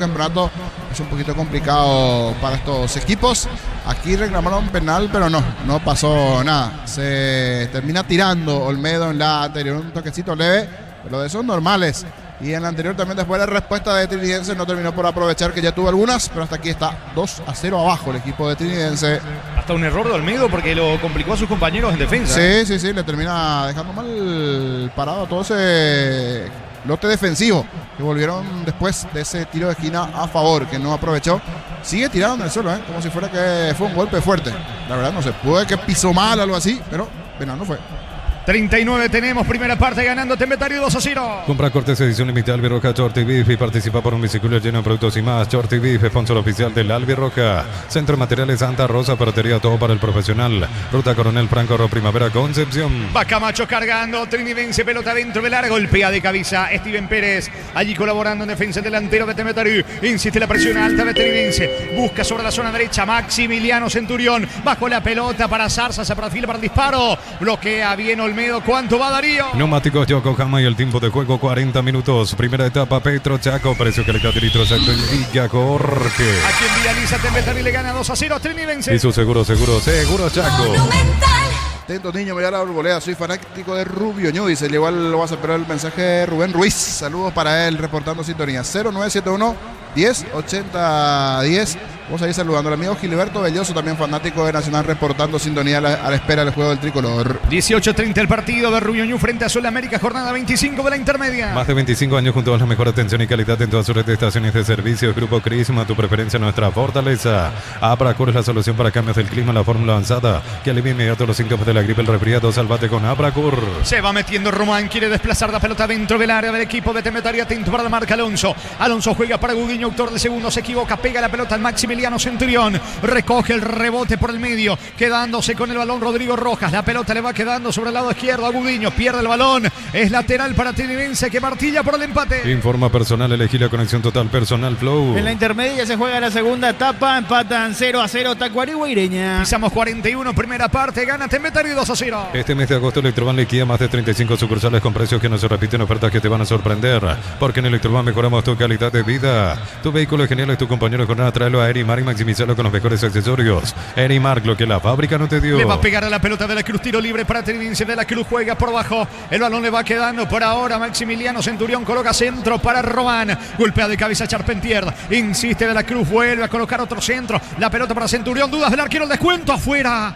Campeonato es un poquito complicado para estos equipos. Aquí reclamaron penal, pero no pasó nada. Se termina tirando Olmedo en la anterior, un toquecito leve, pero de esos normales. Y en la anterior también, después de la respuesta de Trinidense, no terminó por aprovechar, que ya tuvo algunas, pero hasta aquí está 2-0 abajo el equipo de Trinidense. Hasta un error de Olmedo porque lo complicó a sus compañeros en defensa. Sí, le termina dejando mal parado a todo ese lote defensivo que volvieron después de ese tiro de esquina a favor, que no aprovechó. Sigue tirando en el suelo, como si fuera que fue un golpe fuerte. La verdad no se puede, que pisó mal, algo así, pero penal no fue. 39 tenemos, primera parte ganando Tembetario 2-0. Compra cortes edición limitada Albirroja Shorty Beef y participa por un biciclo lleno de productos y más. Shorty Beef, sponsor oficial del Albirroja. Centro de Materiales Santa Rosa, ferretería, todo para el profesional. Ruta Coronel Franco, Primavera, Concepción. Va Camacho cargando, Trinidense, pelota dentro del área, golpea de cabeza Steven Pérez, allí colaborando en defensa, delantero de Tembetario. Insiste la presión alta de Trinidense, busca sobre la zona derecha Maximiliano Centurión, bajo la pelota para Zarza, se perfila para el disparo, bloquea bien Olmedo. ¿Cuánto va Darío? Neumáticos Yokohama y el tiempo de juego 40 minutos. Primera etapa Petro Chaco, precio calidad de litro exacto en Villa Jorge. Aquí en Villaliza Tembetario le gana 2-0 a Trinidense. Y su seguro Chaco. Atento niño, mira la arboleda, soy fanático de Rubio Ñu, dice, igual lo vas a esperar el mensaje de Rubén Ruiz. Saludos para él, reportando sintonía. 0971 108010. Vamos a ir saludando al amigo Gilberto Belloso, también fanático de Nacional, reportando sintonía a la espera del juego del tricolor. 18:30 el partido de Rubio Ñu frente a Sulamérica, jornada 25 de la intermedia. Más de 25 años junto a la mejor atención y calidad en todas sus estaciones de servicio. Grupo Crisma, tu preferencia, nuestra fortaleza. Abracur es la solución para cambios del clima, la fórmula avanzada que alivia inmediato los síntomas de la gripe, el resfriado. Salvate con Abracur. Se va metiendo Román, quiere desplazar la pelota dentro del área del equipo de Tembetario, atento para la marca Alonso. Alonso juega para Gudiño, autor del segundo, se equivoca, pega la pelota al Maximiliano Centurión, recoge el rebote por el medio, quedándose con el balón Rodrigo Rojas, la pelota le va quedando sobre el lado izquierdo a Gudiño, pierde el balón, es lateral para Trinidense que martilla por el empate. Informa personal, elegí la conexión total personal Flow. En la intermedia se juega la segunda etapa, empatan 0-0 Tacuarembó y Ireña. Pisamos 41, primera parte, gana Tembetario 2-0. Este mes de agosto Electroban liquida más de 35 sucursales con precios que no se repiten, ofertas que te van a sorprender, porque en Electroban mejoramos tu calidad de vida. Tu vehículo es genial, es tu compañero con nada, tráelo a Erimar y maximizarlo con los mejores accesorios. Erimar, lo que la fábrica no te dio. Le va a pegar a la pelota de la Cruz, tiro libre para Trinidense, de la Cruz juega por abajo, el balón le va quedando por ahora Maximiliano Centurión, coloca centro para Román, golpea de cabeza Charpentier, insiste de la Cruz, vuelve a colocar otro centro, la pelota para Centurión, dudas del arquero, el descuento afuera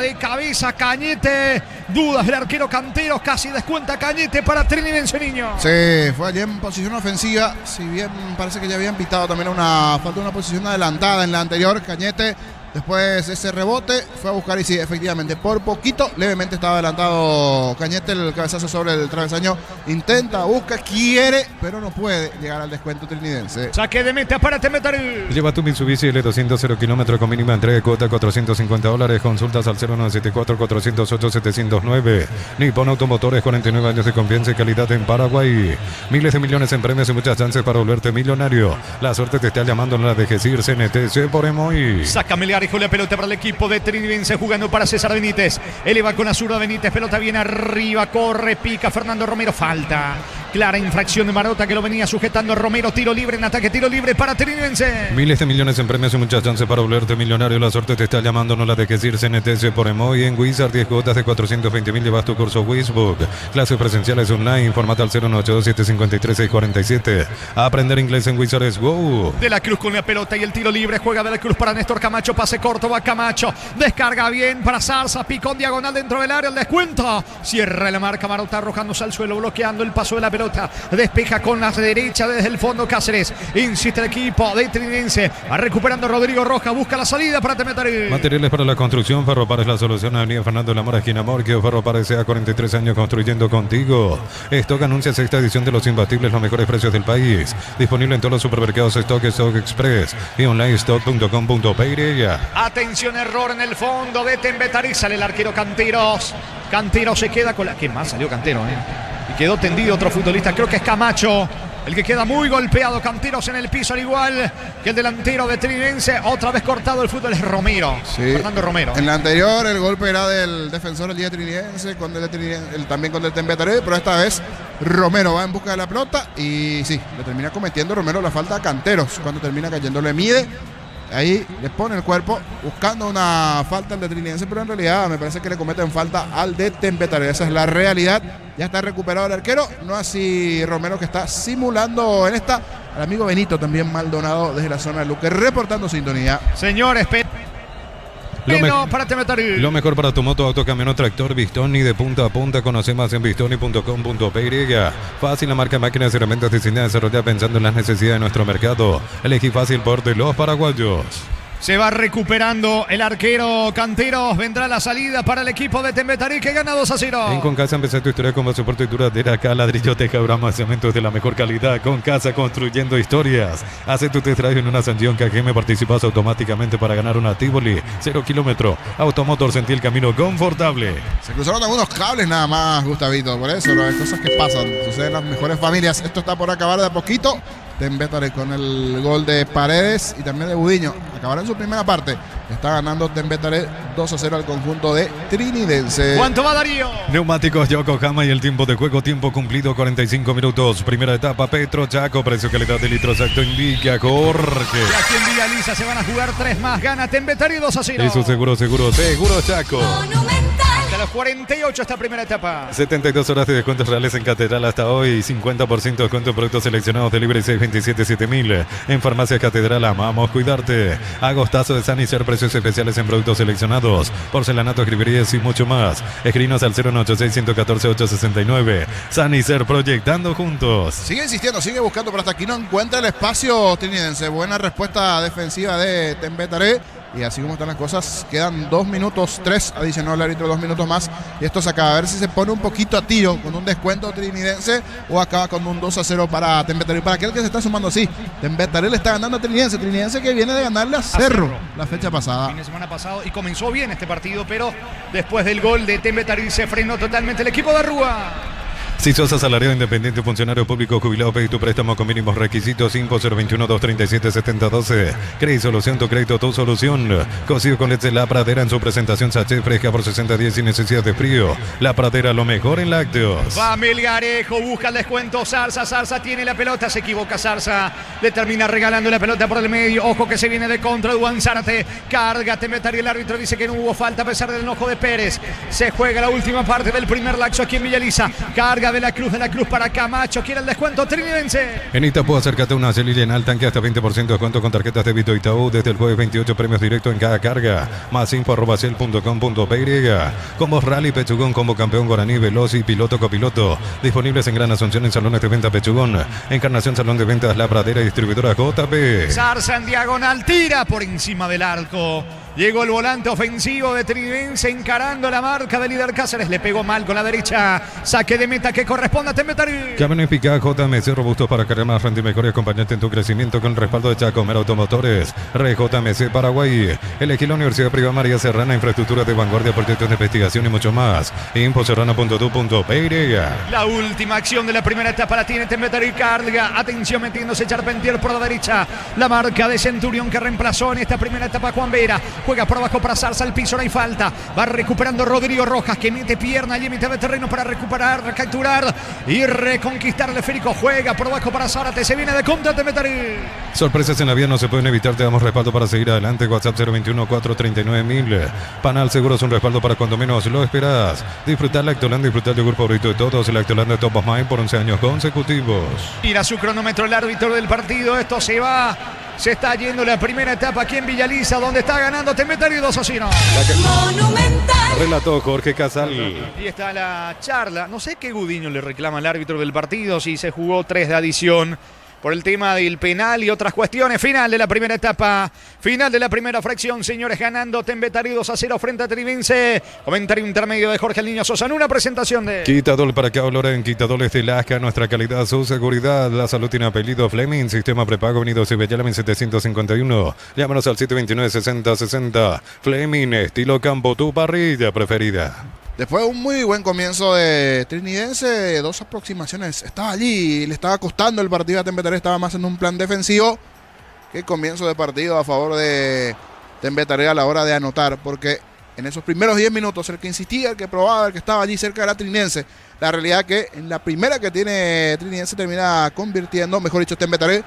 de cabeza Cañete, dudas del arquero Canteros, casi descuenta Cañete para Trinidense niño. Sí, fue allí en posición ofensiva, si bien parece que ya habían pitado también falta de una posición adelantada en la anterior. Cañete, después ese rebote, fue a buscar y sí, efectivamente, por poquito, levemente estaba adelantado Cañete, el cabezazo sobre el travesaño, intenta, busca, quiere, pero no puede llegar al descuento trinidense. Saque de meta para Tembetario. Lleva tu Mitsubishi L200 0 kilómetros con mínima entrega de cuota $450. Consultas al 0974-408-709. Nippon Automotores, 49 años de confianza y calidad en Paraguay. Miles de millones en premios y muchas chances para volverte millonario. La suerte te está llamando, no la dejes ir. CNTC por Emoy. Sácame el la pelota para el equipo de Trinidense, jugando para César Benítez, eleva con la zurda Benítez, pelota viene arriba, corre, pica Fernando Romero, falta, clara infracción de Marota que lo venía sujetando Romero, tiro libre en ataque, tiro libre para Trinidense. Miles de millones en premios y muchas chances para volverte millonario, la suerte te está llamando, no la dejes ir. CNTC por Emoy. En Wizard 10 cuotas de 420.000, llevas tu curso Wizbook, clases presenciales online, informata al 0182753-647. A aprender inglés en Wizard es Go. De la Cruz con la pelota y el tiro libre, juega de la Cruz para Néstor Camacho, pase corto, va Camacho, descarga bien para Zarza, picón diagonal dentro del área, el descuento, cierra la marca Marota, arrojándose al suelo, bloqueando el paso de la pelota, despeja con la derecha desde el fondo Cáceres, insiste el equipo de Trinidense, va recuperando Rodrigo Rojas, busca la salida para Tembetario. Materiales para la construcción, Ferropar es la solución, Avenida Fernando de la Mora, esquina Morquio. Ferropar S.A. 43 años construyendo contigo. Stock anuncia sexta edición de Los Imbatibles, los mejores precios del país, disponible en todos los supermercados Stock Express y onlinestock.com.pe. Atención, error en el fondo de Tembetario, sale el arquero Canteros. Canteros se queda con la... ¿Qué más salió Cantero? Y quedó tendido otro futbolista, creo que es Camacho. el que queda muy golpeado. Canteros en el piso, al igual que el delantero de Trinense. Otra vez cortado el fútbol es Romero. Sí. Fernando Romero. En la anterior el golpe era del defensor el día Trinense, también con el Tembetaré, pero esta vez Romero va en busca de la pelota y sí, le termina cometiendo Romero la falta a Canteros. Cuando termina cayendo le mide, ahí le pone el cuerpo buscando una falta al de Trinense, pero en realidad me parece que le cometen falta al de Tembetaré. Esa es la realidad. Ya está recuperado el arquero, no así Romero, que está simulando en esta al amigo Benito, también Maldonado desde la zona de Luque, reportando sintonía. Señores, para Tembetaré. Lo mejor para tu moto, auto, camión o tractor, Bistoni de punta a punta. Conoce más en bistoni.com.py. Fácil, la marca máquinas y herramientas diseñada y desarrollada pensando en las necesidades de nuestro mercado. Elegí fácil por de los paraguayos. Se va recuperando el arquero Canteros. Vendrá la salida para el equipo de Tembetaré, que gana 2-0. En Concasa empecé tu historia con más soporte y duradera. Acá ladrillo, teja, brama, cementos de la mejor calidad. Concasa, construyendo historias. Hace tu test drive en una Sanción KGM. Participas automáticamente para ganar una Tivoli 0 kilómetro. Automotor, sentí el camino confortable. Se cruzaron algunos cables nada más, Gustavito. Por eso, las cosas que pasan suceden en las mejores familias. Esto está por acabar de a poquito. Tembetaré con el gol de Paredes y también de Budiño. Acabará en su primera parte. Está ganando Tembetaré 2-0 al conjunto de Trinidense. ¿Cuánto va Darío? Neumáticos Yokohama y el tiempo de juego, tiempo cumplido 45 minutos. Primera etapa, Petro Chaco, precio calidad de litro exacto indica Jorge. Y aquí en Villaliza se van a jugar 3 más. Gana Tembetaré 2-0. Eso seguro Chaco. De los 48 esta primera etapa. 72 horas de descuentos reales en Catedral hasta hoy. 50% de descuento en productos seleccionados de Libre 627-7000. En Farmacia Catedral amamos cuidarte. Agostazo de Sanicer, precios especiales en productos seleccionados. Porcelanato, escribirías y mucho más. Escribinos al 096-114-869. Sanicer, proyectando juntos. Sigue insistiendo, sigue buscando, pero hasta aquí no encuentra el espacio Trinidense. Buena respuesta defensiva de Tembetaré. Y así como están las cosas, quedan 2 minutos, 3 adicionó el árbitro, 2 minutos más. Y esto se acaba. A ver si se pone un poquito a tiro con un descuento Trinidense o acaba con un 2-0 para Tembetaré. Para aquel que se está sumando, sí, Tembetaré le está ganando a Trinidense. Trinidense que viene de ganarle a Cerro la fecha pasada. Fin de semana pasado y comenzó bien este partido, pero después del gol de Tembetaré se frenó totalmente el equipo de Rúa. Si sos asalariado, independiente, funcionario público, jubilado, pedí tu préstamo con mínimos requisitos. 021-237-7012. Crédito Solución, tu crédito, tu solución. Consigo con leche La Pradera en su presentación sachet fresca por 60 días sin necesidad de frío. La Pradera, lo mejor en lácteos. Va Melgarejo, busca el descuento. Zarza tiene la pelota, se equivoca Zarza. Le termina regalando la pelota por el medio. Ojo que se viene de contra Duan Zárate. Carga Tembetaré, el árbitro dice que no hubo falta a pesar del enojo de Pérez. Se juega la última parte del primer lapso aquí en Villaliza. Carga de la Cruz para Camacho. Quiere el descuento Trinidense. En Itapu, acércate a una Celil en Altanque hasta 20% de descuento con tarjetas de débito Itaú. Desde el jueves 28 premios directos en cada carga. Más info @cel.com.py. Combos Rally Pechugón, combo campeón Guaraní, Veloz y piloto copiloto. Disponibles en Gran Asunción en salones de venta Pechugón. Encarnación, salón de ventas La Pradera y distribuidora JP. Zarza en diagonal, tira por encima del arco. Llegó el volante ofensivo de Trinidense encarando la marca de líder Cáceres. Le pegó mal con la derecha. Saque de meta que corresponde a Tembetaré. Camión eficaz JMC, robusto para cargar más frente y mejor y acompañarte en tu crecimiento con el respaldo de Chacomer Automotores. JMC Paraguay. Elegí la Universidad Privada María Serrana, infraestructura de vanguardia, proyectos de investigación y mucho más. Infoserrana.tu.py. La última acción de la primera etapa la tiene Tembetaré. Carga. Atención, metiéndose Charpentier por la derecha. La marca de Centurión que reemplazó en esta primera etapa Juan Vera. Juega por abajo para Zarza, al piso, no hay falta. Va recuperando Rodrigo Rojas, que mete pierna allí en mitad de terreno para recuperar, capturar y reconquistar el esférico. Juega por abajo para Zárate, se viene de contra Tembetaré. Sorpresas en la vía no se pueden evitar, te damos respaldo para seguir adelante. WhatsApp 021-439-1000. Panal Seguro es un respaldo para cuando menos lo esperas. Disfrutar Lactolanda, disfrutar del grupo favorito de todos, el Lactolanda Top of Mind por 11 años consecutivos. Mira su cronómetro el árbitro del partido, esto se va. Se está yendo la primera etapa aquí en Villaliza, donde está ganando Tembetaré 2-0. Monumental. Relató Jorge Casal. Y está la charla. No sé qué Gudiño le reclama al árbitro del partido, si se jugó 3 de adición por el tema del penal y otras cuestiones. Final de la primera etapa, final de la primera fracción, señores, ganando Tembetaré 2-0 frente a Trinidense. Comentario intermedio de Jorge el Niño Sosa en una presentación de Quitadol para que Loren, Quitadol de Lasca, nuestra calidad, su seguridad. La salud tiene apellido Fleming, sistema prepago venido Cibellala 1751. Llámanos al 729-6060. Fleming, estilo campo, tu parrilla preferida. Después de un muy buen comienzo de Trinidense, 2 aproximaciones. Estaba allí, le estaba costando el partido a Tembetaré, estaba más en un plan defensivo que comienzo de partido a favor de Tembetaré a la hora de anotar, porque en esos primeros 10 minutos el que insistía, el que probaba, el que estaba allí cerca era Trinidense. La realidad es que en la primera que tiene Trinidense termina convirtiendo, mejor dicho Tembetaré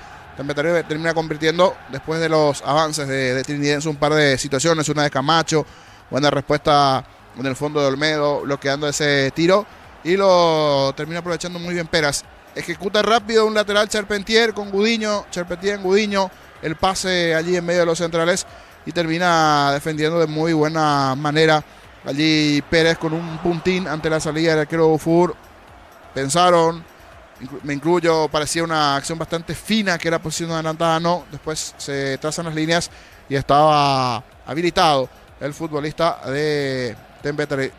termina convirtiendo después de los avances de Trinidense un par de situaciones, una de Camacho, buena respuesta en el fondo de Olmedo, bloqueando ese tiro y lo termina aprovechando muy bien Peras. Ejecuta rápido un lateral Charpentier con Gudiño, Charpentier en Gudiño, el pase allí en medio de los centrales y termina defendiendo de muy buena manera. Allí Pérez con un puntín ante la salida del arquero Dufour. Pensaron, me incluyo, parecía una acción bastante fina que era posición adelantada, no. Después se trazan las líneas y estaba habilitado el futbolista de Tembetaré.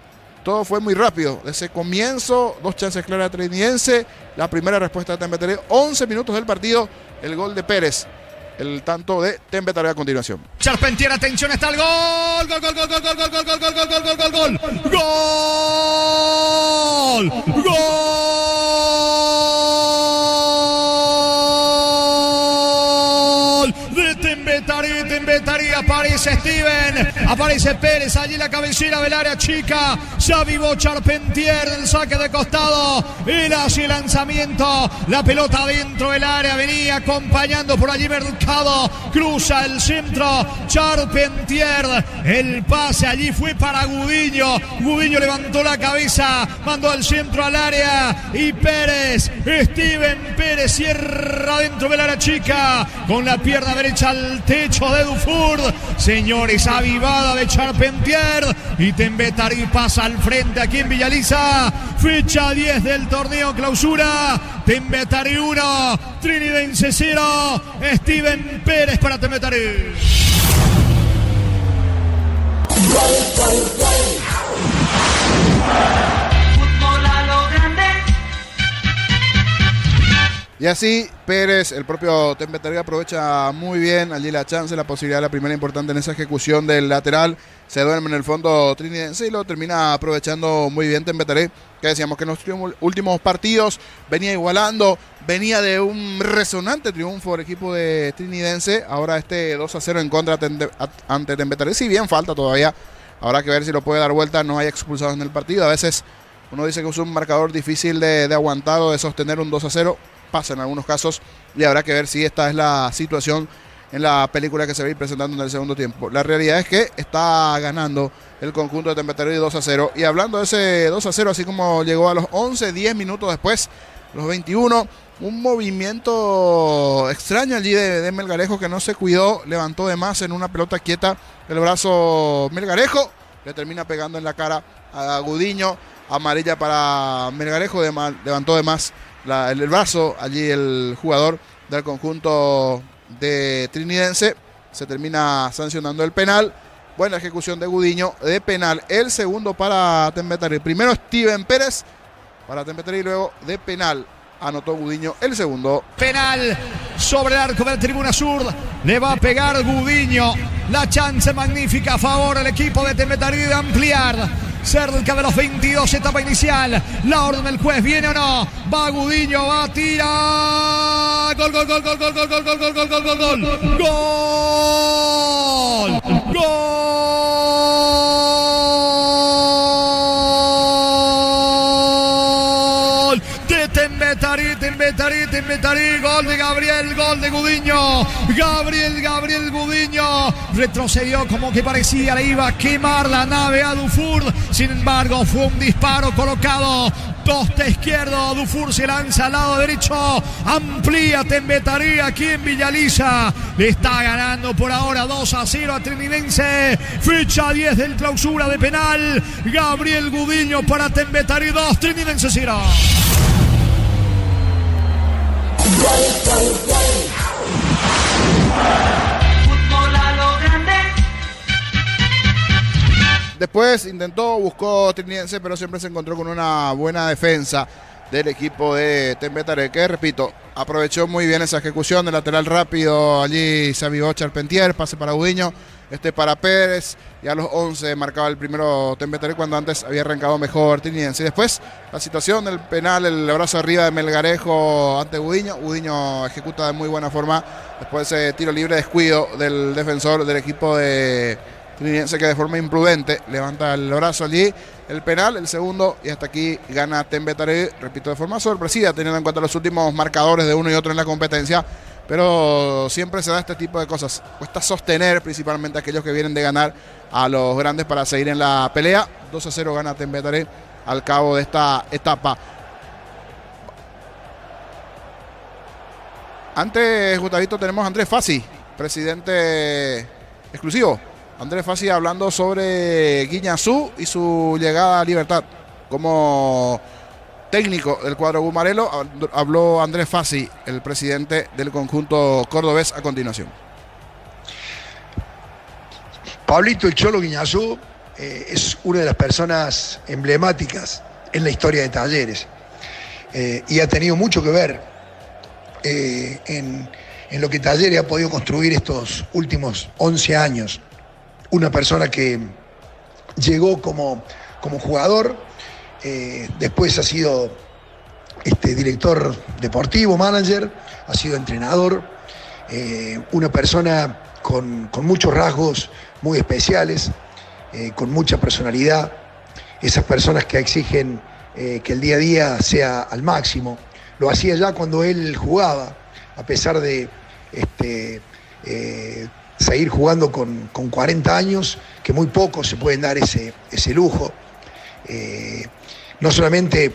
Todo fue muy rápido. Desde ese comienzo, 2 chances claras de Trinidense. La primera respuesta de Tembetaré, 11 minutos del partido, el gol de Pérez. El tanto de Tembetaré a continuación. Charpentier, atención, está el gol. Gol, gol, gol, gol, gol, gol, gol, gol, gol, gol, gol, gol, gol, gol. Gol. Gol de Tembetaré, Tembetaré, aparece Steven, aparece Pérez, allí la cabecera del área chica, ya avivó Charpentier, el saque de costado, él hace el lanzamiento, la pelota dentro del área, venía acompañando por allí Mercado, cruza el centro, Charpentier, el pase allí fue para Gudiño, Gudiño levantó la cabeza, mandó el centro al área y Pérez, Steven Pérez cierra dentro del área chica, con la pierna derecha al techo de Dufour, señores, avivada de Charpentier y Tembetaré pasa al frente aquí en Villaliza, fecha 10 del torneo clausura, Tembetaré 1, Trinidense 0, Steven Pérez para Tembetaré. Fútbol a lo grande. Y así Pérez, el propio Tembetaré, aprovecha muy bien allí la chance, la posibilidad, la primera importante en esa ejecución del lateral. Se duerme en el fondo Trinidense y lo termina aprovechando muy bien Tembetaré, que decíamos que en los últimos partidos venía igualando, venía de un resonante triunfo el equipo de Trinidense. Ahora este 2-0 en contra ante Tembetaré, si bien falta todavía, habrá que ver si lo puede dar vuelta, no hay expulsados en el partido. A veces uno dice que es un marcador difícil de aguantar o de sostener un 2-0. Pasa en algunos casos y habrá que ver si esta es la situación en la película que se va a ir presentando en el segundo tiempo. La realidad es que está ganando el conjunto de Tembetaré 2-0 y hablando de ese 2-0, así como llegó a los 11, 10 minutos después, los 21, un movimiento extraño allí de Melgarejo que no se cuidó, levantó de más en una pelota quieta el brazo Melgarejo, le termina pegando en la cara a Gudiño, amarilla para Melgarejo, levantó de más el brazo allí el jugador del conjunto de Trinidense, se termina sancionando el penal. Buena ejecución de Gudiño de penal, el segundo para Tembetaré. Primero Steven Pérez para Tembetaré y luego de penal anotó Gudiño el segundo. Penal sobre el arco de la tribuna sur, le va a pegar Gudiño, la chance magnífica a favor del equipo de Tembetaré de ampliar cerca de los 22, etapa inicial. La orden del juez, ¿viene o no? Va Gudiño, va a tirar. Gol, gol, gol, gol, gol, gol, gol, gol, gol, gol, gol, gol, gol. Gol. Gol de Tembetaré, gol de Gabriel, gol de Gudiño. Gabriel Gudiño retrocedió como que parecía le iba a quemar la nave a Dufour. Sin embargo, fue un disparo colocado poste izquierdo. Dufour se lanza al lado derecho, amplía Tembetaré aquí en Villaliza. Le está ganando por ahora 2-0 a Trinidense. Fecha 10 del clausura de penal. Gabriel Gudiño para Tembetaré 2, Trinidense 0. Fútbol a lo grande. Después buscó Trinidense, pero siempre se encontró con una buena defensa del equipo de Tembetaré, que repito, aprovechó muy bien esa ejecución de lateral rápido. Allí se avivó Charpentier, pase para Gudiño, para Pérez. Y a los 11 marcaba el primero Tembetaré cuando antes había arrancado mejor Trinidense. Y después la situación del penal, el abrazo arriba de Melgarejo ante Gudiño. Gudiño ejecuta de muy buena forma. Después ese tiro libre, descuido del defensor del equipo de Trinidense que de forma imprudente levanta el brazo allí. El penal, el segundo, y hasta aquí gana Tembetaré, repito, de forma sorpresiva, teniendo en cuenta los últimos marcadores de uno y otro en la competencia. Pero siempre se da este tipo de cosas. Cuesta sostener principalmente a aquellos que vienen de ganar a los grandes para seguir en la pelea. 2-0 gana Tembetaré al cabo de esta etapa. Antes, Gustavito, tenemos a Andrés Fassi, presidente exclusivo. Andrés Fassi hablando sobre Guiñazú y su llegada a Libertad. Como técnico del cuadro Gumarelo, habló Andrés Fassi, el presidente del conjunto cordobés, a continuación. Pablito el Cholo Guiñazú es una de las personas emblemáticas en la historia de Talleres y ha tenido mucho que ver en lo que Talleres ha podido construir estos últimos 11 años. Una persona que llegó como jugador, después ha sido director deportivo, manager, ha sido entrenador, una persona con muchos rasgos muy especiales, con mucha personalidad, esas personas que exigen que el día a día sea al máximo. Lo hacía ya cuando él jugaba, a pesar de seguir jugando con 40 años, que muy pocos se pueden dar ese lujo. No solamente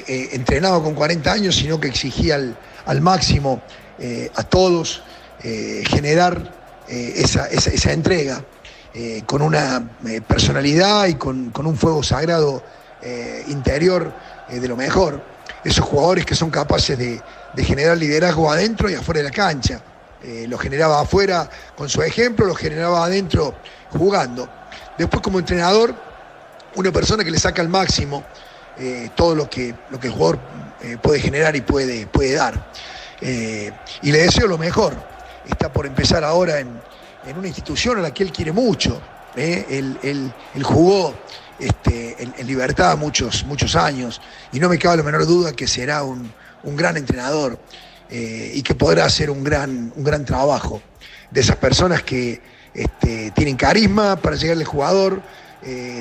entrenaba con 40 años, sino que exigía al máximo a todos generar esa entrega con una personalidad y con un fuego sagrado interior de lo mejor. Esos jugadores que son capaces de generar liderazgo adentro y afuera de la cancha. Lo generaba afuera con su ejemplo, lo generaba adentro jugando. Después, como entrenador, una persona que le saca al máximo todo lo que el jugador puede generar y puede dar. Y le deseo lo mejor. Está por empezar ahora en una institución a la que él quiere mucho. Él jugó en Libertad muchos años y no me cabe la menor duda que será un gran entrenador y que podrá hacer un gran trabajo. De esas personas que tienen carisma para llegar al jugador,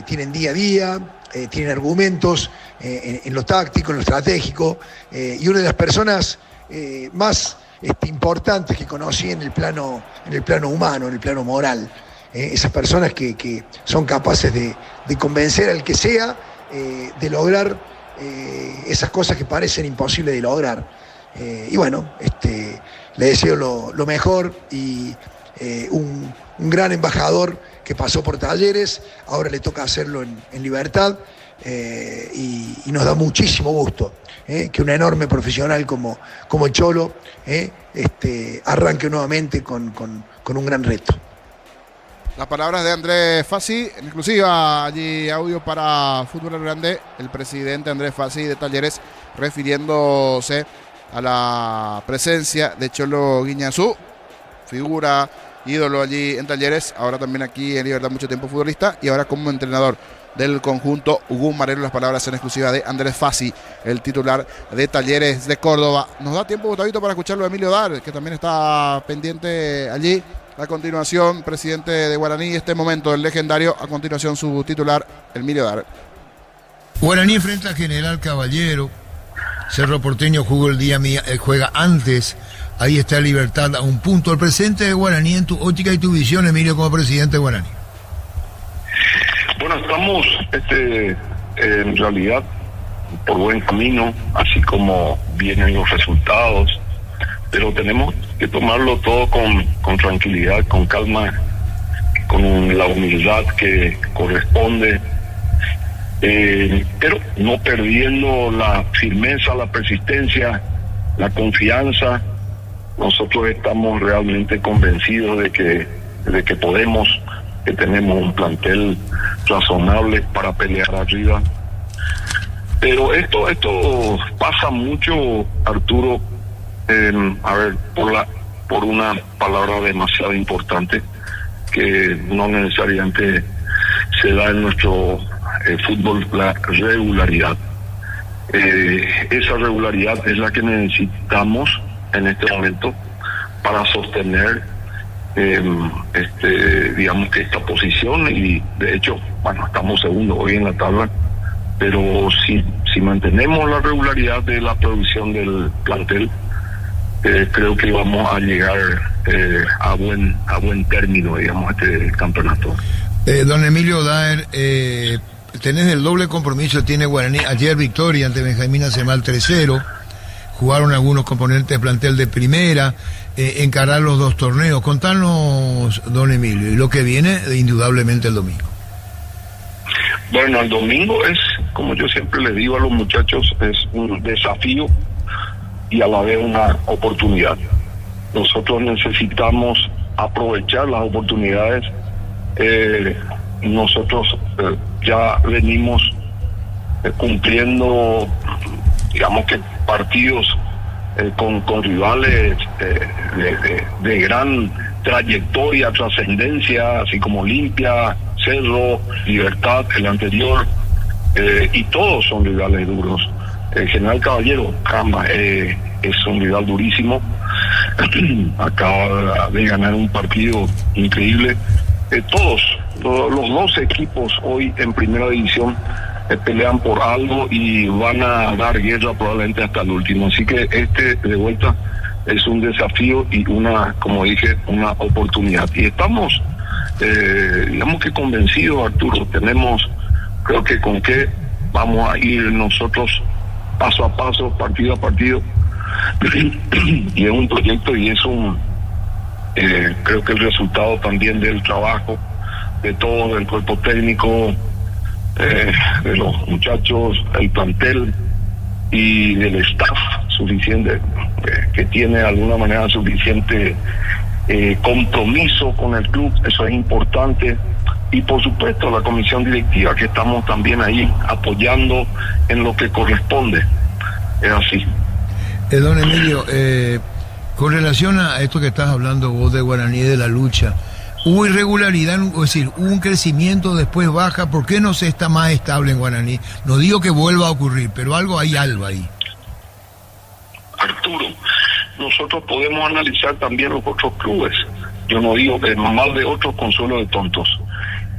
tienen día a día, tienen argumentos en lo táctico, en lo estratégico, y una de las personas más importantes que conocí en el plano humano, en el plano moral. Esas personas que son capaces de convencer al que sea de lograr esas cosas que parecen imposibles de lograr. Y bueno, le deseo lo mejor y un gran embajador que pasó por Talleres, ahora le toca hacerlo en Libertad y nos da muchísimo gusto que un enorme profesional como el Cholo arranque nuevamente con un gran reto. Las palabras de Andrés Fassi, en exclusiva allí audio para Fútbol Grande, el presidente Andrés Fassi de Talleres refiriéndose a la presencia de Cholo Guiñazú, figura, ídolo allí en Talleres, ahora también aquí en Libertad mucho tiempo futbolista y ahora como entrenador del conjunto Gumarelo. Las palabras en exclusiva de Andrés Fassi, el titular de Talleres de Córdoba. Nos da tiempo, Gustavito, para escucharlo a Emilio Dar, que también está pendiente allí. A continuación, presidente de Guaraní, este momento, el legendario, a continuación su titular, Emilio Dar. Guaraní frente a General Caballero. Cerro Porteño jugó juega antes. Ahí está Libertad a un punto. El presente de Guaraní en tu óptica y tu visión, Emilio, como presidente de Guaraní. Bueno, estamos en realidad por buen camino, así como vienen los resultados, pero tenemos que tomarlo todo con tranquilidad, con calma, con la humildad que corresponde, pero no perdiendo la firmeza, la persistencia, la confianza. Nosotros estamos realmente convencidos de que podemos, que tenemos un plantel razonable para pelear arriba. Pero esto pasa mucho, Arturo, por una palabra demasiado importante, que no necesariamente se da en nuestro fútbol la regularidad. Esa regularidad es la que necesitamos en este momento para sostener digamos que esta posición, y de hecho, bueno, estamos segundos hoy en la tabla, pero si mantenemos la regularidad de la producción del plantel, creo que vamos a llegar a buen término, digamos, este campeonato. Don Emilio Daer, tenés el doble compromiso, tiene Guaraní, ayer victoria ante Benjamín Acemal 3-0, jugaron algunos componentes de plantel de primera, encarar los dos torneos. Contanos, don Emilio, y lo que viene indudablemente el domingo. Bueno, el domingo es, como yo siempre le digo a los muchachos, es un desafío y a la vez una oportunidad. Nosotros necesitamos aprovechar las oportunidades. Nosotros ya venimos cumpliendo, digamos que partidos con rivales de gran trayectoria, trascendencia, así como Olimpia, Cerro, Libertad, el anterior, y todos son rivales duros. El General Caballero, caramba, es un rival durísimo. Acaba de ganar un partido increíble. Todos los dos equipos hoy en primera división pelean por algo y van a dar guerra probablemente hasta el último. Así que de vuelta es un desafío y como dije, una oportunidad. Y estamos, digamos que convencidos, Arturo. Tenemos, creo que con qué vamos a ir nosotros paso a paso, partido a partido. Y es un proyecto y es creo que el resultado también del trabajo de todo el cuerpo técnico, de los muchachos, el plantel y del staff suficiente, que tiene de alguna manera suficiente compromiso con el club. Eso es importante. Y por supuesto la comisión directiva, que estamos también ahí apoyando en lo que corresponde. Es así. Don Emilio, con relación a esto que estás hablando vos de Guaraní, de la lucha, ¿hubo irregularidad? Es decir, ¿hubo un crecimiento, después baja? ¿Por qué no se está más estable en Guaraní? No digo que vuelva a ocurrir, pero hay algo ahí. Arturo, nosotros podemos analizar también los otros clubes. Yo no digo que mal de otros consuelo de tontos.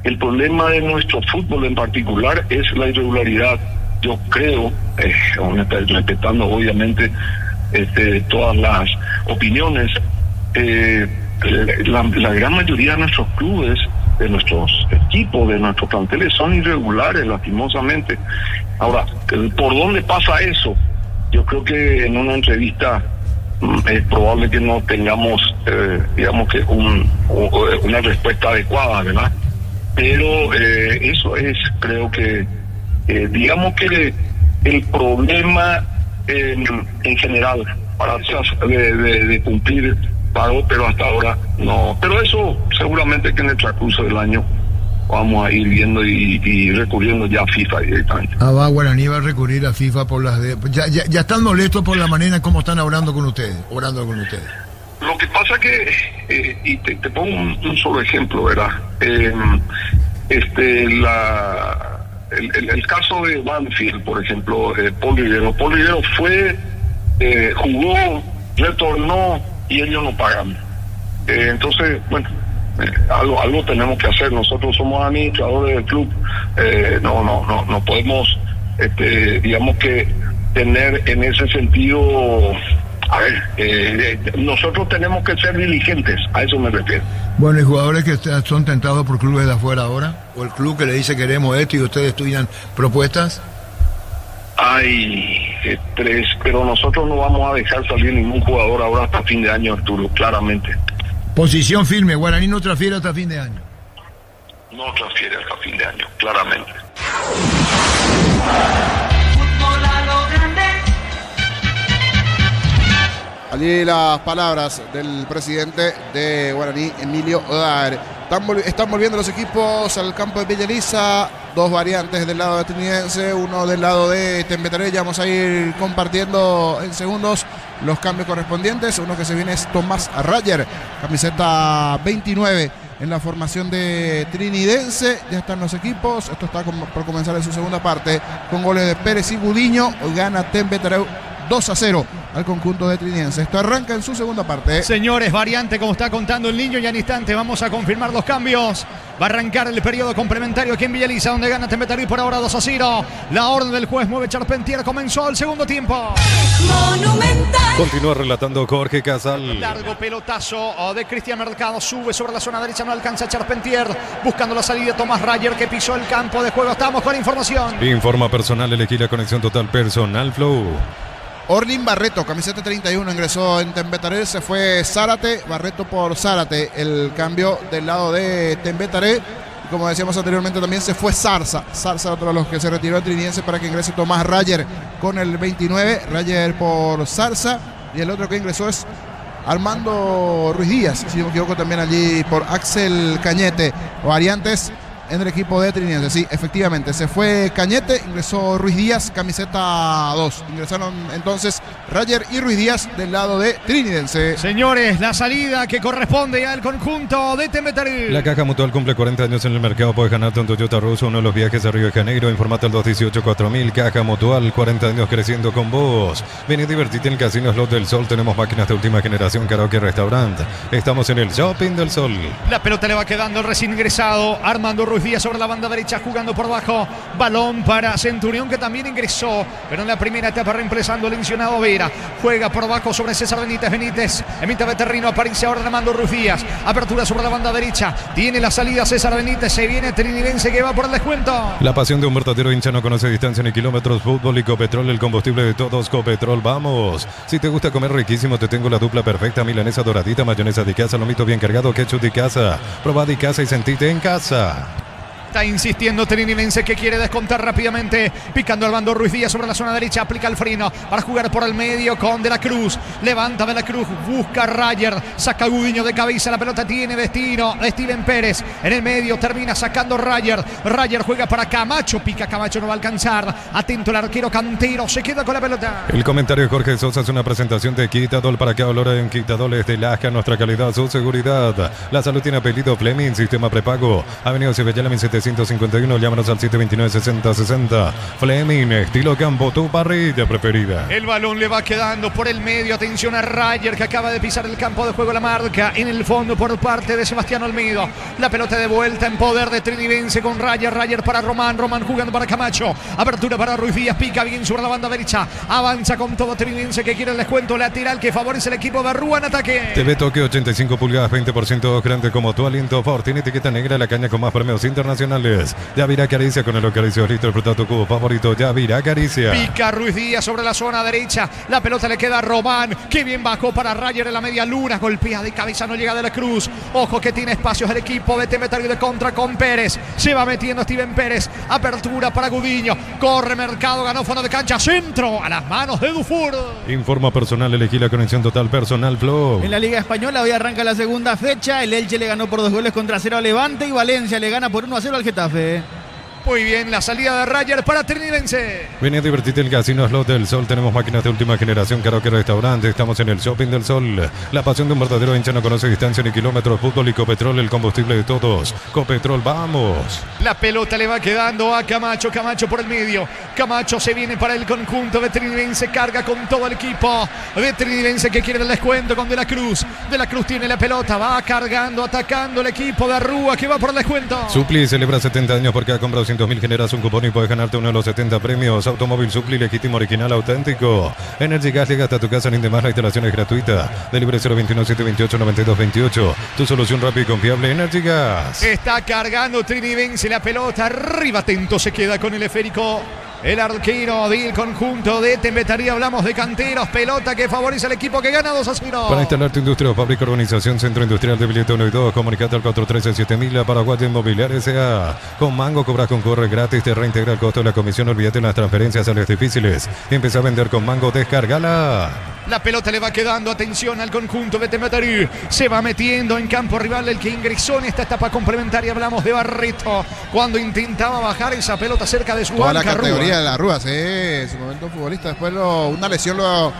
El problema de nuestro fútbol en particular es la irregularidad. Yo creo, respetando obviamente todas las opiniones, la gran mayoría de nuestros clubes, de nuestros equipos, de nuestros planteles son irregulares, lastimosamente. Ahora, ¿por dónde pasa eso? Yo creo que en una entrevista es probable que no tengamos, digamos que una respuesta adecuada, ¿verdad? Pero eso es, creo que, digamos que el problema en general para de cumplir pago, pero hasta ahora no. Pero eso seguramente que en el transcurso del año vamos a ir viendo y recurriendo ya a FIFA directamente. Guaraní va a recurrir a FIFA por las ya están molestos por la manera como están orando con ustedes. Lo que pasa que, y te pongo un solo ejemplo, ¿verdad? El caso de Banfield, por ejemplo, Paul Rivero fue, jugó, retornó y ellos no pagan. Entonces, bueno, algo tenemos que hacer. Nosotros somos administradores del club, no podemos, digamos que tener en ese sentido. A ver, nosotros tenemos que ser diligentes, a eso me refiero. Bueno, ¿y jugadores que son tentados por clubes de afuera ahora? ¿O el club que le dice queremos esto y ustedes estudian propuestas? Hay tres, pero nosotros no vamos a dejar salir ningún jugador ahora hasta fin de año, Arturo, claramente. Posición firme, Guaraní no transfiere hasta fin de año. No transfiere hasta fin de año, claramente. Fútbol a lo grande. Allí las palabras del presidente de Guaraní, Emilio Daer. Están volviendo los equipos al campo de Villa Elisa. Dos variantes del lado de Ateniense, uno del lado de Tembetaré. Ya vamos a ir compartiendo en segundos los cambios correspondientes. Uno que se viene es Tomás Rayer, camiseta 29 en la formación de Trinidense. Ya están los equipos. Esto está por comenzar en su segunda parte con goles de Pérez y Gudiño. Gana Tembetareu 2-0 al conjunto de Trinidense. Esto arranca en su segunda parte. Señores, variante como está contando el niño, y al instante vamos a confirmar los cambios. Va a arrancar el periodo complementario aquí en Villa Elisa, donde gana Tembetareu por ahora 2-0. La orden del juez mueve Charpentier. Comenzó el segundo tiempo. Monumental. Continúa relatando Jorge Casal. Largo pelotazo de Cristian Mercado. Sube sobre la zona derecha, no alcanza Charpentier. Buscando la salida Tomás Rayer, que pisó el campo de juego. Estamos con información. Informa personal, elegí la conexión total personal Flow. Orlin Barreto, camiseta 31, ingresó en Tembetareu, se fue Zárate, Barreto por Zárate, el cambio del lado de Tembetareu. Y como decíamos anteriormente, también se fue Zarza, otro de los que se retiró de Trinidense para que ingrese Tomás Rayer con el 29, Rayer por Zarza, y el otro que ingresó es Armando Ruiz Díaz, si no me equivoco, también allí por Axel Cañete. Variantes en el equipo de Trinidense. Sí, efectivamente, se fue Cañete, ingresó Ruiz Díaz, camiseta 2. Ingresaron entonces Rayer y Ruiz Díaz del lado de Trinidense. Señores, la salida que corresponde al conjunto de Tembetareu. La Caja Mutual cumple 40 años en el mercado. Puedes ganarte un Toyota Russo, uno de los viajes a Río de Janeiro. Informate al 218-4000. Caja Mutual, 40 años creciendo con vos. Ven y divertite en Casino Slot del Sol. Tenemos máquinas de última generación, karaoke, restaurante. Estamos en el Shopping del Sol. La pelota le va quedando al recién ingresado Armando Ruiz Díaz sobre la banda derecha, jugando por bajo. Balón para Centurión, que también ingresó, pero en la primera etapa reemplazando al mencionado Vera. Juega por bajo sobre César Benítez. En mitad de terreno aparece ahora Armando Ruiz Díaz. Apertura sobre la banda derecha. Tiene la salida César Benítez. Se viene Trinidense, que va por el descuento. La pasión de un verdadero hincha no conoce distancia ni kilómetros. Fútbol y Copetrol, el combustible de todos. Copetrol, vamos. Si te gusta comer riquísimo, te tengo la dupla perfecta. Milanesa doradita, mayonesa de casa, lomito bien cargado, ketchup de casa. Probá de casa y sentite en casa. Está insistiendo Trinidense, que quiere descontar rápidamente. Picando Armando Ruiz Díaz sobre la zona derecha. Aplica el freno para jugar por el medio con De la Cruz. Levanta De la Cruz. Busca Rayer. Saca Gudiño de cabeza. La pelota tiene destino. Steven Pérez. En el medio termina sacando Rayer. Rayer juega para Camacho. Pica Camacho, no va a alcanzar. Atento el arquero Cantero. Se queda con la pelota. El comentario de Jorge Sosa es una presentación de Quitadol. Para que olor en Quitadol es de Laja. Nuestra calidad, su seguridad. La salud tiene apellido Fleming. Sistema prepago. Avenida Cibellala 1751, llámanos al 729-6060. Fleming, estilo campo, tu parrilla preferida. El balón le va quedando por el medio. Atención a Rayer, que acaba de pisar el campo de juego. La marca en el fondo por parte de Sebastián Olmedo. La pelota de vuelta en poder de Trinidense con Rayer. Rayer para Román jugando para Camacho. Apertura para Ruiz Díaz, pica bien sobre la banda derecha. Avanza con todo Trinidense, que quiere el descuento lateral que favorece el equipo de Rúa en ataque. TV Tokio 85 pulgadas, 20% grande como tu aliento. Ford tiene etiqueta negra, la caña con más premios internacionales. Yavira Caricia con el acaricio listo, el fruta tu cubo favorito. Yavira Caricia. Pica Ruiz Díaz sobre la zona derecha. La pelota le queda a Román. Que bien bajó para Rayer en la media luna. Golpea de cabeza, no llega De la Cruz. Ojo que tiene espacios el equipo de Tembetareu de contra con Pérez. Se va metiendo Steven Pérez. Apertura para Gudiño. Corre Mercado, ganó fondo de cancha. Centro a las manos de Dufour. Informa personal, elegí la conexión total personal Flow. En la Liga Española hoy arranca la segunda fecha. El Elche le ganó por 2-0 a Levante y Valencia le gana por 1-0 al Getafe. Muy bien, la salida de Rayer para Trinidense. Ven a divertirte en el Casino Slot del Sol. Tenemos máquinas de última generación, karaoke, restaurante. Estamos en el Shopping del Sol. La pasión de un verdadero hincha no conoce distancia ni kilómetros. Fútbol y Copetrol, el combustible de todos. Copetrol, vamos. La pelota le va quedando a Camacho. Camacho por el medio. Camacho se viene para el conjunto de Trinidense. Carga con todo el equipo de Trinidense, que quiere el descuento con De la Cruz. De la Cruz tiene la pelota. Va cargando, atacando el equipo de Rúa, que va por el descuento. Supli celebra 70 años porque ha comprado 200.000, generas un cupón y puedes ganarte uno de los 70 premios. Automóvil Supli, legítimo, original, auténtico. Energy Gas llega hasta tu casa en Indemás. La instalación es gratuita. Delibre 021-728-9228. Tu solución rápida y confiable, Energy Gas. Está cargando Trinidense la pelota. Arriba, atento, se queda con el esférico el arquero del conjunto de Tembetareu. Hablamos de Canteros. Pelota que favorece al equipo, que gana 2-0. Para instalar tu industria o fábrica, urbanización, centro industrial de billete 1 y 2, comunicate al 413-7000. Paraguay Inmobiliaria S.A. Con Mango cobras con corre gratis, te reintegra el costo de la comisión. Olvídate en las transferencias a las difíciles. Empieza a vender con Mango, descárgala. La pelota le va quedando, atención al conjunto de Tembetareu. Se va metiendo en campo rival el que ingresó en esta etapa complementaria. Hablamos de Barreto, cuando intentaba bajar esa pelota cerca de su toda banca. La categoría de la Rúa, sí, en su momento futbolista. Después una lesión lo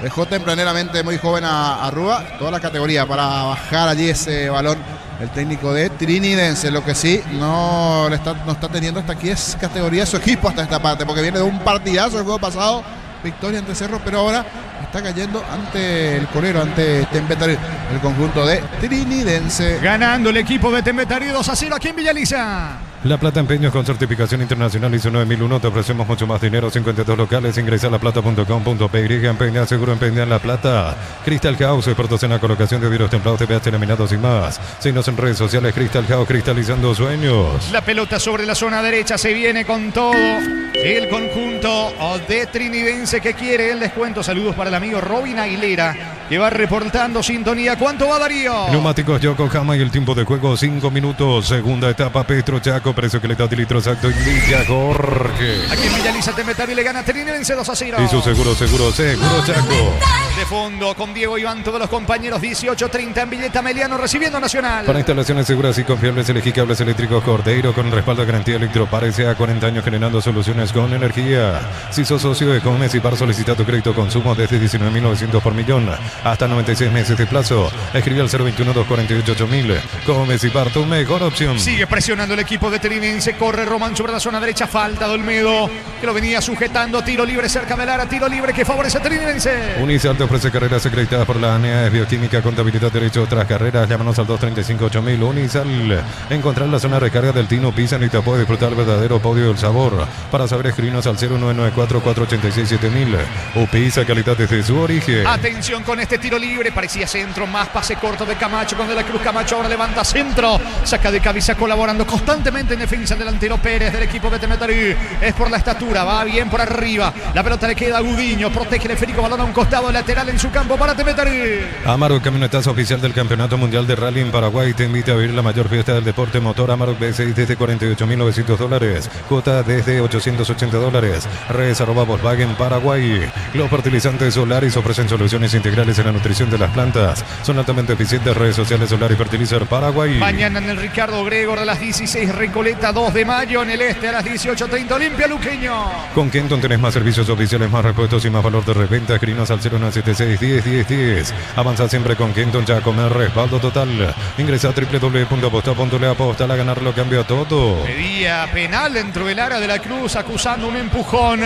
Dejó tempraneramente muy joven a Rúa, toda la categoría para bajar allí ese balón. El técnico de Trinidense, lo que sí no está teniendo hasta aquí es categoría su equipo hasta esta parte, porque viene de un partidazo el juego pasado, victoria ante Cerro, pero ahora está cayendo ante el Colero, ante Tembetarí, el conjunto de Trinidense. Ganando el equipo de Tembetarí 2-0 aquí en Villaliza. La Plata Empeños con certificación internacional ISO 9001. Te ofrecemos mucho más dinero. 52 locales. Ingresa a laplata.com.py. Empeña, seguro empeña en La Plata. Crystal House, expertos en la colocación de vidrios templados, TPH laminados y más. Síguenos en redes sociales. Crystal House, cristalizando sueños. La pelota sobre la zona derecha. Se viene con todo el conjunto de Trinidense que quiere el descuento. Saludos para el amigo Robin Aguilera, que va reportando sintonía. ¿Cuánto va, Darío? Neumáticos Yokohama y el tiempo de juego 5 minutos. Segunda etapa Petro Chaco. Precio que le da litro exacto. Indica Jorge. Aquí en Villaliza Tembetarí le gana Trinidense 2-0. Y su seguro Chaco. De fondo con Diego Iván, todos los compañeros. 18:30 en Villeta Meliano recibiendo Nacional. Para instalaciones seguras y confiables, elegí cables eléctricos Cordeiro con respaldo de garantía Electropar S.A. 40 años generando soluciones con energía. Si sos socio de Comes y Par, solicita tu crédito consumo desde 19.900 por millón hasta 96 meses de plazo. Escribe al 021-248-8000. Comes y Par, tu mejor opción. Sigue presionando el equipo de Trinidense. Corre Román sobre la zona derecha. Falta de Olmedo, que lo venía sujetando. Tiro libre cerca del área. Tiro libre que favorece a Trinidense. Unisal te ofrece carreras acreditadas por la ANEA, es bioquímica, contabilidad, derecho, otras carreras. Llámanos al 235-8000. Unisal. Encontrar la zona de recarga del Tino Pizza y te puede disfrutar el verdadero podio del sabor. Para saber, escribirnos al 0994-486-7000. O Pizza, calidad desde su origen. Atención con este tiro libre. Parecía centro, más pase corto de Camacho con De la Cruz. Camacho ahora levanta centro. Saca de cabeza colaborando constantemente en defensa el delantero Pérez del equipo de Tembetarí. Es por la estatura, va bien por arriba. La pelota le queda a Gudiño. Protege el esférico, balón a un costado lateral en su campo para Tembetarí. Amarok, camionetazo oficial del Campeonato Mundial de Rally en Paraguay, te invita a vivir la mayor fiesta del deporte motor. Amarok B6 desde $48.900. Cuota desde $880. Redes @Volkswagen Paraguay. Los fertilizantes Solaris ofrecen soluciones integrales en la nutrición de las plantas. Son altamente eficientes. Redes sociales Solaris Fertilizer Paraguay. Mañana en el Ricardo Gregor a las 16, Recoleta 2 de mayo. En el este a las 18:30, Olimpia Luqueño. Con Kenton tenés más servicios oficiales, más repuestos y más valor de reventa. Escribinos al 0976-10-10-10. Avanza siempre con Kenton, ya comer respaldo total. Ingresa a www.aposta.le. Aposta a ganar, lo cambia todo. Pedía penal dentro del área de la Cruz, acusando un empujón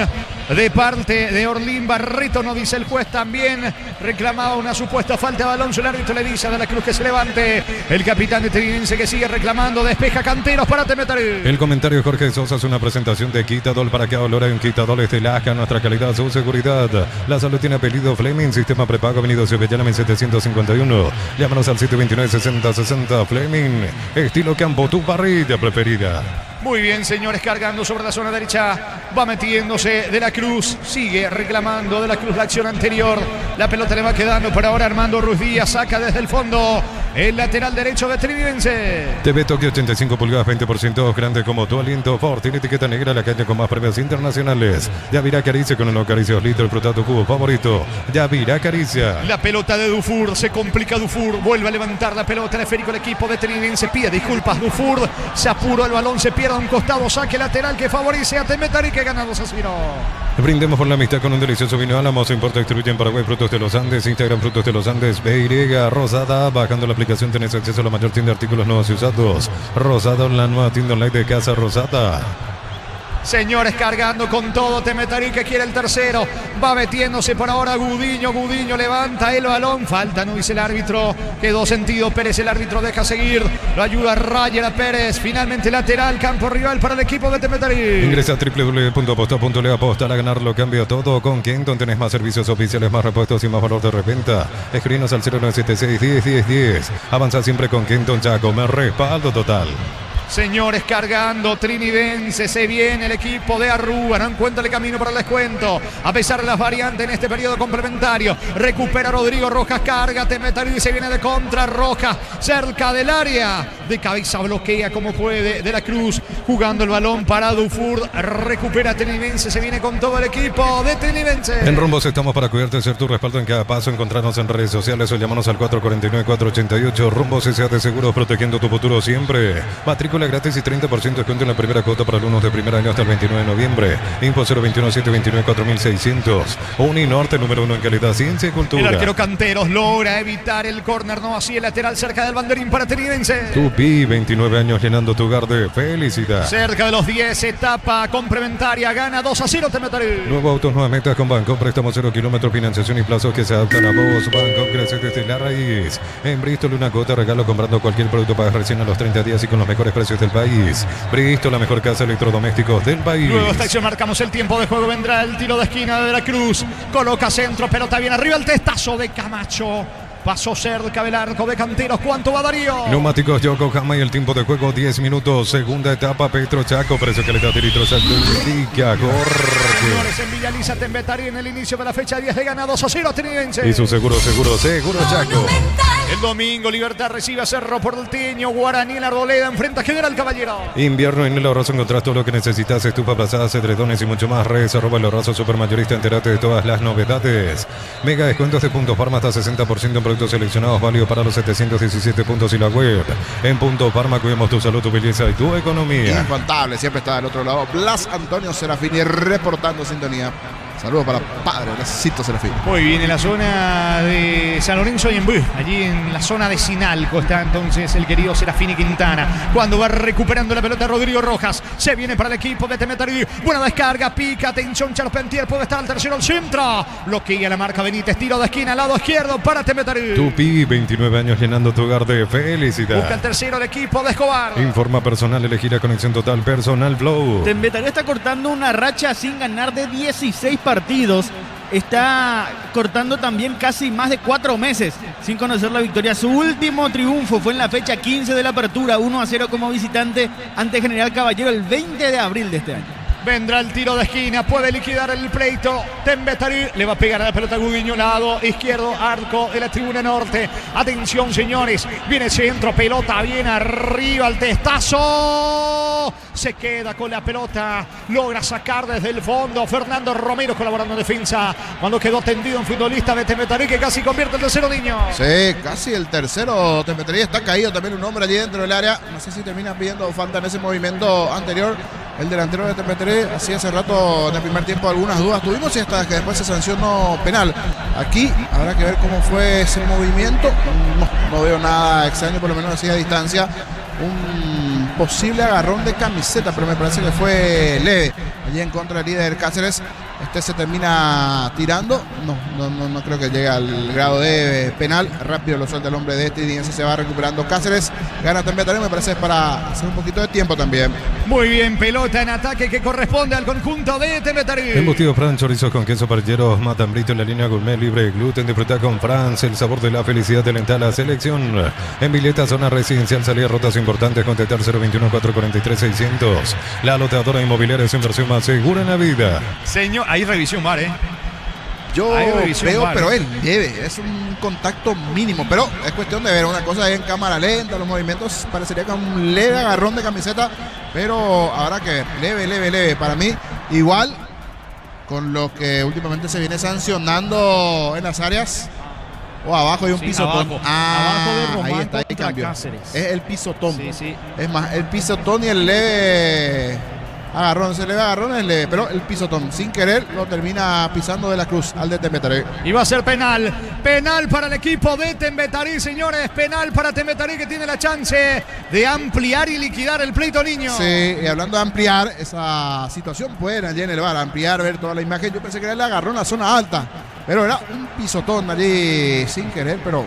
de parte de Orlín Barreto. No dice el juez, también reclamaba una supuesta falta de balón. El árbitro le dice a De la Cruz que se levante. El capitán de Trinidense que sigue reclamando. Despeja Canteros para Tembetarí. El comentario de Jorge Sosa es una presentación de Quitadol. Para que valora un Quitadol es de Laja, nuestra calidad, su seguridad. La salud tiene apellido Fleming, sistema prepago, Avenida Ciudadana 751. Llámanos al 729-6060. Fleming, estilo campo, tu parrilla preferida. Muy bien, señores, cargando sobre la zona derecha. Va metiéndose De la Cruz. Sigue reclamando De la Cruz la acción anterior. La pelota le va quedando por ahora Armando Ruiz Díaz. Saca desde el fondo el lateral derecho de Trinidense. TV Tokio 85 pulgadas, 20% grande como tu aliento. Ford tiene etiqueta negra, la calle con más premios internacionales. Yavirá Caricia con unos caricios litro, el tu cubo favorito. Yavirá Caricia. La pelota de Dufour, se complica Dufour. Vuelve a levantar la pelota el esférico el equipo de Trinidense. Pide disculpas Dufour. Se apuró el balón, se pierde a un costado, saque lateral que favorece a Tembetarí, que gana 2-0. Brindemos por la amistad con un delicioso vino Álamos. Importa, distribuye en Paraguay Frutos de los Andes. Instagram Frutos de los Andes. BY Rosada. Bajando la aplicación tenés acceso a la mayor tienda de artículos nuevos y usados. Rosada, la nueva tienda online de Casa Rosada. Señores, cargando con todo Tembetarí, que quiere el tercero. Va metiéndose por ahora Gudiño. Gudiño levanta el balón. Falta, no dice el árbitro. Quedó sentido Pérez. El árbitro deja seguir. Lo ayuda Rayer a Pérez. Finalmente lateral, campo rival para el equipo de Tembetarí. Ingresa a www.aposta.le. Aposta a ganar, lo cambia todo. Con Kenton tenés más servicios oficiales, más repuestos y más valor de reventa. Escribinos al 0976-10-10-10. Avanza siempre con Kenton, ya comer respaldo total. Señores, cargando Trinidense, se viene el equipo de Arrúa, no encuentra el camino para el descuento, a pesar de las variantes en este periodo complementario. Recupera Rodrigo Rojas, carga Tembetarí, se viene de contra Rojas, cerca del área, de cabeza bloquea como puede De la Cruz, jugando el balón para Dufour, recupera Tenidense, se viene con todo el equipo de Tenidense. En Rumbos estamos para cuidarte, ser tu respaldo en cada paso. Encontrarnos en redes sociales o llámanos al 449-488. Rumbos S.A. de Seguros, protegiendo tu futuro siempre. Matrícula gratis y 30% descuento en la primera cuota para alumnos de primer año hasta el 29 de noviembre. Info 021-729-4600. Uninorte, número 1 en calidad, ciencia y cultura. El arquero Canteros logra evitar el córner, no así el lateral cerca del banderín para Tenidense. Tupi, 29 años llenando tu hogar de felicidad. Cerca de los 10, etapa complementaria, gana 2-0 Tembetarí. Nuevo Autos, nuevas metas con Banco, préstamo 0 kilómetros, financiación y plazos que se adaptan a vos. Banco crece desde la raíz. En Bristol, una cuota regalo comprando cualquier producto para recién a los 30 días y con los mejores precios del país. Bristol, la mejor casa de electrodomésticos del país. Luego estación, marcamos el tiempo de juego, vendrá el tiro de esquina de De la Cruz. Coloca centro, pelota bien arriba, el testazo de Camacho. Pasó cerca del arco de Canteros. ¿Cuánto va Darío? Neumáticos Yokohama y el tiempo de juego 10 minutos. Segunda etapa Petro Chaco. Precio calidad de litros Indica Señores, en Villaliza Tembetarí en el inicio de la fecha 10 de gana 2-0 Tenidense. Y su seguro Chaco. El domingo Libertad recibe a Cerro Porteño. Guaraní en la Arboleda enfrenta a General Caballero. Invierno en El Ahorrazo encontrás todo lo que necesitas. Estufa, plazadas, edredones y mucho más. Redes @ El Ahorrazo Supermayorista. Entérate de todas las novedades. Mega descuentos de Punto Farma hasta 60% en productos seleccionados, válido para los 717 puntos y la web. En Punto Farma cuidemos tu salud, tu belleza y tu economía. Infaltable, siempre está del otro lado. Blas Antonio Serafini reportando sintonía. Saludos para padre, necesito Serafín. Muy bien, en la zona de San Lorenzo y en Bú, allí en la zona de Sinalco está entonces el querido Serafini Quintana. Cuando va recuperando la pelota Rodrigo Rojas, se viene para el equipo de Tembetarí. Buena descarga, pica, atención Charpentier, puede estar al tercero, al centro. Bloquea la marca Benítez, tiro de esquina al lado izquierdo para Tembetarí. Tupi, 29 años llenando tu hogar de felicidad. Busca el tercero el equipo de Escobar. Informa personal, elegir la conexión total, personal Flow. Tembetarí está cortando una racha sin ganar de 16 partidos. Está cortando también casi más de 4 meses sin conocer la victoria. Su último triunfo fue en la fecha 15 de la apertura, 1-0 como visitante ante General Caballero el 20 de abril de este año. Vendrá el tiro de esquina, puede liquidar el pleito. Tembetarí le va a pegar a la pelota Gudiño, lado izquierdo, arco de la tribuna norte. Atención, señores, viene centro, pelota bien arriba, el testazo. Se queda con la pelota, logra sacar desde el fondo. Fernando Romero colaborando en defensa. Cuando quedó tendido un futbolista de Tembetarí que casi convierte el tercero niño. Sí, casi el tercero. Tembetarí está caído también un hombre allí dentro del área. No sé si termina pidiendo falta en ese movimiento anterior. El delantero de Tembetarí hacía hace rato en el primer tiempo algunas dudas tuvimos y hasta que después se sancionó penal. Aquí habrá que ver cómo fue ese movimiento. No veo nada extraño, por lo menos así a distancia. Un posible agarrón de camiseta, pero me parece que fue leve. Allí en contra del líder Cáceres. Este se termina tirando. No creo que llegue al grado de penal. Rápido lo suelta el hombre de Tenidense. Se va recuperando Cáceres. Gana Tembetarí, me parece, para hacer un poquito de tiempo también. Muy bien, pelota en ataque que corresponde al conjunto de Tembetarí. Embutido Fran, chorizos con queso parrilleros, matambrito en la línea gourmet libre de gluten. Disfruta con France, el sabor de la felicidad te alenta la selección. En Vileta, zona residencial, salida rotas importantes, contactar 021-443-600. La loteadora inmobiliaria es inversión más segura en la vida. Señor, hay revisión VAR, Yo veo, pero es leve, es un contacto mínimo, pero es cuestión de ver una cosa en cámara lenta, los movimientos parecería que un leve agarrón de camiseta, pero habrá que ver, leve, para mí, igual con lo que últimamente se viene sancionando en las áreas, o abajo hay un pisotón. Abajo de Román, ahí está, ahí cambió. Cáceres. Es el pisotón. Sí. Es más, el pisotón y el leve agarrón, se le va agarrón, pero el pisotón sin querer lo termina pisando De la Cruz al de Tembetarí. Y va a ser penal para el equipo de Tembetarí, señores, penal para Tembetarí que tiene la chance de ampliar y liquidar el pleito niño. Sí, y hablando de ampliar esa situación, pueden allí en el VAR ampliar, ver toda la imagen. Yo pensé que era el agarrón en la zona alta, pero era un pisotón allí sin querer, pero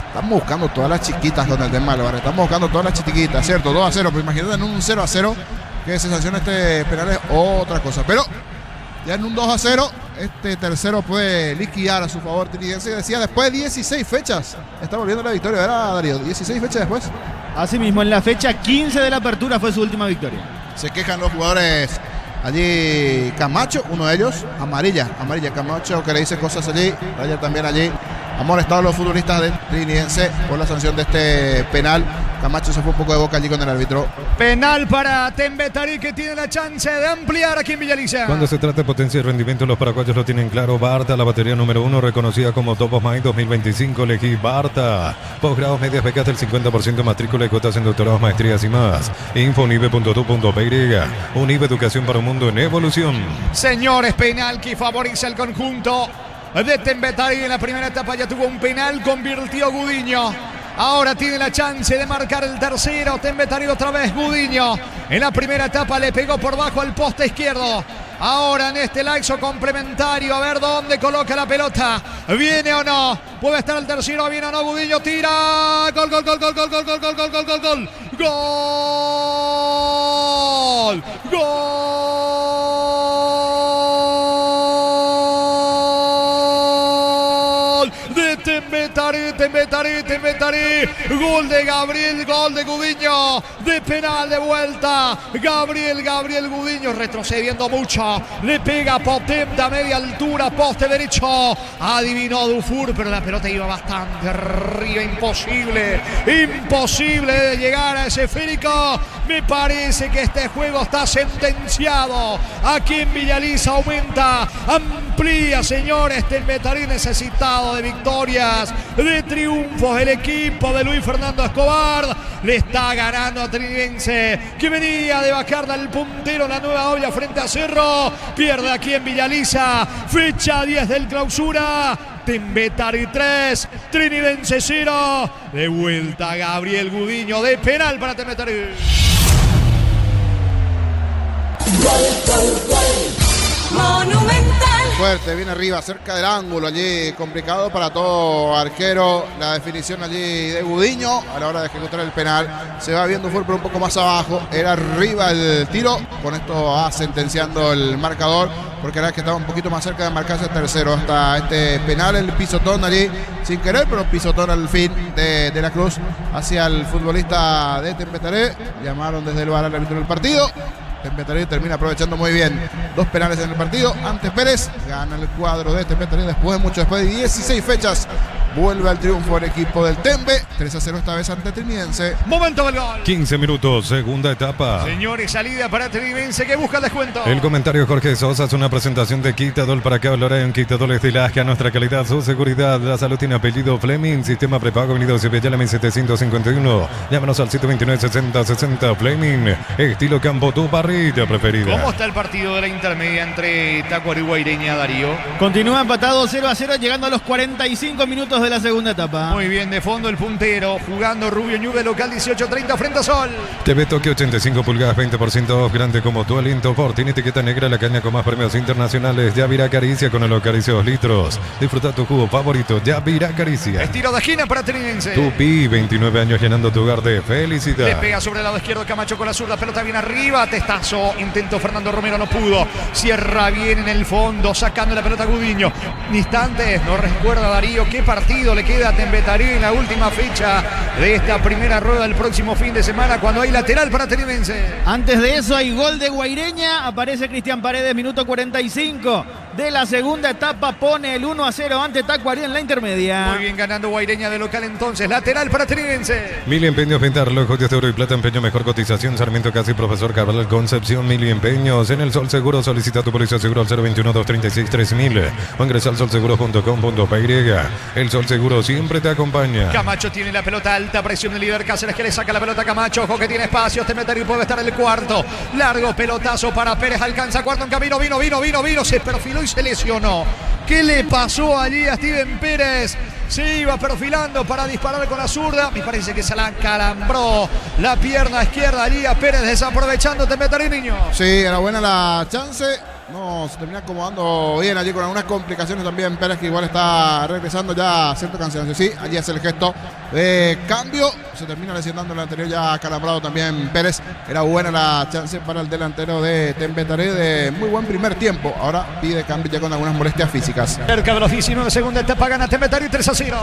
estamos buscando todas las chiquitas donde el tema del VAR, estamos buscando todas las chiquitas, ¿cierto? 2-0, pero imagínate en un 0-0 que se sanciona este penal es otra cosa, pero ya en un 2-0 este tercero puede liquidar a su favor Tenidense. Decía, después de 16 fechas está volviendo la victoria, ¿verdad, Darío? 16 fechas después. Asimismo, en la fecha 15 de la apertura fue su última victoria. Se quejan los jugadores allí. Camacho, uno de ellos, amarilla Camacho, que le dice cosas allí. Raya también allí. Ha molestado a los futbolistas del Tenidense por la sanción de este penal Camacho se fue un poco de boca allí con el árbitro. Penal para Tembetarí, que tiene la chance de ampliar aquí en Villaliza. Cuando se trata de potencia y rendimiento, los paraguayos lo tienen claro. Barta, la batería número 1, reconocida como Top of Mind 2025. Elegí Barta. Posgrados, medias, becas del 50%, matrícula y cuotas en doctorados, maestrías y más. Info unive.tu.py. Unive, educación para un mundo en evolución. Señores, penal que favorece al conjunto de Tembetarí. En la primera etapa ya tuvo un penal, convirtió Gudiño. Ahora tiene la chance de marcar el tercero. Tembetarí otra vez, Gudiño. En la primera etapa le pegó por bajo al poste izquierdo. Ahora en este laxo complementario, a ver dónde coloca la pelota. ¿Viene o no? Puede estar el tercero, ¿viene o no? Gudiño tira. Gol, gol, gol, gol, gol, gol, gol, gol, gol, gol, gol, gol. Gol. Gol de Tembetarí. Gol de Gabriel, gol de Gudiño. De penal de vuelta. Gabriel Gudiño retrocediendo mucho. Le pega potente a media altura, poste derecho. Adivinó Dufour, pero la pelota iba bastante arriba. Imposible de llegar a ese esférico. Me parece que este juego está sentenciado. Aquí en Villaliza aumenta, amplía, señores. Tembetarí necesitado de victorias, de triunfos. El equipo de Luis Fernando Escobar le está ganando a Trinidense, que venía de bajarla al puntero la Nueva Olla frente a Cerro. Pierde aquí en Villaliza. Fecha 10 del clausura. Tembetarí 3, Trinidense 0. De vuelta Gabriel Gudiño de penal para Tembetarí. Monumental. Fuerte, viene arriba, cerca del ángulo, allí complicado para todo arquero. La definición allí de Gudiño a la hora de ejecutar el penal. Se va viendo fuerte, pero un poco más abajo. Era arriba el tiro. Con esto va sentenciando el marcador, porque era que estaba un poquito más cerca de marcarse el tercero. Hasta este penal, el pisotón allí, sin querer, pero pisotón al fin de la Cruz hacia el futbolista de Tembetarí. Llamaron desde el VAR al árbitro del partido. Tembetarí termina aprovechando muy bien 2 penales en el partido. Antes Pérez gana el cuadro de Tembetarí después de 16 fechas. Vuelve al triunfo el equipo del Tembe. 3-0 esta vez ante Trinidense. Momento del gol. 15 minutos, segunda etapa. Señores, salida para Trinidense que busca el descuento. El comentario Jorge Sosa es una presentación de Quitadol. ¿Para qué hablar en Quitadol? Estilaje, nuestra calidad, su seguridad. La salud tiene apellido Fleming. Sistema prepago, Avenida Cepillala 1751. Llámanos al 729-6060. Fleming. Estilo campo, tu parrilla preferida. ¿Cómo está el partido de la intermedia entre Tacuary y Guaireña, Darío? Continúa empatado 0-0, llegando a los 45 minutos de la segunda etapa. Muy bien, de fondo el puntero, jugando Rubio Ñube, local 18-30 frente a Sol. TV Tokio 85 pulgadas, 20% grande como tu aliento. Ford tiene etiqueta negra, la caña con más premios internacionales. Yavira Caricia con el Acaricia 2 litros. Disfruta tu jugo favorito, Yavira Caricia. Estiro de esquina para Trinidense. Tupi, 29 años llenando tu hogar de felicidad. Le pega sobre el lado izquierdo Camacho con la zurda, pelota bien arriba, testazo, intentó Fernando Romero, no pudo. Cierra bien en el fondo, sacando la pelota a Gudiño. Instantes, no recuerda Darío qué partido le queda a Tembetarí en la última fecha de esta primera rueda del próximo fin de semana, cuando hay lateral para Trinidense. Antes de eso hay gol de Guaireña, aparece Cristian Paredes, minuto 45 de la segunda etapa, pone el 1-0 ante Tacuary en la intermedia. Muy bien, ganando Guaireña de local entonces, lateral para Trinidense. Mili Empeños, venta relojes de oro y plata, empeño, mejor cotización, Sarmiento Casi, Profesor Cabral, Concepción. Mili Empeños, en el Sol Seguro, solicita tu póliza seguro al 021-236-3000 o ingresa al solseguro.com.py. El Sol Seguro siempre te acompaña. Camacho tiene la pelota, alta presión del líder Cáceres, que le saca la pelota a Camacho. Ojo que tiene espacio, Tembetarí puede estar en el cuarto. Largo pelotazo para Pérez, alcanza cuarto en camino, vino, se perfiló y se lesionó. ¿Qué le pasó allí a Steven Pérez? Se iba perfilando para disparar con la zurda. Me parece que se la calambró la pierna izquierda allí a Pérez, desaprovechando Tembetarí, niño. Sí, era buena la chance. No, se termina acomodando bien allí con algunas complicaciones también. Pérez, que igual está regresando ya a cierto cansancio. Sí, allí hace el gesto de cambio. Se termina lesionando el anterior, ya calambrado también Pérez. Era buena la chance para el delantero de Tembetarí, de muy buen primer tiempo. Ahora pide cambio ya con algunas molestias físicas. Cerca de los 19, segunda etapa, gana Tembetarí 3-0.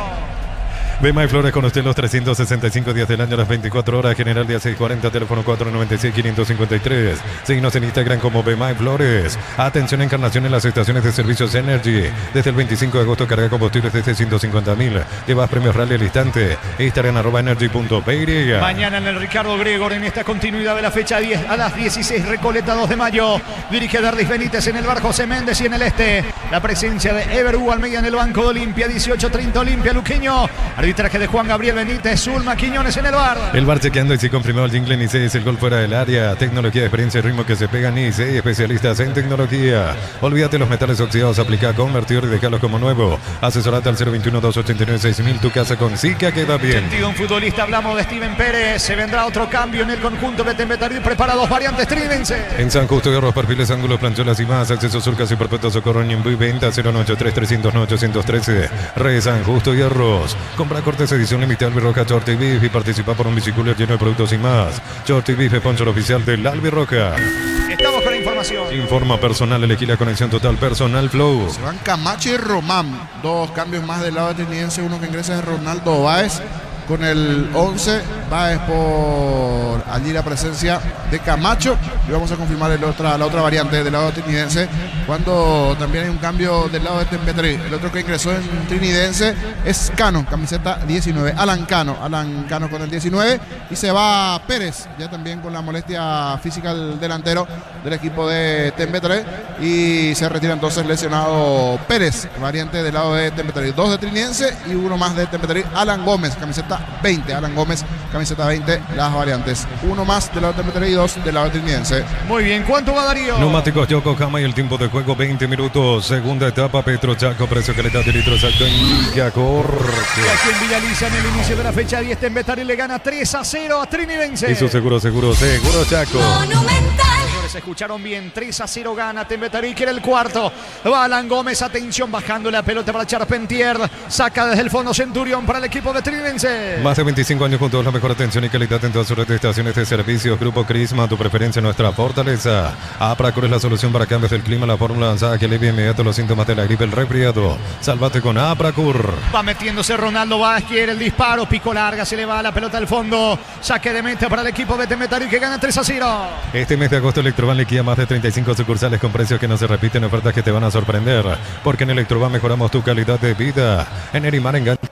Bemay Flores con usted los 365 días del año, las 24 horas. General día 640, teléfono 496-553. Síguenos en Instagram como Bemay Flores. Atención, Encarnación en las estaciones de servicios Energy. Desde el 25 de agosto carga combustibles desde 150.000. Llevas premios rally al instante. Instagram @energy.py. Mañana en el Ricardo Gregor, en esta continuidad de la fecha 10 a las 16, Recoleta 2 de mayo. Dirige Dardis Benítez en el bar José Méndez y en el este. La presencia de Everú Almeida en el banco de Olimpia. 18:30 Olimpia Luqueño. Arbitraje de Juan Gabriel Benítez. Zulma Quiñones en el bar. El bar chequeando y si confirmado el jingle Nice es el gol fuera del área. Tecnología, experiencia y ritmo que se pega Nice. Especialistas en tecnología. Olvídate los metales oxidados. Aplica convertidor y dejarlos como nuevo. Asesorate al 021-289-6000. Tu casa con Zika queda bien. Sentido un futbolista. Hablamos de Steven Pérez. Se vendrá otro cambio en el conjunto Betembetaril. Prepara dos variantes trídense. En San Justo de Arroz, perfiles, ángulos, plancholas y más. Acceso surcas y perpetuo socorro en Imbu y venta 093-309-813. Re San Justo y Arroz. Compra cortes edición limitada Albirroja Shorty Beef y participa por un biciclero lleno de productos y más. Shorty Beef, sponsor oficial del Albirroja. Estamos con la información. Informa personal, elegí la conexión total personal Flow. Se van Camacho y Román. Dos cambios más del lado ateniense. Uno que ingresa es Ronaldo Báez con el 11. Báez por allí la presencia de Camacho. Y vamos a confirmar la otra variante del lado ateniense, cuando también hay un cambio del lado de Tempetri. El otro que ingresó en trinidense es Cano, camiseta 19. Alan Cano con el 19. Y se va Pérez, ya también con la molestia física del delantero del equipo de Tempetri. Y se retira entonces lesionado Pérez, variante del lado de Tempetri. Dos de trinidense y uno más de Tempetri. Alan Gómez, camiseta 20. Alan Gómez, camiseta 20, las variantes. Uno más del lado de Tempetri y dos del lado de trinidense. Muy bien, ¿cuánto va Darío? Neumáticos Yokohama y el tiempo de juego 20 minutos. Segunda etapa, Petro Chaco, precio calidad de litros exacto en Villacorte. Y aquí en Villaliza, en el inicio de la fecha 10, Tempetari le gana 3-0 a Trinidense. Y su seguro Chaco. Monumental. Señores, escucharon bien, 3-0 gana Tempetari, que era el cuarto. Va Alan Gómez, atención, bajando la pelota para Charpentier. Saca desde el fondo Centurión para el equipo de Trinidense. Más de 25 años juntos, la mejor atención y calidad en todas sus estaciones de servicios. Grupo Crisma, tu preferencia, nuestra fortaleza. Apracur es la solución para cambios del clima, la fórmula avanzada que alivia inmediato los síntomas de la gripe, el resfriado. Sálvate con Apracur. Va metiéndose Ronaldo Vázquez, quiere el disparo, pico larga, se le va la pelota al fondo. Saque de meta para el equipo de Tempetari, que gana 3-0. Este mes de agosto Electroban liquida más de 35 sucursales con precios que no se repiten, ofertas que te van a sorprender. Porque en Electroban mejoramos tu calidad de vida. En Erimar enganches,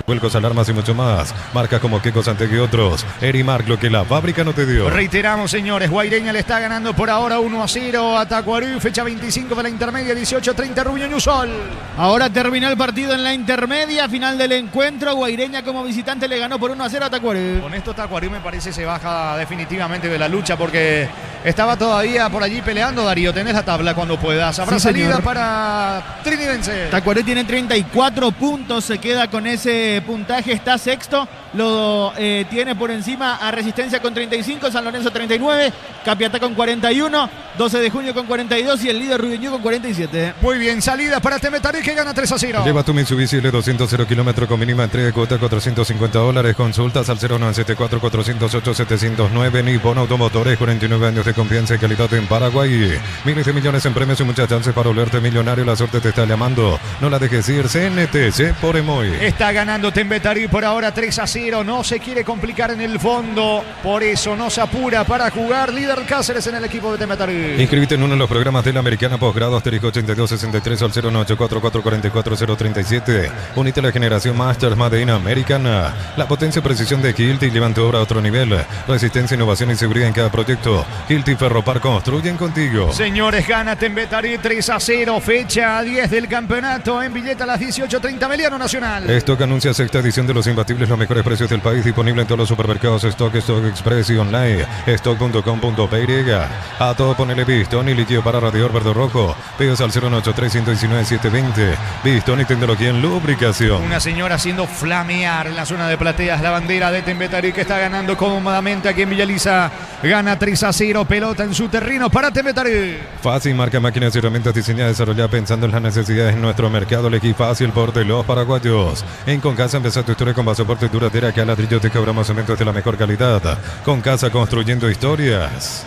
vuelcos, alarmas y mucho más. Marcas como Keko, Santegui y otros. Erimar, lo que la fábrica no te dio. Reiteramos, señores, Guaireña le está ganando por ahora 1-0 a Tacuarembó, fecha 25 de la intermedia, 18:30 Rubio Ñusol. Ahora terminó el partido en la intermedia, final del encuentro. Guaireña como visitante le ganó por 1-0 a Tacuarembó. Con esto Tacuarembó me parece se baja definitivamente de la lucha, porque estaba todavía por allí peleando. Darío, tenés la tabla cuando puedas. Habrá Sí, salida señor. para Trinidense. Tacuarembó tiene 34 puntos, se queda con ese puntaje, está sexto. Lo tiene por encima a Resistencia con 35, San Lorenzo 39, Capiatá con 41, 12 de junio con 42 y el líder Rubiñú con 47. Muy bien, salida para Tempetari, que gana 3-0. Lleva tu Mitsubishi L200 0 kilómetros con mínima entrega, cuota $450. Consultas al 0974-408-709. Nippon Automotores, 49 años de confianza y calidad en Paraguay. Miles de millones en premios y muchas chances para volverte millonario. La suerte te está llamando. No la dejes ir. CNTC por Emoy. Está ganando Tempetari por ahora 3-0. No se quiere complicar en el fondo, por eso no se apura para jugar. Líder Cáceres en el equipo de Tempetari. Inscríbete en uno de los programas de la Americana Posgrado asterisco 8263 al 098444407. Unite a la generación Masters Made in Americana. La potencia y precisión de Hilti llevan tu obra a otro nivel. Resistencia, innovación y seguridad en cada proyecto. Hilti Ferropar construyen contigo. Señores, gana Tempetari 3-0. Fecha 10 del campeonato en Villeta a las 18:30 Meliano Nacional. Stock anuncia sexta edición de Los Imbatibles, los mejores precios del país, disponible en todos los supermercados Stock, Stock Express y online. Stock.com.py. A todo ponele Bistón y líquido para radiador verde o rojo. Pedidos al 093-119-720. Bistón y tecnología en lubricación. Una señora haciendo flamear en la zona de plateas la bandera de Tempetari, que está ganando cómodamente aquí en Villaliza. Gana 3-0, pelota en su terreno para Tempetari. Fácil, marca máquinas y herramientas diseñadas y desarrolladas pensando en las necesidades en nuestro mercado. Elegí Fácil por de los paraguayos. En Concasa empezó tu historia con pasaporte duradera, que a ladrillo te cobramos cementos de la mejor calidad. Concasa, construyendo historias.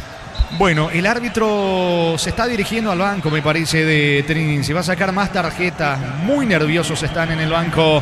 Bueno, el árbitro se está dirigiendo al banco, me parece, de Trinidad. Se va a sacar más tarjetas. Muy nerviosos están en el banco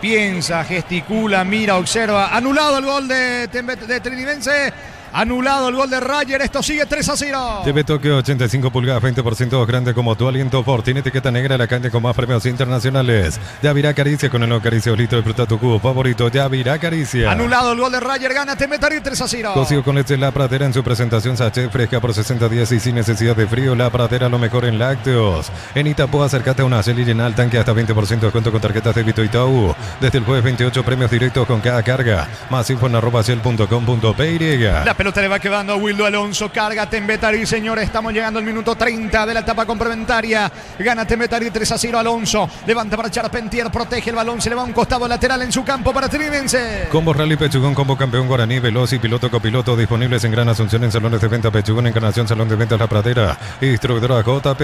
piensa, gesticula, mira, observa. Anulado el gol de Trinidense. Anulado el gol de Rayer. Esto sigue 3-0. TV Tokio 85 pulgadas, 20% grande como tu aliento Ford. Tiene etiqueta negra, la caña con más premios internacionales. Yavirá Caricia con el nuevo Caricia litro. Disfruta tu cubo favorito. Yavirá Caricia. Anulado el gol de Rayer. Gana Temetari 3-0. Cocido con leche La Pradera en su presentación sachet fresca por 60 días y sin necesidad de frío. La Pradera lo mejor en lácteos. En Itapú acércate a una Shell y llena el tanque hasta 20% de descuento con tarjetas de débito Itaú. Desde el jueves 28 premios directos con cada carga. Más info en @shell.com.py. La pelota le va quedando a Wildo Alonso. Carga Temetari, señores. Estamos llegando al minuto 30 de la etapa complementaria. Gana Temetari 3-0. Alonso levanta para Charpentier. Protege el balón. Se le va a un costado lateral en su campo para Trinidense. Combo Rally Pechugón, combo campeón Guaraní, veloz y piloto copiloto disponibles en Gran Asunción en salones de venta Pechugón, Encarnación, Salón de Ventas La Pradera. Distribuidora JP.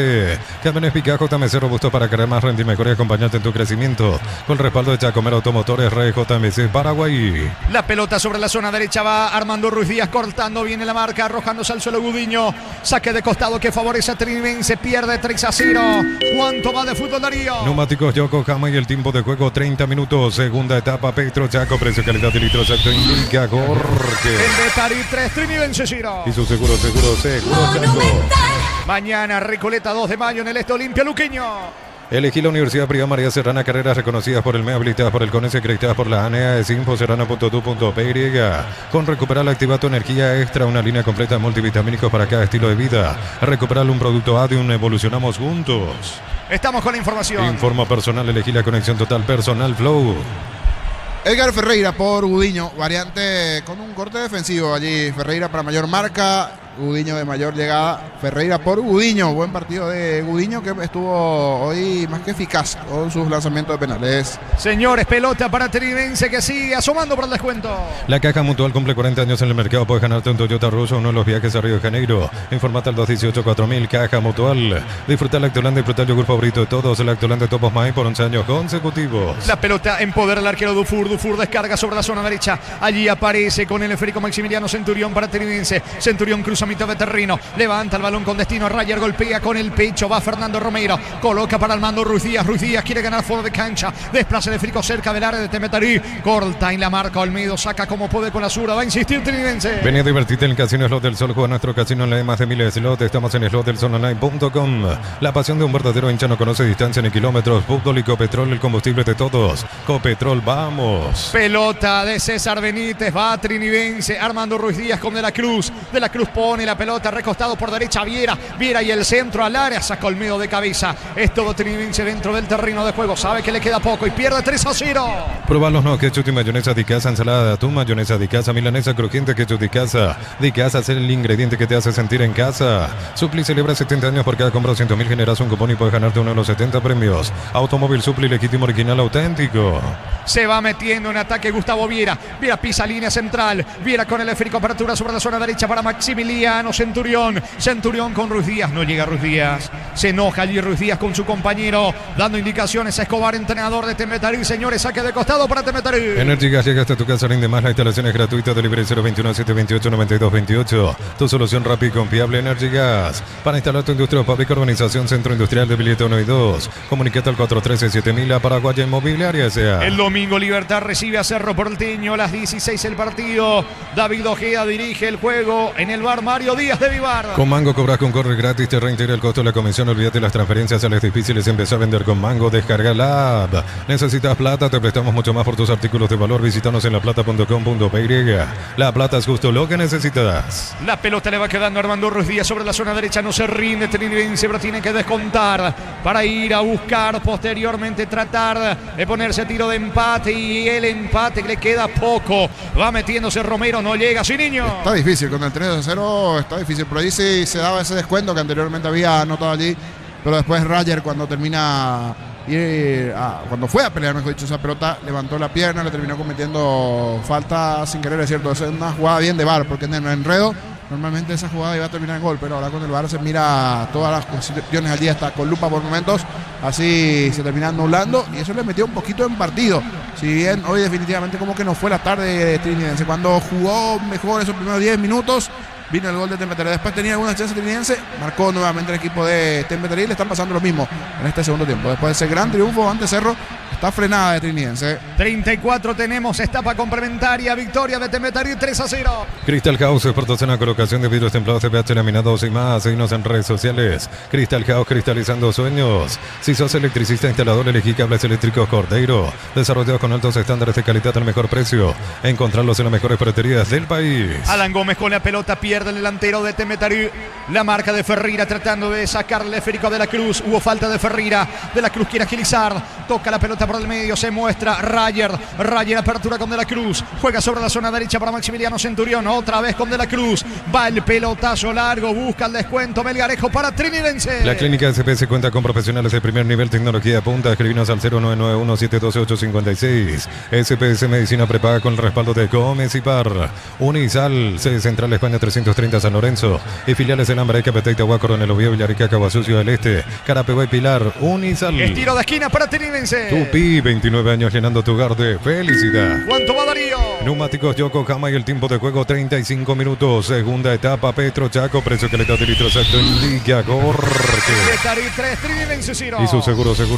Camiones Pica JMC robusto para querer más rendir mejor y acompañarte en tu crecimiento. Con respaldo de Chacomer Automotores, Rey JMC Paraguay. La pelota sobre la zona derecha va Armando Ruiz Díaz cortando. Viene la marca, arrojándose al suelo Gudiño. Saque de costado que favorece a Trinidense. Pierde 3-0. ¿Cuánto va de fútbol, Darío? Neumáticos Yokohama y el tiempo de juego 30 minutos. Segunda etapa Petro Chaco. Precio, calidad de litro exacto indica Jorge. Temetari 3, Trinidense 0. Y su seguro Chaco. Mañana Recoleta 2 de mayo en el Este Olimpia Luqueño. Elegí la Universidad Privada María Serrana, carreras reconocidas por el MEA, habilitadas por el CONES, acreditadas por la ANEA, Serrana.tu.py. Con Recuperar activa tu energía extra, una línea completa de multivitamínicos para cada estilo de vida. Recuperar un producto Adium, evolucionamos juntos. Estamos con la información. Informa personal, elegí la conexión total personal Flow. Edgar Ferreira por Gudiño, variante con un corte defensivo allí. Ferreira para mayor marca, Gudiño de mayor llegada. Ferreira por Gudiño, buen partido de Gudiño que estuvo hoy más que eficaz con sus lanzamientos de penales. Señores, pelota para Trinidense que sigue asomando por el descuento. La Caja Mutual cumple 40 años en el mercado. Puedes ganarte un Toyota Russo, uno de los viajes a Río de Janeiro. Informate al 218-4000, Caja Mutual. Disfruta Lactolanda y disfruta el yogur favorito de todos. El Lactolanda Topos Mai por 11 años consecutivos. La pelota en poder del arquero Dufour. Dufour descarga sobre la zona derecha. Allí aparece con el esférico Maximiliano Centurión para Trinidense. Centurión cruza mitad de terreno. Levanta el balón con destino a Rayer. Golpea con el pecho. Va Fernando Romero. Coloca para Armando Ruiz Díaz. Ruiz Díaz quiere ganar fuera de cancha. Desplaza el esférico cerca del área de Temetari. Corta en la marca. Olmedo saca como puede con la zurda. Va a insistir Trinidense. Vení a divertirte en el Casino Slot del Sol. Juega nuestro casino online, más de miles de slots. Estamos en slotdelsolonline.com. La pasión de un verdadero hincha no conoce distancia ni kilómetros. Fútbol y Copetrol, el combustible de todos. Copetrol, vamos. Pelota de César Benítez. Va Trinidense. Armando Ruiz Díaz con De la Cruz. De la Cruz pone la pelota recostado por derecha. Viera y el centro al área. Saca Olmedo de cabeza. Es todo Trinidense dentro del terreno de juego. Sabe que le queda poco y pierde 3-0. Proba los nuevos ketchup y mayonesa de casa, ensalada de atún, mayonesa de casa, milanesa crujiente, ketchup de casa. De casa es el ingrediente que te hace sentir en casa. Supli celebra 70 años por cada compra de 100.000. Generas un cupón y puedes ganarte uno de los 70 premios. Automóvil Supli legítimo, original, auténtico. Se va metiendo en ataque Gustavo Viera. Viera pisa línea central. Viera con el esférico, apertura sobre la zona derecha para Maximiliano Centurión. Centurión con Ruiz Díaz. No llega Ruiz Díaz. Se enoja allí Ruiz Díaz con su compañero. Dando indicaciones a Escobar, entrenador de Temetari. Señores, saque de costado para Temetari. Energy Gas llega hasta tu casa, rinde más. La instalación es gratuita. Delivery 021-728-9228. Tu solución rápida y confiable. Energy Gas. Para instalar tu industria o fábrica, urbanización, centro industrial de billete 1 y 2. Comunicate al 413-7000 a Paraguaya Inmobiliaria S.A. El domingo Libertad recibe a Cerro Porteño a las 16 el partido. David Ojeda dirige el juego en el bar Mario Díaz de Vivar. Con Mango cobras con corre gratis, te reintegra el costo de la comisión. Olvídate las transferencias a las difíciles. Empezá a vender con Mango. Descarga la app. ¿Necesitas plata? Te prestamos mucho más por tus artículos de valor. Visítanos en laplata.com.py. La plata es justo lo que necesitas. La pelota le va quedando a Armando Ruiz Díaz sobre la zona derecha. No se rinde Trinidense, pero tiene que descontar para ir a buscar posteriormente, tratar de ponerse a tiro de empate. Y el empate le queda poco. Va metiéndose Romero, no llega. Sí, niño. Está difícil con el 3-0, está difícil. Por ahí sí se daba ese descuento que anteriormente había anotado allí. Pero después Rayer, cuando cuando fue a pelear, mejor dicho, esa pelota, levantó la pierna, le terminó cometiendo falta sin querer, es cierto. Es una jugada bien de VAR, porque en el enredo normalmente esa jugada iba a terminar en gol, pero ahora con el VAR se mira todas las cuestiones al día, hasta con lupa por momentos, así se termina anulando y eso le metió un poquito en partido. Si bien hoy definitivamente como que no fue la tarde de Trinidense, cuando jugó mejor esos primeros 10 minutos, vino el gol de Temetari. Después tenía alguna chance Trinidense, marcó nuevamente el equipo de Temetari y le están pasando lo mismo en este segundo tiempo. Después de ese gran triunfo ante Cerro, Está frenada de Trinidense. 34 tenemos, etapa complementaria, victoria de Tembetarí 3-0. Crystal House, expertos colocación de vidrios templados, CPH laminados y más. Seguinos en redes sociales. Crystal House, cristalizando sueños. Si sos electricista, instalador, elegí cables eléctricos Cordeiro. Desarrollados con altos estándares de calidad al mejor precio. Encontrarlos en las mejores ferreterías del país. Alan Gómez con la pelota, pierde el delantero de Tembetarí. La marca de Ferreira tratando de sacarle el esférico de la Cruz. Hubo falta de Ferreira. De la Cruz quiere agilizar. Toca la pelota por el medio, se muestra Rayer apertura con De la Cruz, juega sobre la zona derecha para Maximiliano Centurión, otra vez con De la Cruz, va el pelotazo largo, busca el descuento Melgarejo para Trinidense. La clínica SPS cuenta con profesionales de primer nivel, tecnología de punta. Escribinos al 0991-712-856. SPS Medicina prepaga con el respaldo de Gómez y Par. Unisal, sede central España 330 San Lorenzo y filiales en Lambaré, Capeteita, Coronel Oviedo, Villarrica, Caguasucio del Este, Carapeguá y Pilar. Unisal. Estiro de esquina para Trinidense. Tupi, 29 años llenando tu hogar de felicidad. ¿Cuánto va Darío? Neumáticos Yokohama y el tiempo de juego 35 minutos. Segunda etapa Petro Chaco, precio que le da de litro exacto indica Gorque. Tembetarí 3, Trinidense 0. Y su seguro Chaco.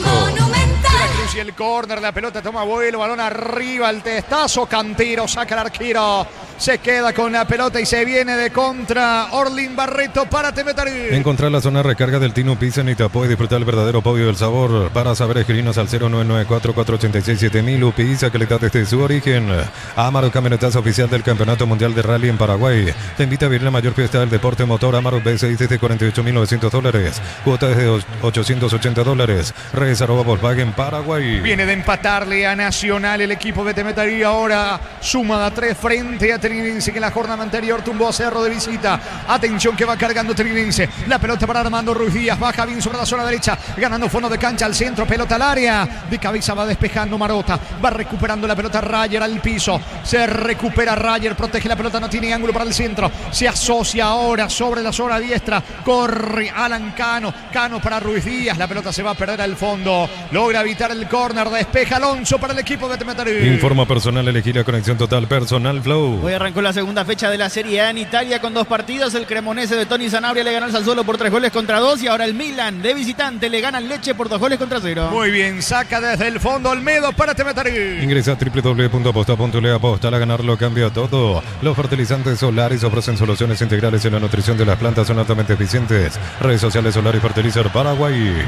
Monumental. Cruz y el córner, la pelota toma vuelo, balón arriba, el testazo, Cantero saca el arquero, se queda con la pelota y se viene de contra Orlin Barreto para Tembetarí. Encontrar la zona de recarga del Tino Pizza en Itapué y disfrutar el verdadero podio del sabor. Para saber, escribinos al 0994-486-7000. Pizza, calidad desde su origen. Amaro, camionetazo oficial del Campeonato Mundial de Rally en Paraguay. Te invita a vivir la mayor fiesta del deporte motor. Amaro B6 desde $48.900. Cuota desde $880. Redes @ Volkswagen Paraguay. Viene de empatarle a Nacional el equipo de Tembetarí. Ahora suma a 3 frente a Trinidense, que en la jornada anterior tumbó a Cerro de visita. Atención que va cargando Trinidense. La pelota para Armando Ruiz Díaz. Baja bien sobre la zona derecha. Ganando fondo de cancha al centro. Pelota al área. De cabeza va despejando Marota. Va recuperando la pelota Rayer al piso. Se recupera Rayer. Protege la pelota. No tiene ángulo para el centro. Se asocia ahora sobre la zona diestra. Corre Alan Cano. Cano para Ruiz Díaz. La pelota se va a perder al fondo. Logra evitar el córner. Despeja Alonso para el equipo de Tembetarí. Informa personal. Elegir la conexión total. Personal Flow. Hoy arrancó la segunda fecha de la Serie A en Italia con 2 partidos. El Cremonese de Tony Sanabria le ganó al Sassuolo por 3-2. Y ahora el Milan de visitante le gana al Lecce por 2-0. Muy bien, saca desde el fondo Olmedo para Tembetarí. Ingresa a www.aposta.le. Apostar a ganar lo cambia todo. Los fertilizantes Solaris ofrecen soluciones integrales en la nutrición de las plantas, son altamente eficientes. Redes sociales Solaris Fertilizer Paraguay.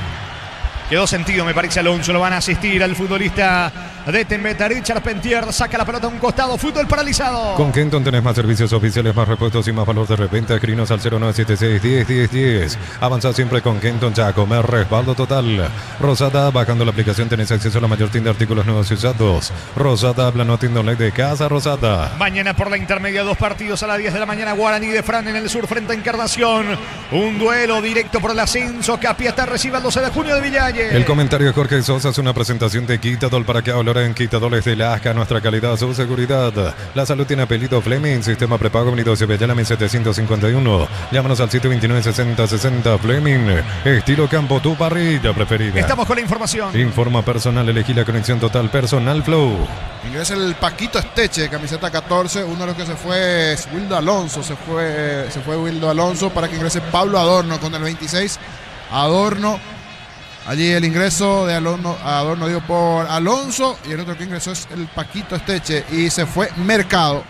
Quedó sentido, me parece, Alonso. Lo van a asistir al futbolista de Tembetarí. Charpentier saca la pelota a un costado. Fútbol paralizado. Con Kenton tenés más servicios oficiales, más repuestos y más valor de reventa. Escrinos al 0976-10-10-10. Avanza siempre con Kenton Chaco. Más respaldo total. Rosada, bajando la aplicación tenés acceso a la mayor tienda de artículos nuevos y usados. Rosada, plano tienda online de Casa Rosada. Mañana por la intermedia, 2 partidos a las 10 de la mañana. Guaraní de Fran en el sur frente a Encarnación. Un duelo directo por el ascenso. Capiatá recibe el 12 de junio de Villalle. El comentario de Jorge Sosa es una presentación de Quitadol. Para que hablar en Quitadoles de Lasca, nuestra calidad, su seguridad. La salud tiene apellido Fleming, sistema prepago unido Cebellana 1751. Llámanos al 729-6060 Fleming. Estilo campo, tu parrilla preferida. Estamos con la información. Informa personal, elegí la conexión total. Personal Flow. Ingresa el Paquito Esteche, camiseta 14. Uno de los que se fue es Wildo Alonso. Se fue Wildo Alonso para que ingrese Pablo Adorno con el 26. Adorno. Allí el ingreso de Adorno dio por Alonso y el otro que ingresó es el Paquito Esteche y se fue Mercado.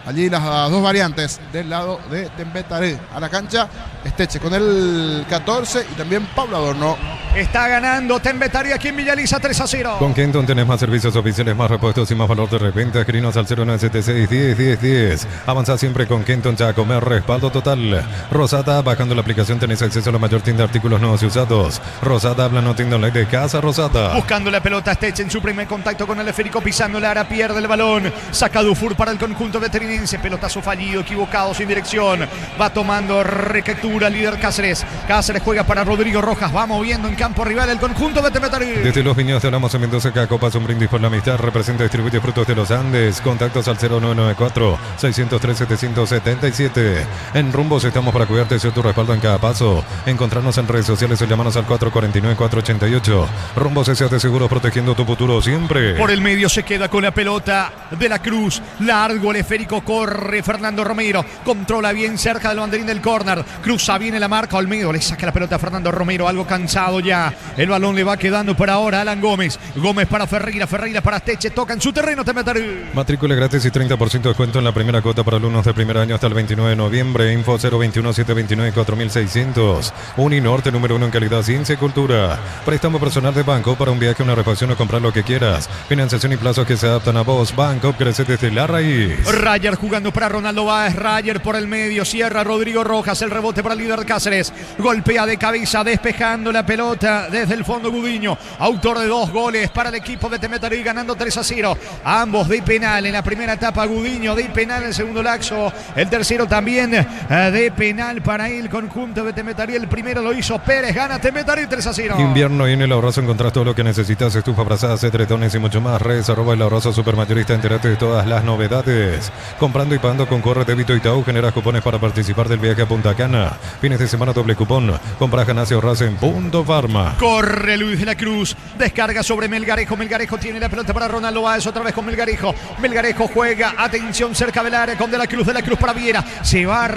Allí las 2 variantes del lado de Tembetarí. A la cancha Esteche con el 14 y también Pablo Adorno. Está ganando Tembetarí aquí en Villaliza 3-0. Con Kenton tenés más servicios oficiales, más repuestos y más valor de reventa. Escrinos al 0976-10-10-10. Avanza siempre con Kenton Chaco. Más respaldo total. Rosada, bajando la aplicación tenés acceso a la mayor tienda de artículos nuevos y usados. Rosada, plano tienda online de Casa Rosada. Buscando la pelota Esteche en su primer contacto con el esférico, pisando el área, pierde el balón. Saca Dufour para el conjunto de Trinidense. Pelotazo fallido, equivocado, sin dirección. Va tomando recaptura líder Cáceres. Cáceres juega para Rodrigo Rojas. Va moviendo en campo rival el conjunto de Tembetarí. Desde los viñedos de Alamos en Mendoza, Cacopas, un brindis por la amistad. Representa y distribuye frutos de los Andes. Contactos al 0994-603-777. En Rumbos estamos para cuidarte y ser tu respaldo en cada paso. Encontrarnos en redes sociales o llamarnos al 449-488. Rumbos S.A. Seguros, protegiendo tu futuro siempre. Por el medio se queda con la pelota De la Cruz. Largo el esférico. corre Fernando Romero, controla bien cerca del banderín del córner, cruza bien la marca, Olmedo le saca la pelota a Fernando Romero, algo cansado ya, el balón le va quedando por ahora a Alan Gómez, Gómez para Ferreira, Ferreira para Teche, toca en su terreno, Temetari. Matrícula gratis y 30% de descuento en la primera cuota para alumnos de primer año hasta el 29 de noviembre. Info 021-729-4600. Uninorte, número 1 en calidad, ciencia y cultura. Préstamo personal de banco para un viaje, una refacción o comprar lo que quieras. Financiación y plazos que se adaptan a vos. Banco crece desde la raíz. Rayer jugando para Ronaldo Báez, Rayer por el medio, cierra Rodrigo Rojas, el rebote para el líder Cáceres. Golpea de cabeza, despejando la pelota desde el fondo Gudiño. Autor de 2 goles para el equipo de Temetari, ganando 3-0. Ambos de penal en la primera etapa, Gudiño de penal en el segundo lapso. El tercero también de penal para el conjunto de Temetari. El primero lo hizo Pérez, gana Temetari 3-0. Invierno y en el Ahorrazo encontrás todo lo que necesitas: estufa, brazadas, edredones y mucho más. Redes @ el Ahorrazo Supermayorista, entérate de todas las novedades. Comprando y pagando con Corre Débito Itaú generas cupones para participar del viaje a Punta Cana. Fines de semana doble cupón. Compras, ganas y ahorras en Punto Farma. Corre Luis de la Cruz, descarga sobre Melgarejo, Melgarejo tiene la pelota para Ronaldo Báez, otra vez con Melgarejo, Melgarejo juega, atención cerca del área con De la Cruz para Viera, se va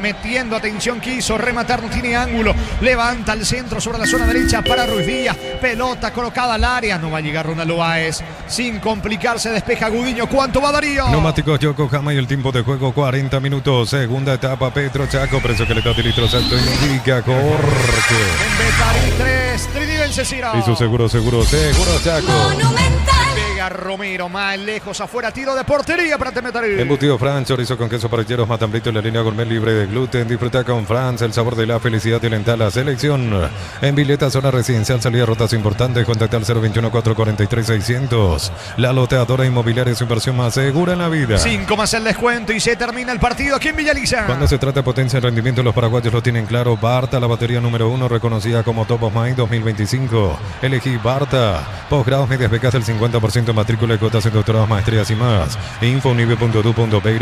metiendo, atención, quiso rematar, no tiene ángulo, levanta al centro sobre la zona derecha para Ruiz Díaz, pelota colocada al área, no va a llegar Ronaldo Báez, sin complicarse, despeja Gudiño. ¿Cuánto va Darío? Neumáticos Yokohama y el tiempo de juego 40 minutos. Segunda etapa, Petro Chaco, precio que le da de litros alto, indica corte. En Betari 3, Trinidense 0. Y su seguro Chaco. Monumental. Pega Romero, más lejos afuera, tiro de portería para Temetari. Embutido Fran, chorizo con queso parrilleros, matambrito en la línea gourmet libre de gluten. Disfruta con Franz el sabor de la felicidad y alenta la selección. En Vileta, zona residencial, salida rotas importantes. Contacta al 021-443-600. La loteadora inmobiliaria es su inversión más segura en la vida. 5 más el descuento y se termina el partido aquí en Villaliza. Cuando se trata de potencia y rendimiento, los paraguayos lo tienen claro. Barta, la batería número 1, reconocida como Top of Mind 2025. Elegí Barta. Posgrados, medias becas del 50%, matrícula de cuotas en doctorados, maestrías y más. Info unive.edu.py.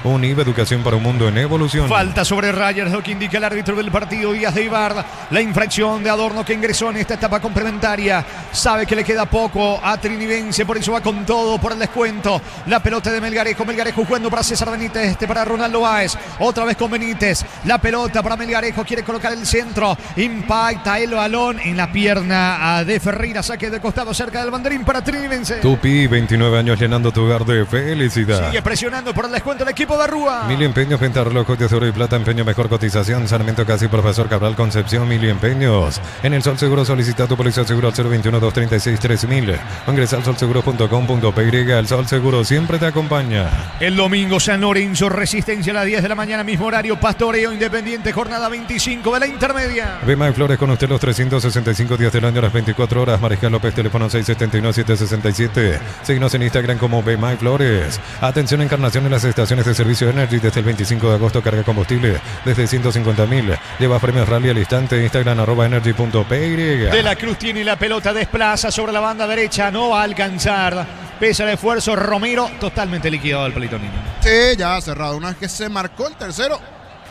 Unive, educación para un mundo en evolución. Falta sobre Rayers, lo que indica el árbitro del partido, Díaz de Ibar. La infracción de Adorno que ingresó en esta etapa complementaria. Sabe que le queda poco a Trinidense, por eso va con todo por el descuento. La pelota de Melgarejo, Melgarejo jugando para César Benítez, para Ronaldo Báez. Otra vez con Benítez. La pelota para Melgarejo, quiere colocar el centro. Impacta el balón en la pierna de Ferreira. Saque de costado cerca del banderín para Trinidense. Tupi, 29 años llenando tu hogar de felicidad. Sigue presionando por el descuento el equipo de Rúa. Mil Empeños, venta de relojes de oro y plata, empeño mejor cotización. Sarmiento Casi, Profesor Cabral Concepción, Mil Empeños. En el Sol Seguro solicita tu póliza seguro al 021-236-3000 o ingresa al solseguro.com.py. El Sol Seguro siempre te acompaña. El domingo San Lorenzo, Resistencia a las 10 de la mañana, mismo horario, Pastoreo Independiente, jornada 25 de la intermedia. Bema y Flores con usted los 365 días del año, las 24 horas. Mariscal López, teléfono 679-767. Síguenos en Instagram como Bema y Flores. Atención, Encarnación en las estaciones de servicio Energy desde el 25 de agosto, carga combustible desde 150.000. Lleva premios rally al instante. Instagram @energy.py. De la Cruz tiene la pelota, desplaza sobre la banda derecha, no va a alcanzar. Pese al esfuerzo, Romero totalmente liquidado al palito niño. Sí, ya cerrado. Una vez que se marcó el tercero,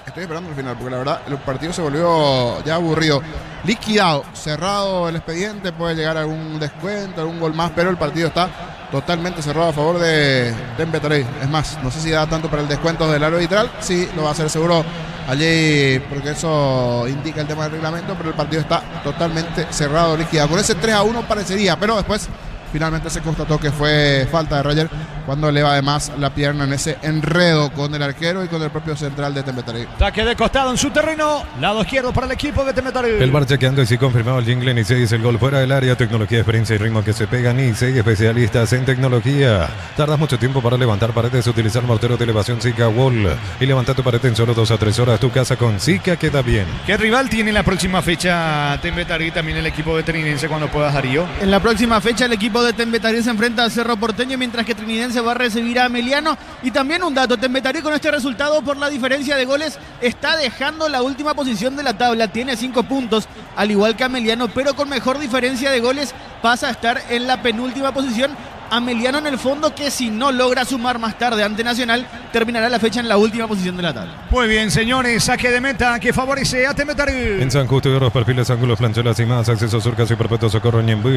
estoy esperando el final, porque la verdad el partido se volvió ya aburrido. Liquidado, cerrado el expediente, puede llegar algún descuento, algún gol más, pero el partido está totalmente cerrado a favor de Temetari. Es más, no sé si da tanto para el descuento del arbitral, sí, lo va a hacer seguro allí, porque eso indica el tema del reglamento, pero el partido está totalmente cerrado, liquidado. Con ese 3-1 parecería, pero después finalmente se constató que fue falta de Rayer cuando eleva además la pierna en ese enredo con el arquero y con el propio central de Temetari. Saque de costado en su terreno, lado izquierdo para el equipo de Temetari. El bar chequeando y sí confirmado el jingle. Nicey es el gol fuera del área. Tecnología, experiencia y ritmo que se pegan. Nicey, especialistas en tecnología. Tardas mucho tiempo para levantar paredes. Utilizar mortero de elevación Zika Wall y levantar tu pared en solo 2 a 3 horas. Tu casa con Zika queda bien. ¿Qué rival tiene la próxima fecha Temetari? También el equipo de Trinidense cuando puedas, Darío. En la próxima fecha el equipo de Temetari se enfrenta a Cerro Porteño, mientras que Trinidense va a recibir a Ameliano. Y también un dato, Temetari con este resultado por la diferencia de goles está dejando la última posición de la tabla, tiene 5 puntos, al igual que Ameliano, pero con mejor diferencia de goles pasa a estar en la penúltima posición. Ameliano en el fondo, que si no logra sumar más tarde ante Nacional, terminará la fecha en la última posición de la tabla. Muy bien, señores, saque de meta que favorece a Temetari. En San Justo y Otros perfiles, ángulos, planchuelas y más. Acceso Surcas y Perpetuo Socorro Ñembú.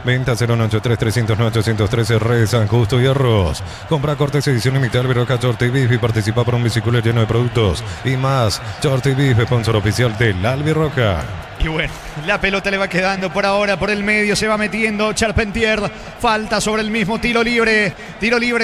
Venta 093-309-813 Re San Justo y Arroz. Compra cortes edición limitada Albiroca Short Beef y participa por un bicicleta lleno de productos y más. Short Beef, sponsor oficial del Albiroca. Y bueno, la pelota le va quedando por ahora por el medio, se va metiendo Charpentier, falta sobre el mismo tiro libre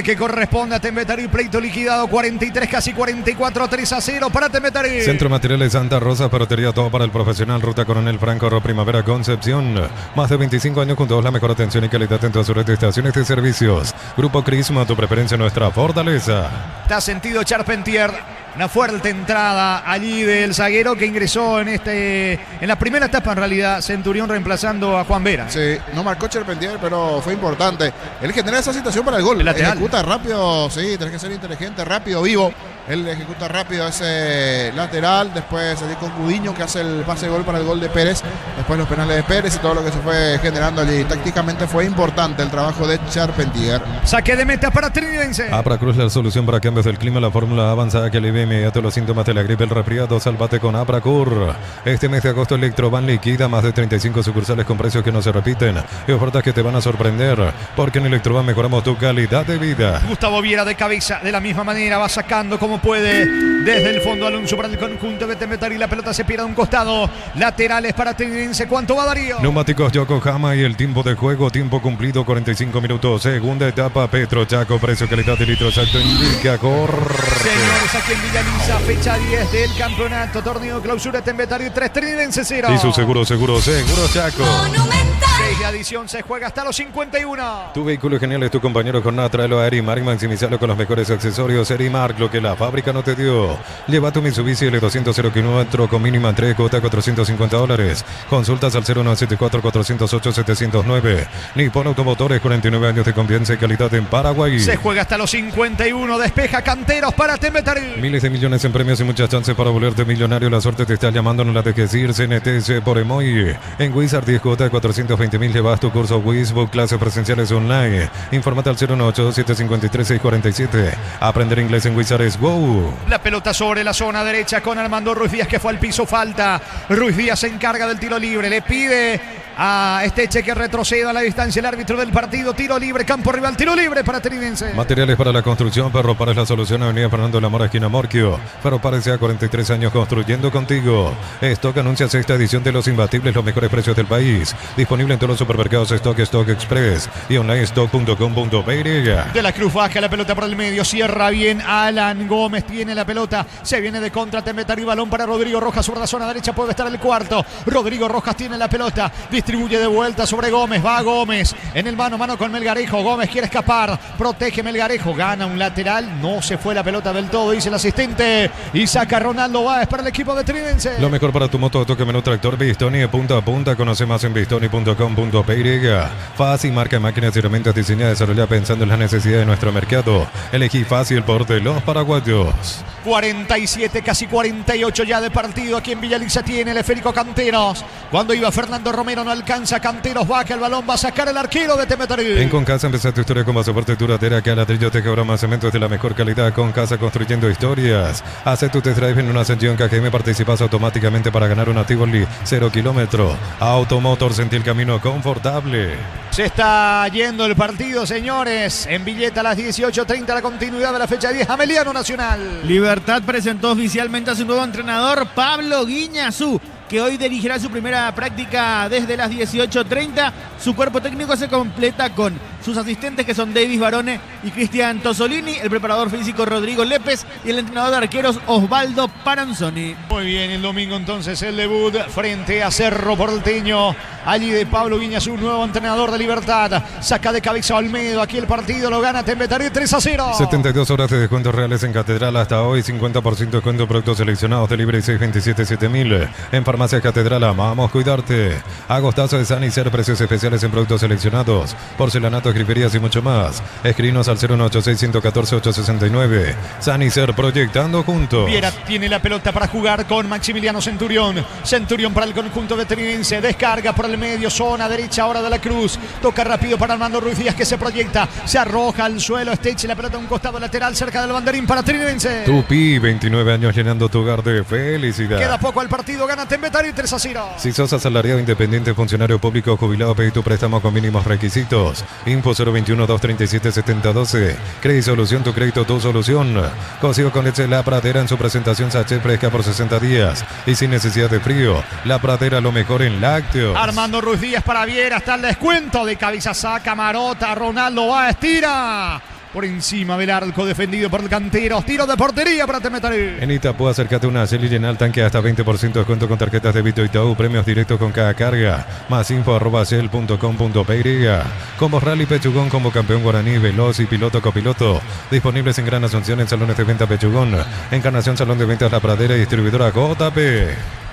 que corresponde a Temetari, pleito liquidado 43, casi 44, 3-0 para Temetari. Centro Materiales Santa Rosa, Ferretería, todo para el profesional, Ruta Coronel Franco, Primavera, Concepción. Más de 25 años junto a la mejor atención y calidad en todas sus redes de estaciones de servicios. Grupo Crisma, tu preferencia, nuestra fortaleza. Está sentido Charpentier. Una fuerte entrada allí del zaguero que ingresó en la primera etapa, en realidad, Centurión reemplazando a Juan Vera. Sí, no marcó Charpentier, pero fue importante. Él genera esa situación para el gol. Ejecuta rápido, sí, tenés que ser inteligente, rápido, vivo. Él ejecuta rápido ese lateral. Después allí con Gudiño que hace el pase de gol para el gol de Pérez. Después los penales de Pérez y todo lo que se fue generando allí. Tácticamente fue importante el trabajo de Charpentier. Saque de meta para Trinidense. Abra Cruz, la solución para cambios del clima, la fórmula avanzada que alivia inmediato los síntomas de la gripe, el resfriado. Salvate con Abracur. Este mes de agosto Electroban liquida más de 35 sucursales con precios que no se repiten y ofertas que te van a sorprender, porque en Electroban mejoramos tu calidad de vida. Gustavo Viera de cabeza, de la misma manera va sacando como puede desde el fondo Alonso para el conjunto de Temetari. La pelota se pierde a un costado. Laterales para Trinidense. ¿Cuánto va Darío? Neumáticos Yokohama y el tiempo de juego, tiempo cumplido 45 minutos. Segunda etapa Petro Chaco, precio, calidad de litro exacto indica corre. Señores, aquí en Villaliza, fecha 10 del campeonato, torneo clausura Temetari 3, Trinidense 0. Y su seguro Chaco. Monumental. 6 de adición, se juega hasta los 51. Tu vehículo genial es tu compañero con nada, tráelo a Erimark, maximizarlo con los mejores accesorios. Erimark, lo que la fábrica no te dio. Lleva tu Mitsubishi L200 0 km con mínima entrega, cuota $450. Consultas al 0974-408-709. Nippon Automotores, 49 años de confianza y calidad en Paraguay. Se juega hasta los 51, despeja Canteros para Temetari. Miles de millones en premios y muchas chances para volverte millonario. La suerte te está llamando, no la dejes ir. CNTC por Emoy. En Wizard 10 cuotas de 420.000 llevas tu curso Wizbook, clases presenciales online. Infórmate al 0182753-647. Aprender inglés en Wizard es wow. La pelota sobre la zona derecha con Armando Ruiz Díaz que fue al piso, falta. Ruiz Díaz se encarga del tiro libre, le pide a Esteche que retroceda a la distancia el árbitro del partido. Tiro libre, campo rival, tiro libre para Trinidense. Materiales para la construcción, Ferropares es la solución. Avenida Fernando de la Mora, esquina Morquio. Ferropares ya 43 años construyendo contigo. Stock anuncia sexta edición de Los Imbatibles, los mejores precios del país. Disponible en todos los supermercados Stock, Stock Express y online stock.com.py. De la Cruz baja la pelota por el medio, cierra bien Alan Gómez, tiene la pelota, se viene de contra Temetari, balón para Rodrigo Rojas sobre la zona derecha, puede estar el cuarto. Rodrigo Rojas tiene la pelota, distribuye de vuelta sobre Gómez, va Gómez en el mano a mano con Melgarejo. Gómez quiere escapar, protege Melgarejo, gana un lateral, no se fue la pelota del todo, dice el asistente, y saca Ronaldo Báez para el equipo de Trinidense. Lo mejor para tu moto, toque menú tractor Bistoni de punta a punta. Conoce más en bistoni.com.py. Fácil, marca de máquinas y herramientas diseñadas y desarrolladas pensando en las necesidades de nuestro mercado. Elegí fácil por de los paraguayos. 47, casi 48 ya de partido. Aquí en Villaliza tiene el esférico Canteros. Cuando iba Fernando Romero no alcanza. Canteros baja el balón, va a sacar el arquero de Temetari. En Concasa empezá tu historia con pasaporte duradera, que a ladrillo te quebra más cemento de la mejor calidad. Concasa, construyendo historias. Hace tu test drive en una Ascensión KGM, participas automáticamente para ganar una Tivoli 0 kilómetro. Automotor, sentí el camino confortable. Se está yendo el partido, señores. En Villeta a las 18:30 la continuidad de la fecha 10. Ameliano Nacional. Libertad presentó oficialmente a su nuevo entrenador, Pablo Guiñazú, que hoy dirigirá su primera práctica desde las 18:30. Su cuerpo técnico se completa con sus asistentes, que son Davis Barone y Cristian Tosolini, el preparador físico Rodrigo Lépez y el entrenador de arqueros Osvaldo Paranzoni. Muy bien, el domingo entonces el debut frente a Cerro Porteño. Allí de Pablo Guiñazú, nuevo entrenador de Libertad. Saca de cabeza Olmedo. Aquí el partido lo gana Temetari 3-0. 72 horas de descuentos reales en Catedral hasta hoy. 50% de descuento en productos seleccionados. Delivery 627-7000. En Farmacia Catedral amamos cuidarte. Agostazo de Sanicer, precios especiales en productos seleccionados. Porcelanato griferías y mucho más. Escribinos al 0186114-869. Sanicer, proyectando juntos. Viera tiene la pelota para jugar con Maximiliano Centurión. Centurión para el conjunto veterinarense. Descarga por el medio, zona derecha ahora de la Cruz. Toca rápido para Armando Ruiz Díaz, que se proyecta. Se arroja al suelo. Esteche la pelota a un costado lateral cerca del banderín para Trinidense. Tupi, 29 años llenando tu hogar de felicidad. Queda poco al partido. Gana Tembetari 3-0. Si sos asalariado, independiente, funcionario público, jubilado, pedí tu préstamo con mínimos requisitos. Info 021-237-7012. Crédito Solución, tu crédito, tu solución. Cocido con leche La Pradera en su presentación sachet fresca por 60 días. Y sin necesidad de frío. La Pradera, lo mejor en lácteos. Armando Ruiz Díaz para Viera. Está el descuento de cabeza, saca Marota. Ronaldo va, estira. Por encima del arco, defendido por el cantero. Tiro de portería para Tembetari. En Itapú, acércate a una Shell y llena el tanque hasta 20% de descuento con tarjetas débito Itaú. Premios directos con cada carga. Más info @shell.com.py. Como Rally Pechugón, como campeón guaraní, veloz y piloto copiloto. Disponibles en Gran Asunción en salones de venta Pechugón. Encarnación, Salón de Ventas La Pradera y distribuidora JP.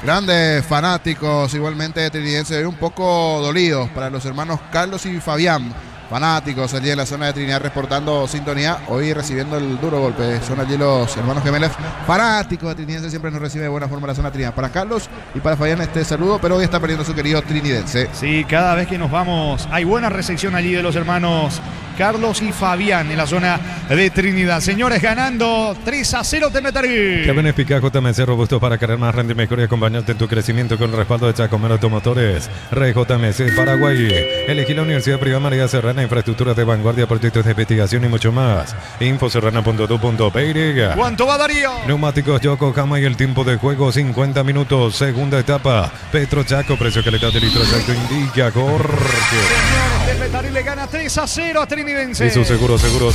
Grandes fanáticos igualmente de Trinidense, un poco dolidos para los hermanos Carlos y Fabián. Fanáticos allí en la zona de Trinidad reportando sintonía, hoy recibiendo el duro golpe. Son allí los hermanos gemelos fanáticos de Trinidense, siempre nos recibe de buena forma la zona de Trinidad. Para Carlos y para Fabián este saludo, pero hoy está perdiendo su querido Trinidense. Sí, cada vez que nos vamos hay buena recepción allí de los hermanos Carlos y Fabián en la zona de Trinidad. Señores, ganando 3-0 Tembetari. Camiones Picajo JMC, robusto para cargar más, rendir mejor y acompañarte en tu crecimiento con el respaldo de Chacomero Automotores. JMC Paraguay. Elegí la Universidad Privada María Serrana, infraestructuras de vanguardia, proyectos de investigación y mucho más. Infoserrana.do.py. ¿Cuánto va Darío? Neumáticos Yokohama y el tiempo de juego 50 minutos. Segunda etapa. Petro Chaco, precio calidad de litro exacto indica Jorge. Señores, Tembetari le gana 3-0 a Trinidense. Y su seguro Chaco.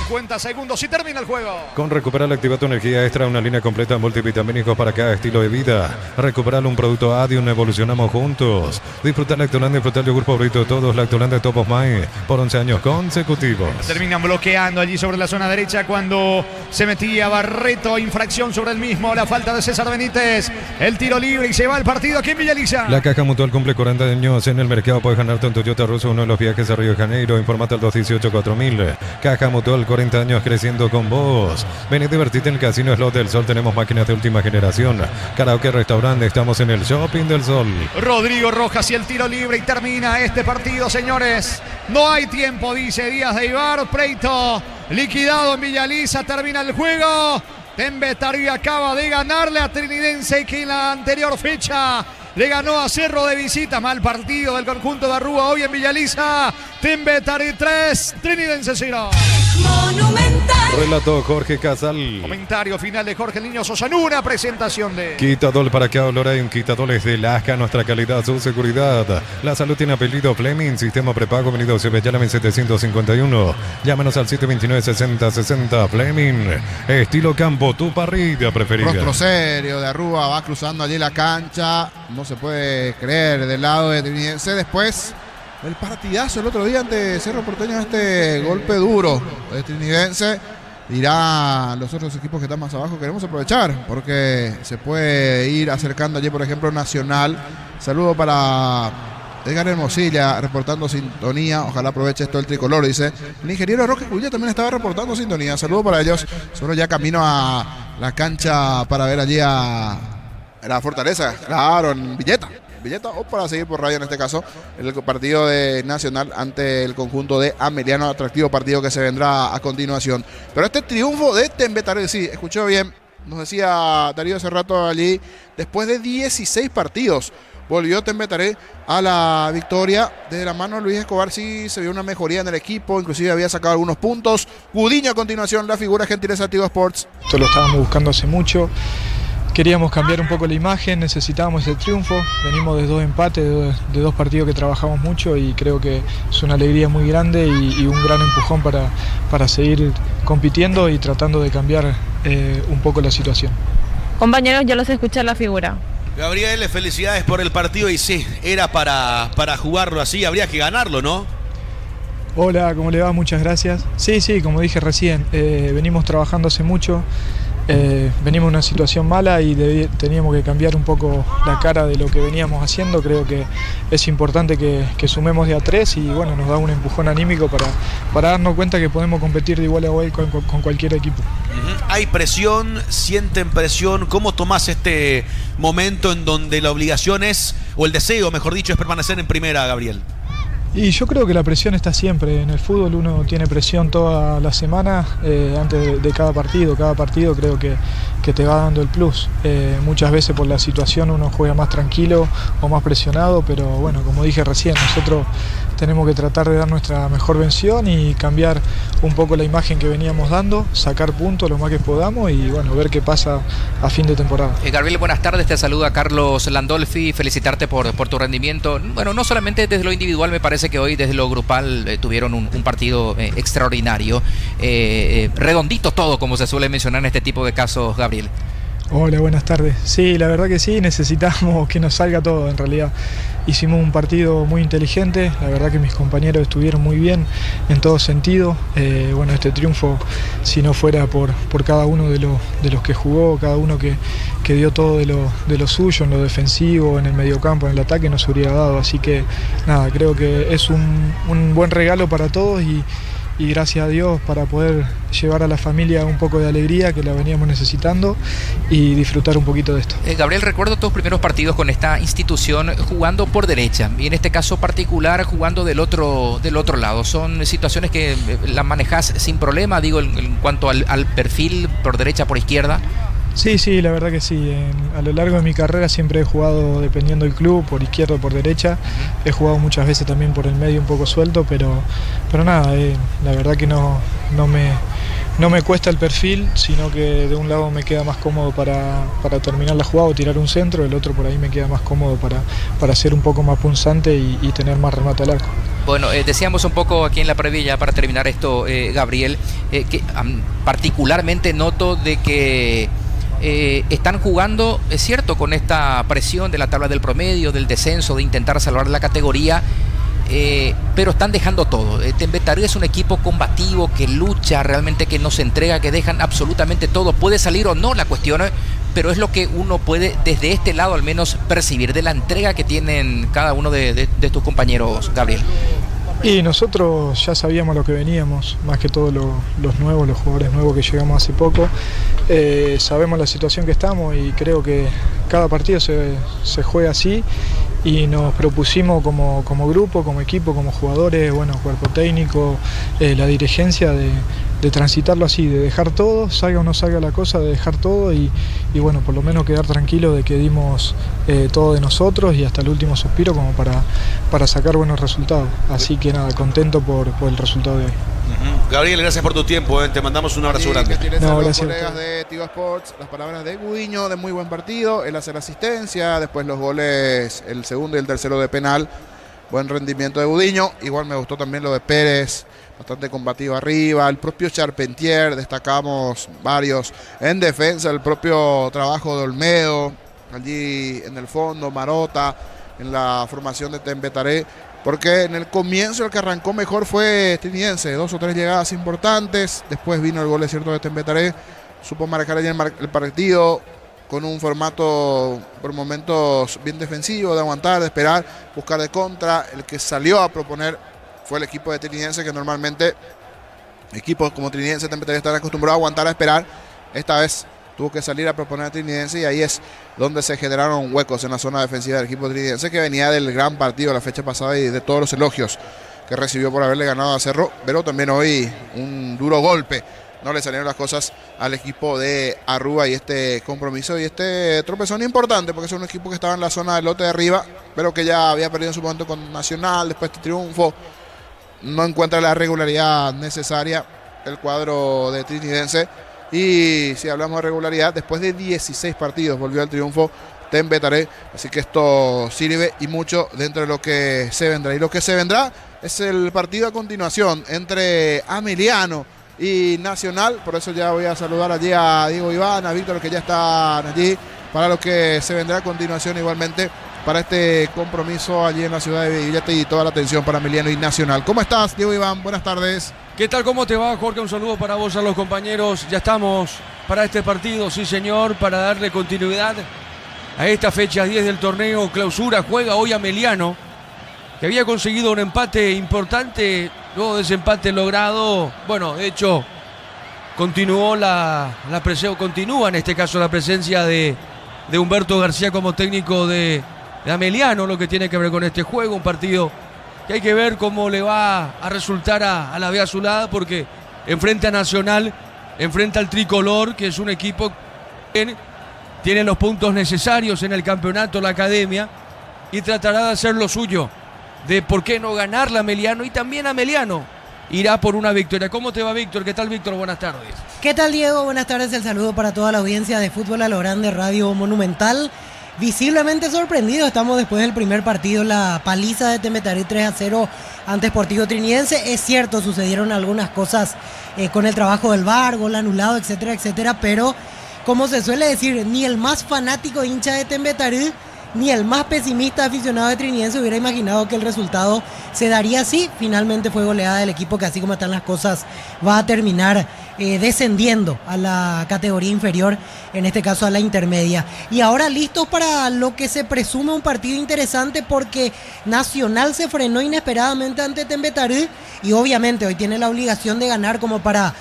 50 segundos y termina el juego. Con Recuperal activa tu energía extra, una línea completa de multivitamínicos para cada estilo de vida. Recuperal, un producto Adium, evolucionamos juntos. Disfrutar Lactoland, disfrutar el yogur favorito de todos, Lactoland de Top of Mind, por 11 años consecutivos. Terminan bloqueando allí sobre la zona derecha cuando se metía Barreto, infracción sobre el mismo, la falta de César Benítez, el tiro libre y se va el partido aquí en Villaliza. La Caja Mutual cumple 40 años en el mercado, puedes ganarte un Toyota Russo, uno de los viajes a Río de Janeiro, informate al 218-4000. Caja Mutual, 40 años creciendo con vos. Ven y divertite en el Casino Slot del Sol, tenemos máquinas de última generación. Karaoke, restaurante, estamos en el Shopping del Sol. Rodrigo Rojas y el tiro libre y termina este partido, señores. No hay tiempo, dice Díaz de Ibar. Preito liquidado en Villaliza, termina el juego. Tembetari acaba de ganarle a Trinidense, que en la anterior fecha le ganó a Cerro de visita. Mal partido del conjunto de Arrúa hoy en Villaliza. Tembetari 3, Trinidense 0. Monumental. Relato Jorge Casal. Comentario final de Jorge Niño Sosa en una presentación de Quitadol, para que olor hay un quitadol es de Lasca, nuestra calidad, su seguridad. La salud tiene apellido Fleming, sistema prepago, venido Llame 751. Llámanos al 729-6060. Fleming, estilo campo, tu parrilla preferida. Rostro serio de Arrúa, va cruzando allí la cancha. No se puede creer del lado de Trinidense. Después el partidazo el otro día ante Cerro Porteño, este golpe duro de Trinidense. Irá los otros equipos que están más abajo. Queremos aprovechar porque se puede ir acercando allí, por ejemplo, Nacional. Saludo para Edgar Hermosilla reportando sintonía. Ojalá aproveche esto el tricolor, dice. El ingeniero Roque Cuya también estaba reportando sintonía. Saludo para ellos. Solo ya camino a la cancha para ver allí a la Fortaleza. Claro, en Villeta o para seguir por radio en este caso el partido de Nacional ante el conjunto de Ameliano, atractivo partido que se vendrá a continuación. Pero este triunfo de Tembetari, sí, escuchó bien, nos decía Darío hace rato allí, después de 16 partidos volvió Tembetari a la victoria de la mano de Luis Escobar. Sí se vio una mejoría en el equipo, inclusive había sacado algunos puntos. Gudiño a continuación, la figura gentileza de Tigo Sports. Esto lo estábamos buscando hace mucho. Queríamos cambiar un poco la imagen, necesitábamos el triunfo, venimos de 2 empates, de 2 partidos que trabajamos mucho y creo que es una alegría muy grande y un gran empujón para seguir compitiendo y tratando de cambiar un poco la situación. Compañeros, yo los escuché la figura. Gabriel, felicidades por el partido y sí, era para jugarlo así, habría que ganarlo, ¿no? Hola, ¿cómo le va? Muchas gracias. Sí, como dije recién, venimos trabajando hace mucho. venimos en una situación mala y teníamos que cambiar un poco la cara de lo que veníamos haciendo. Creo que es importante que sumemos de a 3 y bueno, nos da un empujón anímico para darnos cuenta que podemos competir de igual a igual con cualquier equipo. Hay presión, sienten presión. ¿Cómo tomás este momento en donde la obligación es, o el deseo, mejor dicho, es permanecer en primera, Gabriel? Y yo creo que la presión está siempre. En el fútbol uno tiene presión toda la semana antes de cada partido. Cada partido creo que te va dando el plus. Muchas veces por la situación uno juega más tranquilo o más presionado, pero bueno, como dije recién, nosotros tenemos que tratar de dar nuestra mejor versión y cambiar un poco la imagen que veníamos dando, sacar puntos lo más que podamos y bueno, ver qué pasa a fin de temporada. Gabriel, buenas tardes, te saluda Carlos Landolfi, felicitarte por tu rendimiento. Bueno, no solamente desde lo individual, me parece que hoy desde lo grupal tuvieron un partido extraordinario, redondito todo, como se suele mencionar en este tipo de casos, Gabriel. Hola, buenas tardes. Sí, la verdad que sí, necesitamos que nos salga todo en realidad. Hicimos un partido muy inteligente, la verdad que mis compañeros estuvieron muy bien en todo sentido. Bueno, este triunfo, si no fuera por cada uno de los que jugó, cada uno que dio todo de lo suyo, en lo defensivo, en el mediocampo, en el ataque, nos hubiera dado. Así que nada, creo que es un buen regalo para todos y gracias a Dios para poder llevar a la familia un poco de alegría que la veníamos necesitando y disfrutar un poquito de esto. Gabriel, recuerdo tus primeros partidos con esta institución jugando por derecha y en este caso particular jugando del otro lado. Son situaciones que las manejás sin problema, digo, en cuanto al perfil por derecha, por izquierda. Sí, la verdad que sí. A lo largo de mi carrera siempre he jugado dependiendo del club, por izquierda o por derecha. He jugado muchas veces también por el medio un poco suelto, pero nada, la verdad que no me cuesta el perfil, sino que de un lado me queda más cómodo para terminar la jugada o tirar un centro, el otro por ahí me queda más cómodo para ser un poco más punzante y tener más remate al arco. Bueno, decíamos un poco aquí en la previa ya para terminar esto, Gabriel, que particularmente noto de que están jugando, es cierto, con esta presión de la tabla del promedio, del descenso, de intentar salvar la categoría, pero están dejando todo. Tembetaré es un equipo combativo que lucha, realmente que no se entrega, que dejan absolutamente todo. Puede salir o no la cuestión, pero es lo que uno puede desde este lado al menos percibir de la entrega que tienen cada uno de tus compañeros, Gabriel. Y nosotros ya sabíamos lo que veníamos, más que todos los nuevos, los jugadores nuevos que llegamos hace poco. Sabemos la situación que estamos y creo que cada partido se juega así y nos propusimos como grupo, como equipo, como jugadores, bueno, cuerpo técnico, la dirigencia de transitarlo así, de dejar todo, salga o no salga la cosa, de dejar todo y bueno, por lo menos quedar tranquilo de que dimos todo de nosotros y hasta el último suspiro como para sacar buenos resultados. Así que nada, contento por el resultado de hoy. Gabriel, gracias por tu tiempo, te mandamos un abrazo grande. No, gracias a los colegas de Tigo Sports, las palabras de Gudiño, de muy buen partido, el hacer asistencia, después los goles, el segundo y el tercero de penal, buen rendimiento de Gudiño, igual me gustó también lo de Pérez, bastante combativo arriba, el propio Charpentier, destacamos varios en defensa, el propio trabajo de Olmedo, allí en el fondo, Marota, en la formación de Tembetaré, porque en el comienzo el que arrancó mejor fue Trinidense, 2 o 3 llegadas importantes, después vino el gol, es cierto, de Tembetaré, supo marcar allí el partido con un formato por momentos bien defensivo, de aguantar, de esperar, buscar de contra. El que salió a proponer fue el equipo de Trinidense, que normalmente equipos como Trinidense Tembetaré están acostumbrados a aguantar, a esperar. Esta vez tuvo que salir a proponer a Trinidense y ahí es donde se generaron huecos en la zona defensiva del equipo trinidense, que venía del gran partido la fecha pasada y de todos los elogios que recibió por haberle ganado a Cerro, pero también hoy un duro golpe. No le salieron las cosas al equipo de Arrúa y este compromiso y este tropezón importante, porque es un equipo que estaba en la zona del lote de arriba, pero que ya había perdido en su momento con Nacional, después de este triunfo. No encuentra la regularidad necesaria el cuadro de Trinidense. Y si hablamos de regularidad, después de 16 partidos volvió al triunfo Tembetaré. Así que esto sirve y mucho dentro de lo que se vendrá. Y lo que se vendrá es el partido a continuación entre Ameliano y Nacional. Por eso ya voy a saludar allí a Diego Iván, a Víctor, que ya están allí para lo que se vendrá a continuación igualmente para este compromiso allí en la ciudad de Villate y toda la atención para Ameliano y Nacional. ¿Cómo estás, Diego Iván? Buenas tardes. ¿Qué tal? ¿Cómo te va, Jorge? Un saludo para vos, a los compañeros. Ya estamos para este partido, sí señor, para darle continuidad a esta fecha 10 del torneo clausura. Juega hoy Ameliano, que había conseguido un empate importante. Luego de ese empate logrado, bueno, de hecho, continúa en este caso la presencia de Humberto García como técnico de Ameliano, lo que tiene que ver con este juego, un partido que hay que ver cómo le va a resultar a la B azulada, porque enfrenta a Nacional, enfrenta al Tricolor, que es un equipo que tiene los puntos necesarios en el campeonato, la academia, y tratará de hacer lo suyo, de por qué no ganarla Ameliano, y también Ameliano irá por una victoria. ¿Cómo te va, Víctor? ¿Qué tal, Víctor? Buenas tardes. ¿Qué tal, Diego? Buenas tardes, el saludo para toda la audiencia de Fútbol a lo Grande, Radio Monumental. Visiblemente sorprendido estamos después del primer partido, la paliza de Tembetarí 3-0 ante Sportivo Trinidense. Es cierto, sucedieron algunas cosas con el trabajo del VAR, gol anulado, etcétera, etcétera, pero como se suele decir, ni el más fanático hincha de Tembetarí ni el más pesimista aficionado de Trinidense hubiera imaginado que el resultado se daría así. Finalmente fue goleada del equipo que, así como están las cosas, va a terminar descendiendo a la categoría inferior, en este caso a la intermedia. Y ahora listos para lo que se presume un partido interesante, porque Nacional se frenó inesperadamente ante Tembetarí y obviamente hoy tiene la obligación de ganar como para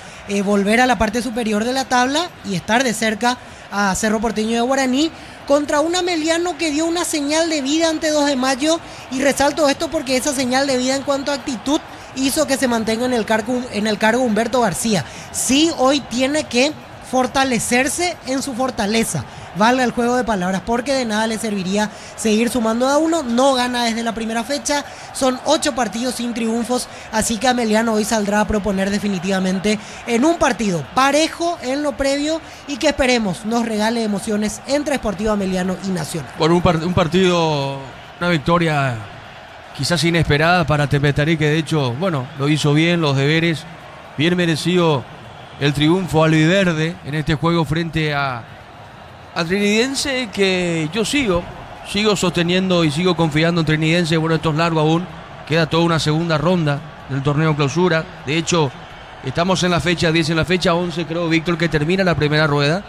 volver a la parte superior de la tabla y estar de cerca a Cerro Porteño de Guaraní, contra un Ameliano que dio una señal de vida ante 2 de mayo, y resalto esto porque esa señal de vida en cuanto a actitud hizo que se mantenga en el cargo Humberto García. Sí, hoy tiene que fortalecerse en su fortaleza, valga el juego de palabras, porque de nada le serviría seguir sumando a uno. No gana desde la primera fecha, son 8 partidos sin triunfos, así que Ameliano hoy saldrá a proponer definitivamente en un partido parejo en lo previo y que esperemos nos regale emociones entre Sportivo Ameliano y Nacional. Bueno, un partido, una victoria quizás inesperada para Tembetarí, que de hecho, bueno, lo hizo bien, los deberes, bien merecido el triunfo albiverde en este juego frente a Trinidense, que yo sigo sosteniendo y sigo confiando en Trinidense. Bueno, esto es largo aún, queda toda una segunda ronda del torneo clausura. De hecho, estamos en la fecha 10, en la fecha 11, creo, Víctor, que termina la primera rueda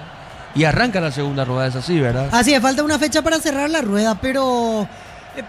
y arranca la segunda rueda, es así, ¿verdad? Así es, falta una fecha para cerrar la rueda, pero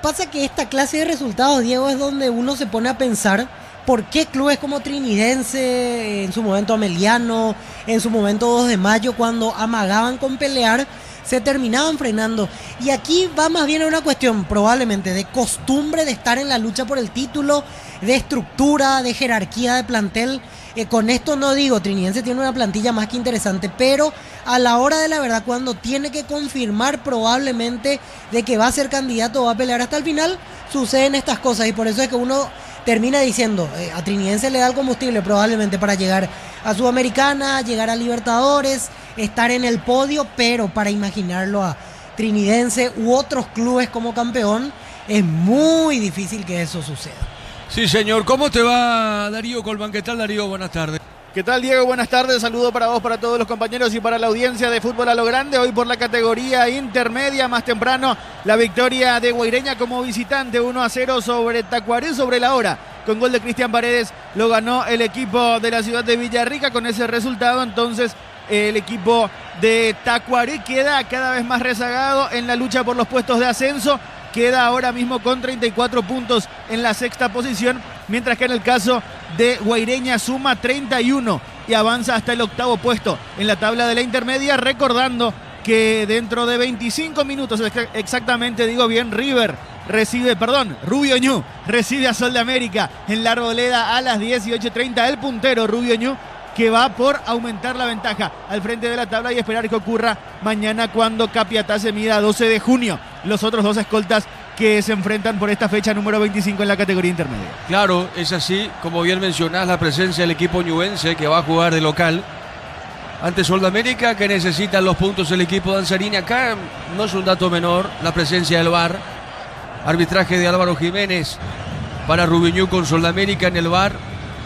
pasa que esta clase de resultados, Diego, es donde uno se pone a pensar por qué clubes como Trinidense, en su momento Ameliano, en su momento 2 de mayo, cuando amagaban con pelear, se terminaban frenando. Y aquí va más bien a una cuestión probablemente de costumbre de estar en la lucha por el título, de estructura, de jerarquía de plantel. Con esto no digo, Trinidense tiene una plantilla más que interesante, pero a la hora de la verdad, cuando tiene que confirmar probablemente de que va a ser candidato, va a pelear hasta el final, suceden estas cosas, y por eso es que uno termina diciendo, a Trinidense le da el combustible probablemente para llegar a Sudamericana, llegar a Libertadores, estar en el podio, pero para imaginarlo a Trinidense u otros clubes como campeón, es muy difícil que eso suceda. Sí, señor. ¿Cómo te va, Darío Colman? ¿Qué tal, Darío? Buenas tardes. ¿Qué tal, Diego? Buenas tardes. Saludo para vos, para todos los compañeros y para la audiencia de Fútbol a lo Grande. Hoy por la categoría intermedia, más temprano, la victoria de Guaireña como visitante, 1-0 sobre Tacuarí sobre la hora. Con gol de Cristian Paredes lo ganó el equipo de la ciudad de Villarrica. Con ese resultado, entonces, el equipo de Tacuarí queda cada vez más rezagado en la lucha por los puestos de ascenso. Queda ahora mismo con 34 puntos en la 6ª posición, mientras que en el caso de Guaireña suma 31 y avanza hasta el 8º puesto en la tabla de la intermedia, recordando que dentro de 25 minutos exactamente, digo bien, Rubio Ñu recibe a Sol de América en la Arboleda a las 18:30, el puntero Rubio Ñu, que va por aumentar la ventaja al frente de la tabla y esperar que ocurra mañana cuando Capiatá se mida 12 de junio. Los otros 2 escoltas que se enfrentan por esta fecha número 25 en la categoría intermedia. Claro, es así, como bien mencionás, la presencia del equipo ñubense que va a jugar de local ante Sol de América, que necesita los puntos el equipo danzarini. Acá no es un dato menor la presencia del VAR. Arbitraje de Álvaro Jiménez para Rubiñú con Sol de América. En el VAR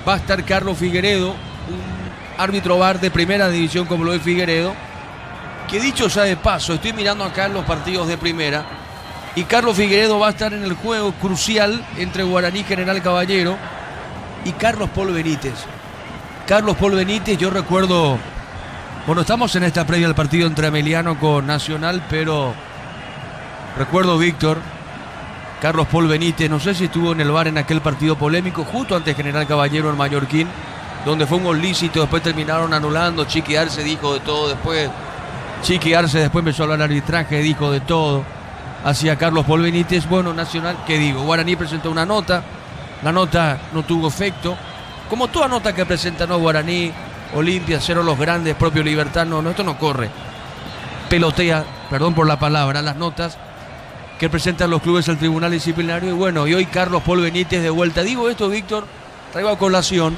va a estar Carlos Figueredo, un árbitro VAR de primera división como lo es Figueredo, que dicho sea de paso, estoy mirando acá los partidos de primera y Carlos Figueredo va a estar en el juego crucial entre Guaraní General Caballero y Carlos Paul Benítez. Carlos Paul Benítez, yo recuerdo Bueno, estamos en esta previa del partido entre Ameliano con Nacional, pero recuerdo, Víctor, Carlos Paul Benítez, no sé si estuvo en el VAR en aquel partido polémico, justo antes de General Caballero en Mallorquín, donde fue un gol lícito, después terminaron anulando, Chiqui Arce dijo de todo, después empezó a hablar arbitraje, dijo de todo hacia Carlos Paul Benítez. Bueno, Nacional, ¿qué digo? Guaraní presentó una nota, la nota no tuvo efecto, como toda nota que presenta, ¿no? Guaraní, Olimpia, Cero Los Grandes, propio Libertad, no, esto no corre. Pelotea, perdón por la palabra, las notas que presentan los clubes al Tribunal Disciplinario. Y bueno, y hoy Carlos Paul Benítez de vuelta. Digo esto, Víctor, traigo a colación,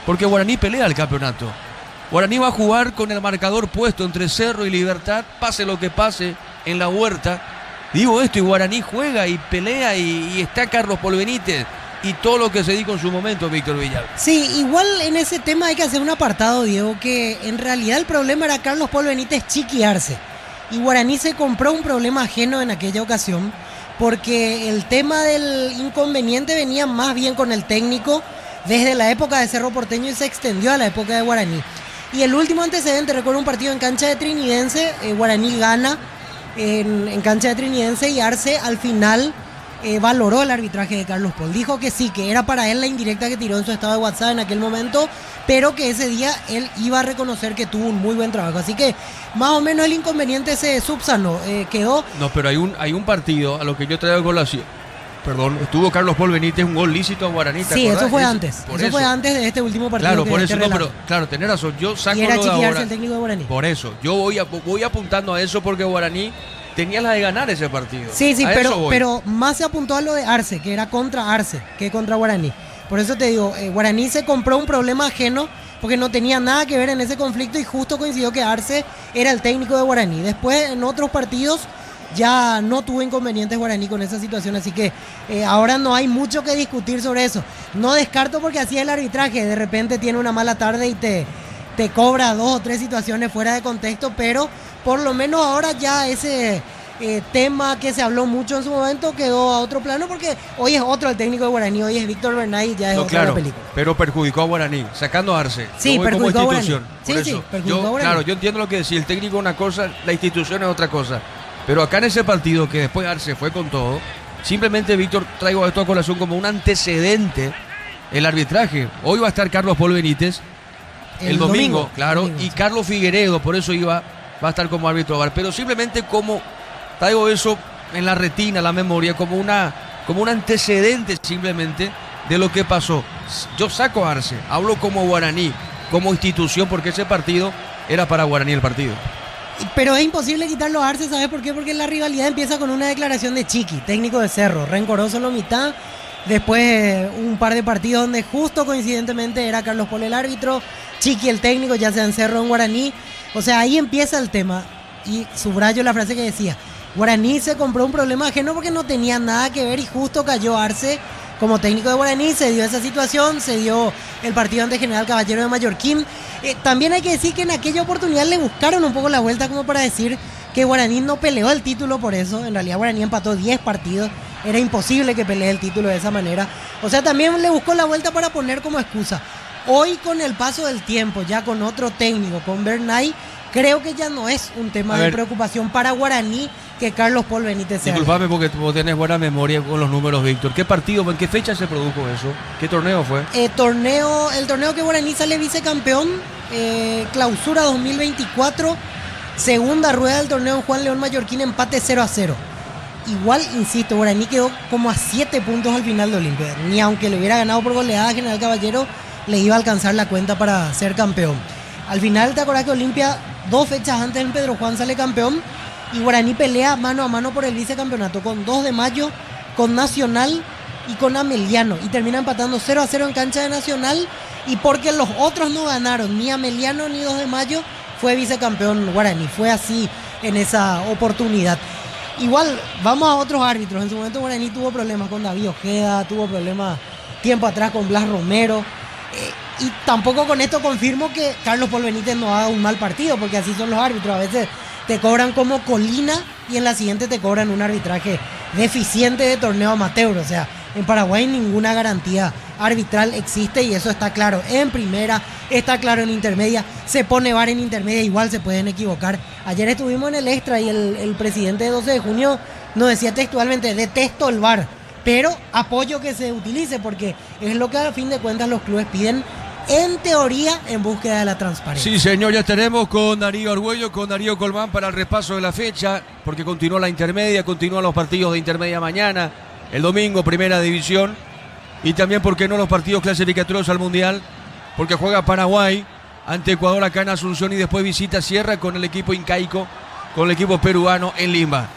porque Guaraní pelea el campeonato. Guaraní va a jugar con el marcador puesto entre Cerro y Libertad, pase lo que pase en la Huerta. Digo esto, y Guaraní juega y pelea, y está Carlos Paul Benítez. Y todo lo que se dijo en su momento, Víctor Villar. Sí, igual en ese tema hay que hacer un apartado, Diego, que en realidad el problema era Carlos Paul Benítez Chiqui Arce. Y Guaraní se compró un problema ajeno en aquella ocasión, porque el tema del inconveniente venía más bien con el técnico desde la época de Cerro Porteño y se extendió a la época de Guaraní. Y el último antecedente, recuerdo un partido en cancha de Trinidense, Guaraní gana en cancha de Trinidense y Arce al final valoró el arbitraje de Carlos Paul. Dijo que sí, que era para él la indirecta que tiró en su estado de WhatsApp en aquel momento, pero que ese día él iba a reconocer que tuvo un muy buen trabajo. Así que más o menos el inconveniente se subsanó, quedó... No, pero hay un partido a lo que yo traigo colación. Perdón, estuvo Carlos Paul Benítez, un gol lícito a Guaraní. Sí, eso fue antes. Eso fue antes de este último partido. Claro, que por eso, te no, relato. pero claro, tenés razón. Yo saco y era lo de Chiqui Arce ahora. el técnico de Guaraní. Por eso, yo voy apuntando a eso porque Guaraní tenía la de ganar ese partido. Sí, a pero más se apuntó a lo de Arce, que era contra Arce, que contra Guaraní. Por eso te digo, Guaraní se compró un problema ajeno porque no tenía nada que ver en ese conflicto y justo coincidió que Arce era el técnico de Guaraní. Después, en otros partidos, ya no tuvo inconvenientes Guaraní con esa situación, así que ahora no hay mucho que discutir sobre eso. No descarto porque así es el arbitraje, de repente tiene una mala tarde y te cobra 2 o 3 situaciones fuera de contexto, pero por lo menos ahora ya ese tema que se habló mucho en su momento quedó a otro plano porque hoy es otro el técnico de Guaraní, hoy es Víctor Bernay y ya es otra la película. Pero perjudicó a Guaraní, sacando a Arce. Sí, perjudicó a Guaraní. Sí, perjudicó a Guaraní. Claro, yo entiendo lo que decía, el técnico es una cosa, la institución es otra cosa. Pero acá en ese partido que después Arce fue con todo, simplemente, Víctor, traigo esto a colación como un antecedente el arbitraje. Hoy va a estar Carlos Paul Benítez, el domingo, claro, domingo, y sí. Carlos Figueredo, por eso va a estar como árbitro VAR. Pero simplemente como traigo eso en la retina, la memoria, como un antecedente simplemente de lo que pasó. Yo saco a Arce, hablo como Guaraní, como institución, porque ese partido era para Guaraní el partido. Pero es imposible quitarlo a Arce, ¿sabes por qué? Porque la rivalidad empieza con una declaración de Chiqui, técnico de Cerro, rencoroso en la mitad. Después un par de partidos donde justo coincidentemente era Carlos Paul el árbitro, Chiqui el técnico, ya sea en Cerro o en Guaraní. O sea, ahí empieza el tema. Y subrayo la frase que decía, Guaraní se compró un problema ajeno porque no tenía nada que ver y justo cayó Arce como técnico de Guaraní, se dio esa situación, se dio el partido ante General Caballero de Mallorquín. También hay que decir que en aquella oportunidad le buscaron un poco la vuelta como para decir que Guaraní no peleó el título por eso. En realidad Guaraní empató 10 partidos, era imposible que pelee el título de esa manera. O sea, también le buscó la vuelta para poner como excusa. Hoy, con el paso del tiempo, ya con otro técnico, con Bernay, creo que ya no es un tema de preocupación para Guaraní que Carlos Paul Benítez sea. Disculpame porque vos tenés buena memoria con los números, Víctor. ¿Qué partido, en qué fecha se produjo eso? ¿Qué torneo fue? El torneo que Guaraní sale vicecampeón, clausura 2024, segunda rueda del torneo en Juan León Mallorquín, empate 0-0. Igual, insisto, Guaraní quedó como a 7 puntos al final de Olimpia. Ni aunque le hubiera ganado por goleada a General Caballero, le iba a alcanzar la cuenta para ser campeón. Al final, ¿te acordás que Olimpia 2 fechas antes en Pedro Juan sale campeón? Y Guaraní pelea mano a mano por el vicecampeonato con 2 de Mayo, con Nacional y con Ameliano. Y termina empatando 0-0 en cancha de Nacional. Y porque los otros no ganaron, ni Ameliano ni 2 de Mayo, fue vicecampeón Guaraní. Fue así en esa oportunidad. Igual, vamos a otros árbitros. En su momento Guaraní tuvo problemas con David Ojeda, tuvo problemas tiempo atrás con Blas Romero. Y tampoco con esto confirmo que Carlos Paul Benítez no haga un mal partido, porque así son los árbitros. A veces te cobran como colina y en la siguiente te cobran un arbitraje deficiente de torneo amateur. O sea, en Paraguay ninguna garantía arbitral existe y eso está claro en primera, está claro en intermedia, se pone VAR en intermedia, igual se pueden equivocar. Ayer estuvimos en el extra y el presidente de 12 de junio nos decía textualmente, detesto el VAR, pero apoyo que se utilice porque es lo que a fin de cuentas los clubes piden en teoría en búsqueda de la transparencia. Sí, señor, ya tenemos con Darío Argüello, con Darío Colmán para el repaso de la fecha, porque continúa la intermedia, continúan los partidos de intermedia mañana, el domingo, primera división, y también, ¿por qué no, los partidos clasificatorios al Mundial? Porque juega Paraguay ante Ecuador acá en Asunción y después visita Sierra con el equipo incaico, con el equipo peruano en Lima.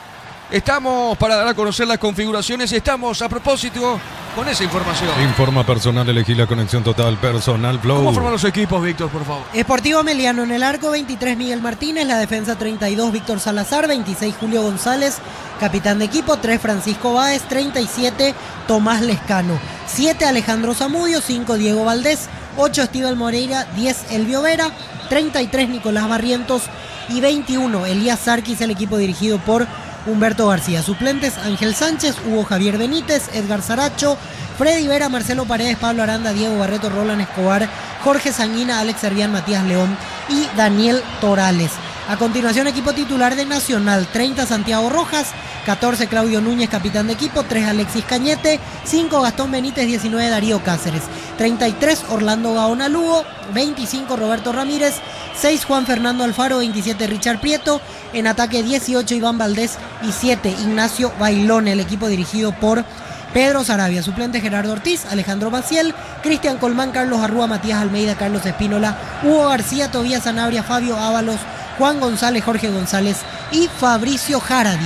Estamos para dar a conocer las configuraciones y estamos a propósito con esa información. Informa personal, elegí la conexión total personal Flow. ¿Cómo forman los equipos, Víctor, por favor? Sportivo Meliano en el arco, 23 Miguel Martínez, la defensa 32 Víctor Salazar, 26 Julio González, capitán de equipo, 3 Francisco Báez, 37 Tomás Lescano, 7 Alejandro Zamudio, 5 Diego Valdés, 8 Estival Moreira, 10 Elvio Vera, 33 Nicolás Barrientos y 21 Elías Sarquis, el equipo dirigido por Humberto García. Suplentes: Ángel Sánchez, Hugo Javier Benítez, Edgar Saracho, Freddy Vera, Marcelo Paredes, Pablo Aranda, Diego Barreto, Roland Escobar, Jorge Sanguina, Alex Servián, Matías León y Daniel Torales. A continuación, equipo titular de Nacional: 30 Santiago Rojas, 14 Claudio Núñez, capitán de equipo, 3 Alexis Cañete, 5 Gastón Benítez, 19 Darío Cáceres, 33 Orlando Gaona Lugo, 25 Roberto Ramírez, 6 Juan Fernando Alfaro, 27 Richard Prieto, en ataque 18 Iván Valdés y 7 Ignacio Bailón, el equipo dirigido por Pedro Sarabia. Suplente: Gerardo Ortiz, Alejandro Maciel, Cristian Colmán, Carlos Arrúa, Matías Almeida, Carlos Espínola, Hugo García, Tobías Sanabria, Fabio Ábalos, Juan González, Jorge González y Fabricio Jara.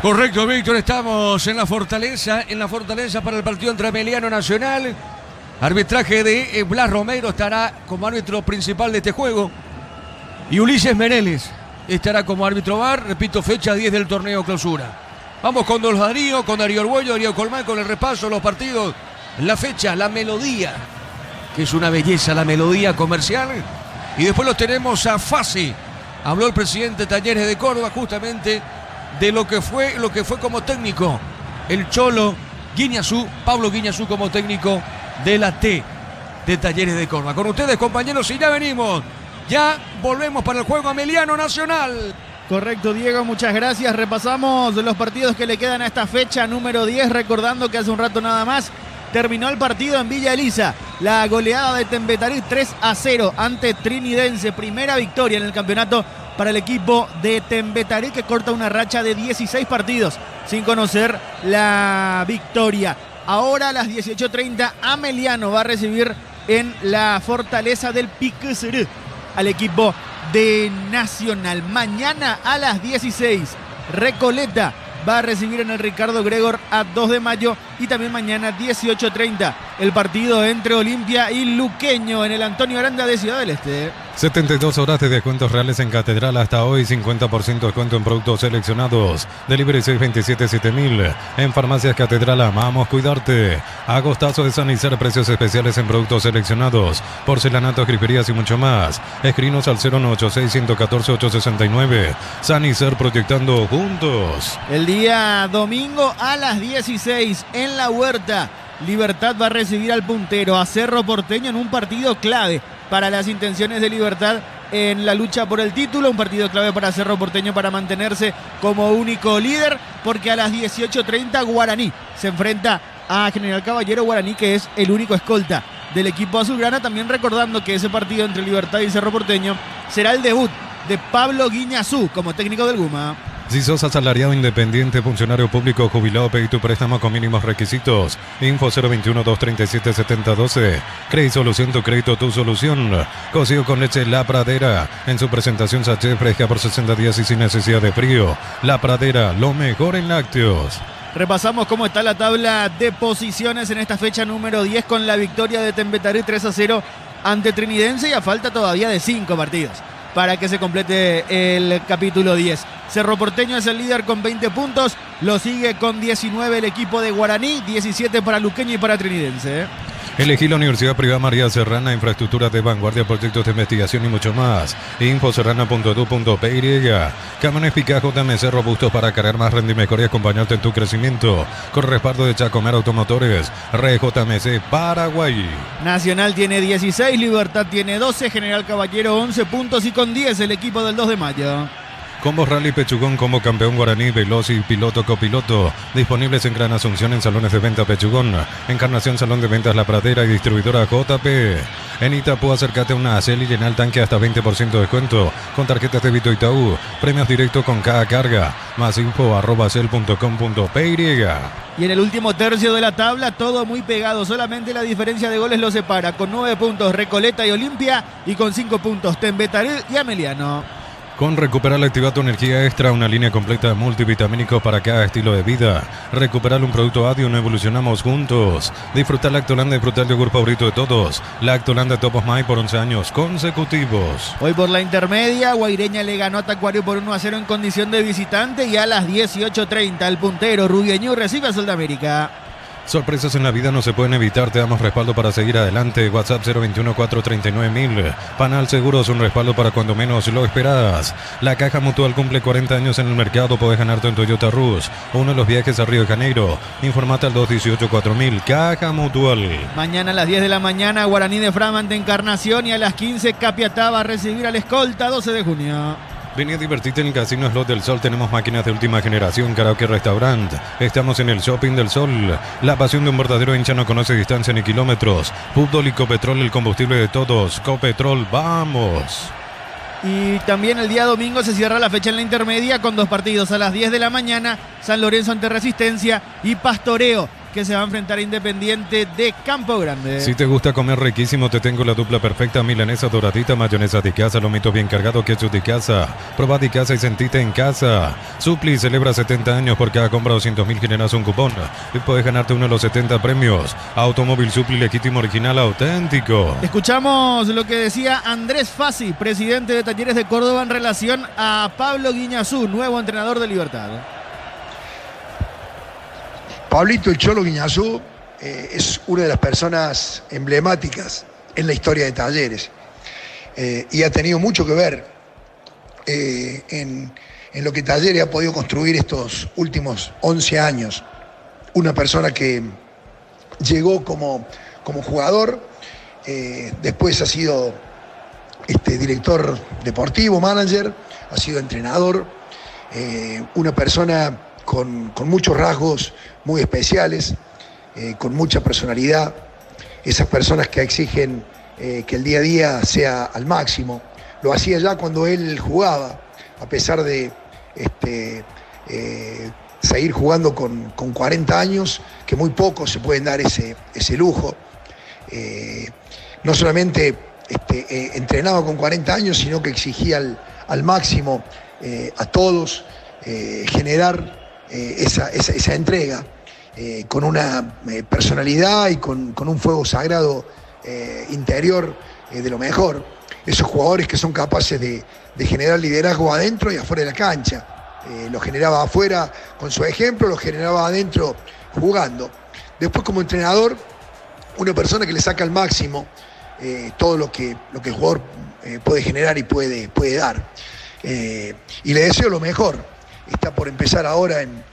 Correcto, Víctor, estamos en la Fortaleza para el partido entre Meliano Nacional. Arbitraje de Blas Romero, estará como árbitro principal de este juego. Y Ulises Mereles estará como árbitro VAR, repito, fecha 10 del torneo clausura. Vamos con Don Darío, con Darío Argüello, Darío Colmán, con el repaso de los partidos, la fecha, la melodía, que es una belleza la melodía comercial. Y después los tenemos a Fassi. Habló el presidente de Talleres de Córdoba justamente de lo que fue como técnico el Cholo Guiñazú, Pablo Guiñazú, como técnico de la T de Talleres de Córdoba. Con ustedes, compañeros, y ya venimos. Ya volvemos para el juego Ameliano Nacional. Correcto, Diego, muchas gracias. Repasamos los partidos que le quedan a esta fecha número 10, recordando que hace un rato nada más terminó el partido en Villa Elisa. La goleada de Tembetarí 3-0 ante Trinidense. Primera victoria en el campeonato para el equipo de Tembetarí, que corta una racha de 16 partidos sin conocer la victoria. Ahora a las 18:30 Ameliano va a recibir en la Fortaleza del Piquecerú al equipo de Nacional. Mañana a las 16 Recoleta va a recibir en el Ricardo Gregor a 2 de mayo y también mañana 18:30 el partido entre Olimpia y Luqueño en el Antonio Aranda de Ciudad del Este. 72 horas de descuentos reales en Catedral hasta hoy, 50% de descuento en productos seleccionados. Delivery 627-7000. En Farmacias Catedral amamos cuidarte. Agostazo de Sanicer, precios especiales en productos seleccionados. Porcelanatos, griferías y mucho más. Escrinos al 096-114-869. Sanicer, proyectando juntos. El día domingo a las 16 en La Huerta, Libertad va a recibir al puntero, a Cerro Porteño, en un partido clave para las intenciones de Libertad en la lucha por el título. Un partido clave para Cerro Porteño para mantenerse como único líder, porque a las 18:30 Guaraní se enfrenta a General Caballero. Guaraní, que es el único escolta del equipo azulgrana. También recordando que ese partido entre Libertad y Cerro Porteño será el debut de Pablo Guiñazú como técnico del Guma. Si sos asalariado, independiente, funcionario público, jubilado, pedí tu préstamo con mínimos requisitos. Info 021-237-7012. Crédito Solución, tu crédito, tu solución. Cocido con leche La Pradera. En su presentación sachet fresca por 60 días y sin necesidad de frío. La Pradera, lo mejor en lácteos. Repasamos cómo está la tabla de posiciones en esta fecha número 10 con la victoria de Tembetarí 3-0 ante Trinidense, y a falta todavía de 5 partidos para que se complete el capítulo 10. Cerro Porteño es el líder con 20 puntos, lo sigue con 19 el equipo de Guaraní, 17 para Luqueño y para Trinidense. Elegí la Universidad Privada María Serrana, infraestructura de vanguardia, proyectos de investigación y mucho más. Infoserrana.edu.py. Camiones Picaj JMC robustos para cargar más rendimiento y mejor y acompañarte en tu crecimiento. Con respaldo de Chacomer Automotores, RJMC Paraguay. Nacional tiene 16, Libertad tiene 12, General Caballero 11 puntos y con 10 el equipo del 2 de mayo. Combos Rally Pechugón, combo campeón guaraní, veloz y piloto copiloto. Disponibles en Gran Asunción en salones de venta Pechugón. Encarnación, salón de ventas La Pradera y distribuidora JP. En Itapú, acércate a una Acel y llena el tanque hasta 20% de descuento. Con tarjetas débito Itaú. Premios directos con cada carga. Más info @acel.com.py. Y en el último tercio de la tabla, todo muy pegado. Solamente la diferencia de goles lo separa. Con 9 puntos Recoleta y Olimpia. Y con 5 puntos Tembetaré y Ameliano. Con Recuperar la Activa tu energía extra, una línea completa de multivitamínicos para cada estilo de vida. Recuperar un producto Adium, evolucionamos juntos. Disfrutar Lactolanda y disfrutar el yogur favorito de todos. Lactolanda Topos Mai por 11 años consecutivos. Hoy por la intermedia, Guaireña le ganó a Tacuario por 1-0 en condición de visitante y a las 18:30 el puntero Rubieñú recibe a Sol de América. Sorpresas en la vida no se pueden evitar, te damos respaldo para seguir adelante. WhatsApp 021-439-1000. Panal Seguros, un respaldo para cuando menos lo esperas. La Caja Mutual cumple 40 años en el mercado, podés ganarte en Toyota Rush o uno de los viajes a Río de Janeiro. Informate al 218-4000. Caja Mutual. Mañana a las 10 de la mañana, Guaraní de Frama ante Encarnación y a las 15 Capiatá va a recibir al Escolta, 12 de junio. Vení a divertirte en el Casino Slot del Sol. Tenemos máquinas de última generación, karaoke, restaurante. Estamos en el Shopping del Sol. La pasión de un verdadero hincha no conoce distancia ni kilómetros. Fútbol y Copetrol, el combustible de todos. Copetrol, vamos. Y también el día domingo se cierra la fecha en la intermedia con 2 partidos a las 10 de la mañana. San Lorenzo ante Resistencia y Pastoreo, que se va a enfrentar a Independiente de Campo Grande. Si te gusta comer riquísimo, te tengo la dupla perfecta. Milanesa doradita, mayonesa de casa, lomitos bien cargado, ketchup de casa. Probá de casa y sentite en casa. Supli celebra 70 años. Por cada compra 200.000 generas un cupón y puedes ganarte uno de los 70 premios. Automóvil Supli legítimo, original, auténtico. Escuchamos lo que decía Andrés Fassi, presidente de Talleres de Córdoba, en relación a Pablo Guiñazú, nuevo entrenador de Libertad. Pablito el Cholo Guiñazú es una de las personas emblemáticas en la historia de Talleres y ha tenido mucho que ver en lo que Talleres ha podido construir estos últimos 11 años. Una persona que llegó como jugador, después ha sido director deportivo, manager, ha sido entrenador, una persona con muchos rasgos muy especiales, con mucha personalidad, esas personas que exigen que el día a día sea al máximo. Lo hacía ya cuando él jugaba, a pesar de seguir jugando con 40 años, que muy pocos se pueden dar ese lujo. No solamente entrenaba con 40 años, sino que exigía al máximo a todos, generar esa entrega con una personalidad y con un fuego sagrado interior de lo mejor. Esos jugadores que son capaces de generar liderazgo adentro y afuera de la cancha. Lo generaba afuera con su ejemplo, lo generaba adentro jugando. Después, como entrenador, una persona que le saca al máximo todo lo que el jugador puede generar y puede dar. Y le deseo lo mejor. Está por empezar ahora en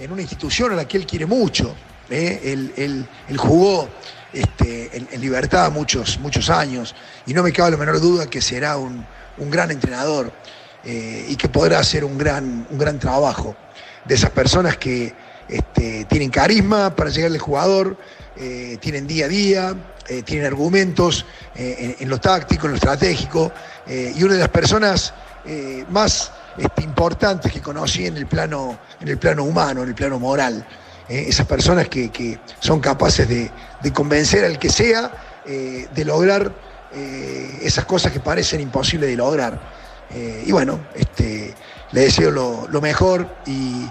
una institución a la que él quiere mucho. Él jugó en Libertad muchos años y no me cabe la menor duda que será un gran entrenador y que podrá hacer un gran trabajo. De esas personas que tienen carisma para llegar al jugador, tienen día a día, tienen argumentos en lo táctico, en lo estratégico, y una de las personas más importantes que conocí en el plano humano, en el plano moral. Esas personas que son capaces de convencer al que sea de lograr esas cosas que parecen imposibles de lograr. Y bueno, le deseo lo mejor y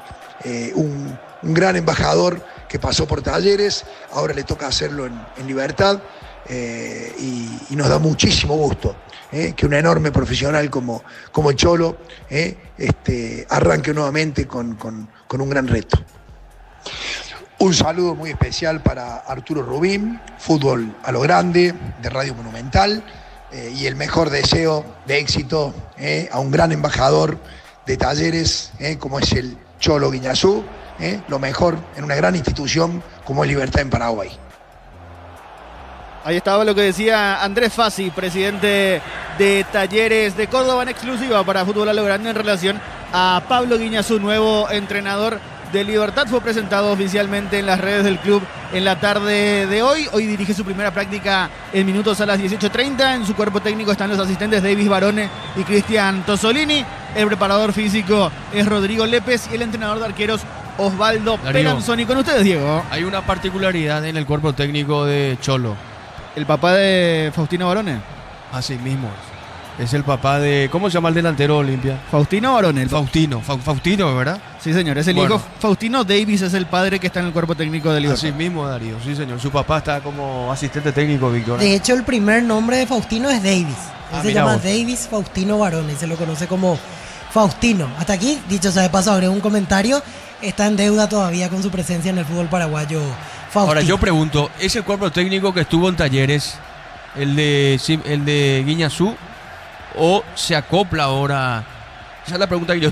un gran embajador que pasó por Talleres, ahora le toca hacerlo en Libertad, y nos da muchísimo gusto que un enorme profesional como el Cholo arranque nuevamente con un gran reto. Un saludo muy especial para Arturo Rubín, Fútbol a lo Grande, de Radio Monumental, y el mejor deseo de éxito a un gran embajador de Talleres, como es el Cholo Guiñazú, lo mejor en una gran institución como es Libertad en Paraguay. Ahí estaba lo que decía Andrés Fassi, presidente de Talleres de Córdoba, en exclusiva para Fútbol a lo Grande en relación a Pablo Guiñazú, nuevo entrenador de Libertad. Fue presentado oficialmente en las redes del club en la tarde de hoy. Hoy dirige su primera práctica en minutos a las 18:30. En su cuerpo técnico están los asistentes Davis Barone y Cristian Tosolini. El preparador físico es Rodrigo Lépez y el entrenador de arqueros Osvaldo Peranzoni. Con ustedes, Diego. Hay una particularidad en el cuerpo técnico de Cholo. ¿El papá de Faustino Barone? Así mismo. Es el papá de... ¿Cómo se llama el delantero Olimpia? Faustino Barone. Faustino, ¿verdad? Sí, señor. Es el hijo. Faustino Davis es el padre que está en el cuerpo técnico de Libertad. Así mismo, Darío. Sí, señor. Su papá está como asistente técnico, Víctor. De hecho, el primer nombre de Faustino es Davis. Se llama vos. Davis Faustino Barone y se lo conoce como Faustino. Hasta aquí, dicho sea de paso, agrego un comentario. Está en deuda todavía con su presencia en el fútbol paraguayo, Faustino. Ahora, yo pregunto, ¿es el cuerpo técnico que estuvo en Talleres, el de Guiñazú, o se acopla ahora? Esa es la pregunta que yo...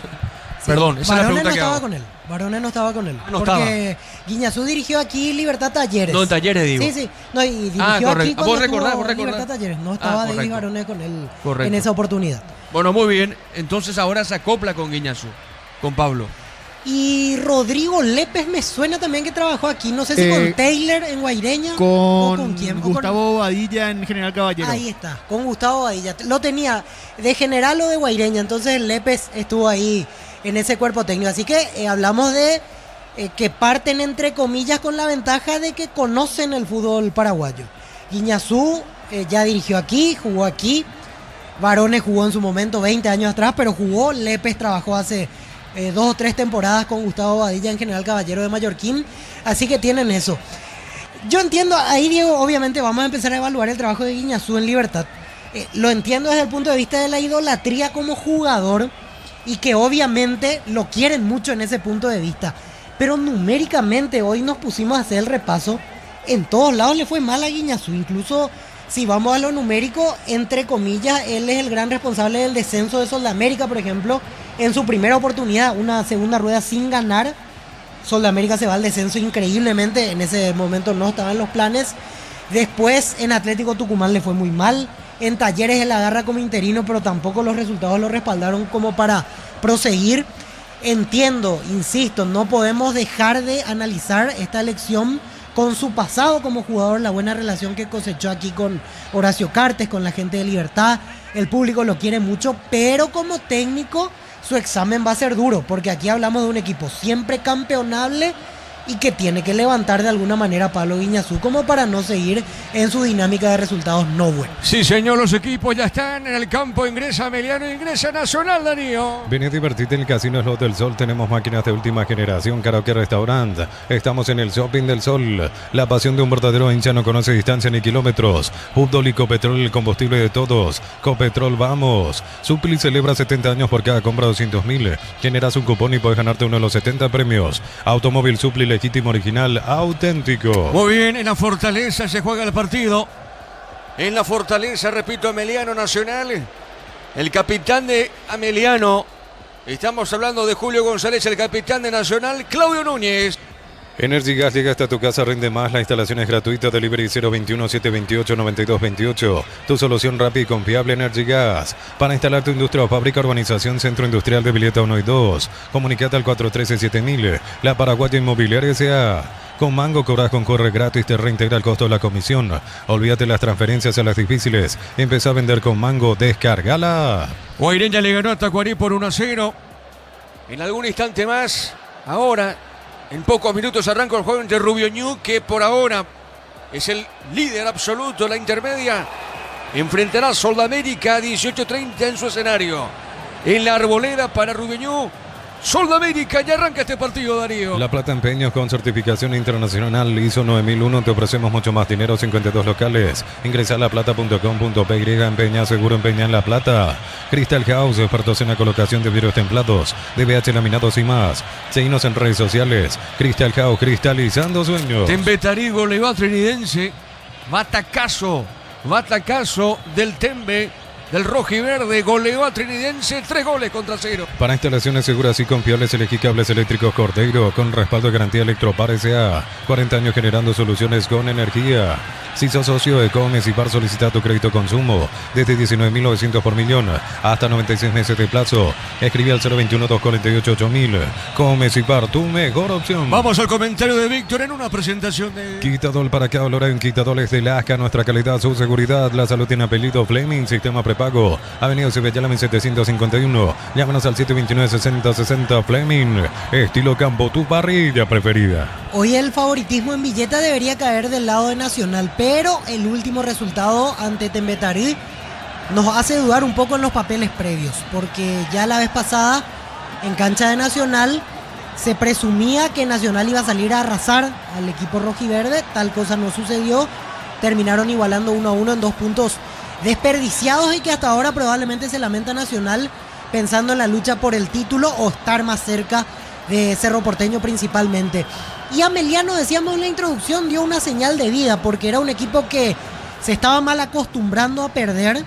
Perdón, esa es la pregunta que hago. Barone no estaba con él. No porque Guiñazú dirigió aquí Libertad Talleres. No, en Talleres, digo. Sí. No, y dirigió aquí cuando vos recordás. Libertad Talleres. No estaba David Barone con él en esa oportunidad. Bueno, muy bien. Entonces ahora se acopla con Guiñazú, con Pablo. Y Rodrigo Lépez me suena también que trabajó aquí. No sé si con Taylor en Guaireña o con quién. Gustavo Badilla en General Caballero. Ahí está, con Gustavo Badilla. Lo tenía de General o de Guaireña. Entonces Lépez estuvo ahí en ese cuerpo técnico. Así que hablamos de que parten entre comillas con la ventaja de que conocen el fútbol paraguayo. Guiñazú ya dirigió aquí, jugó aquí. Barone jugó en su momento 20 años atrás, pero jugó. Lépez trabajó hace 2 o 3 temporadas con Gustavo Badilla en General Caballero de Mallorquín. Así que tienen eso. Yo entiendo, ahí Diego, obviamente vamos a empezar a evaluar el trabajo de Guiñazú en Libertad. Lo entiendo desde el punto de vista de la idolatría como jugador y que obviamente lo quieren mucho en ese punto de vista. Pero numéricamente hoy nos pusimos a hacer el repaso. En todos lados le fue mal a Guiñazú. Incluso si vamos a lo numérico, entre comillas, él es el gran responsable del descenso de Soldamérica, por ejemplo. En su primera oportunidad, una segunda rueda sin ganar, Soldamérica se va al descenso increíblemente. En ese momento no estaban los planes. Después en Atlético Tucumán le fue muy mal. En Talleres él agarra como interino, pero tampoco los resultados lo respaldaron como para proseguir. Entiendo, insisto, no podemos dejar de analizar esta elección con su pasado como jugador, la buena relación que cosechó aquí con Horacio Cartes, con la gente de Libertad. El público lo quiere mucho, pero como técnico su examen va a ser duro, porque aquí hablamos de un equipo siempre campeonable y que tiene que levantar de alguna manera a Pablo Guiñazú como para no seguir en su dinámica de resultados no buenos. Sí, señor, los equipos ya están en el campo. Ingresa Emiliano, ingresa Nacional, Darío. Ven a divertirte en el Casino Slot del Sol. Tenemos máquinas de última generación, karaoke, restaurante. Estamos en el Shopping del Sol. La pasión de un verdadero hincha no conoce distancia ni kilómetros. Fútbol y Copetrol, el combustible de todos. Copetrol, vamos. Supli celebra 70 años por cada compra 200.000. Generas un cupón y puedes ganarte uno de los 70 premios. Automóvil Supli legítimo, original, auténtico. Muy bien, en la Fortaleza se juega el partido. En la Fortaleza, repito, Emiliano Nacional. El capitán de Emiliano. Estamos hablando de Julio González, el capitán de Nacional, Claudio Núñez. Energy Gas llega hasta tu casa, rinde más. La instalación es gratuita. Delivery 021-728-9228. Tu solución rápida y confiable, Energy Gas. Para instalar tu industria o fábrica, urbanización, Centro Industrial de Villeta 1 y 2. Comunicate al 413-7000. La Paraguaya Inmobiliaria S.A. Con Mango cobras con corre gratis, te reintegra el costo de la comisión. Olvídate las transferencias a las difíciles. Empezá a vender con Mango, descárgala. Guaireña le ganó a Tacuarí por 1-0. En algún instante más, ahora, en pocos minutos arranca el juego entre Rubio Ñu, que por ahora es el líder absoluto de la intermedia. Enfrentará a Soldamérica a 18:30 en su escenario. En la Arboleda para Rubio Ñu. Sol de América, ya arranca este partido, Darío. La Plata Empeños con certificación internacional ISO 9001. Te ofrecemos mucho más dinero, 52 locales. Ingresa a laplata.com.py. Empeña seguro, empeña en La Plata. Crystal House, expertos en la colocación de vidrios templados, DBH laminados y más. Seguinos en redes sociales. Crystal House, cristalizando sueños. Tembetarí goleó a Trinidense. Batacazo del Tembe, del rojiverde, goleó a Trinidense 3-0. Para instalaciones seguras y confiables, elegí Cables Eléctricos Cordeiro con respaldo de garantía Electropar S.A. 40 años generando soluciones con energía. Si sos socio de Comecipar, solicita tu crédito consumo desde 19.900 por millón hasta 96 meses de plazo. Escribe al 021-248-8000. Comecipar, tu mejor opción. Vamos al comentario de Víctor en una presentación de... Quitadol para cada olor en Quitadoles de Lasca. Nuestra calidad, su seguridad. La salud tiene apellido Fleming. Sistema prepago. Avenida Cibellala 751. Llámanos al 729-6060 Fleming. Estilo campo, tu parrilla preferida. Hoy el favoritismo en Villeta debería caer del lado de Nacional, pero el último resultado ante Tembetarí nos hace dudar un poco en los papeles previos, porque ya la vez pasada en cancha de Nacional se presumía que Nacional iba a salir a arrasar al equipo rojiverde. Tal cosa no sucedió, terminaron igualando 1-1 en 2 puntos desperdiciados y que hasta ahora probablemente se lamenta Nacional pensando en la lucha por el título o estar más cerca de Cerro Porteño principalmente. Y Ameliano, decíamos en la introducción, dio una señal de vida porque era un equipo que se estaba mal acostumbrando a perder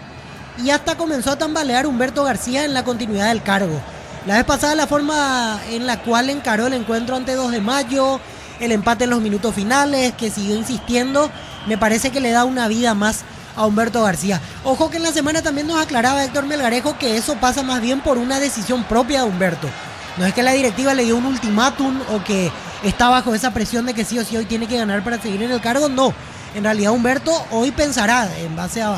y hasta comenzó a tambalear Humberto García en la continuidad del cargo. La vez pasada la forma en la cual encaró el encuentro ante 2 de Mayo, el empate en los minutos finales, que siguió insistiendo, me parece que le da una vida más a Humberto García. Ojo que en la semana también nos aclaraba Héctor Melgarejo que eso pasa más bien por una decisión propia de Humberto. No es que la directiva le dio un ultimátum o que está bajo esa presión de que sí o sí hoy tiene que ganar para seguir en el cargo. No, en realidad Humberto hoy pensará en base a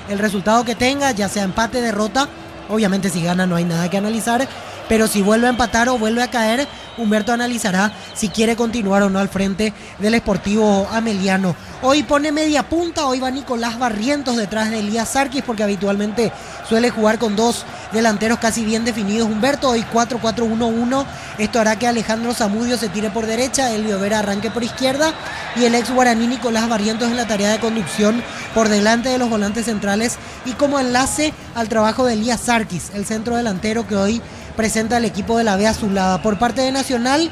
el resultado que tenga, ya sea empate, derrota. Obviamente si gana no hay nada que analizar, pero si vuelve a empatar o vuelve a caer, Humberto analizará si quiere continuar o no al frente del Sportivo Ameliano. Hoy pone media punta, hoy va Nicolás Barrientos detrás de Elías Sarkis porque habitualmente suele jugar con 2 delanteros casi bien definidos Humberto. Hoy 4-4-1-1, esto hará que Alejandro Zamudio se tire por derecha, Elvio Vera arranque por izquierda y el ex guaraní Nicolás Barrientos en la tarea de conducción por delante de los volantes centrales y como enlace al trabajo de Elías Sarkis, el centro delantero que hoy presenta el equipo de la B azulada. Por parte de Nacional,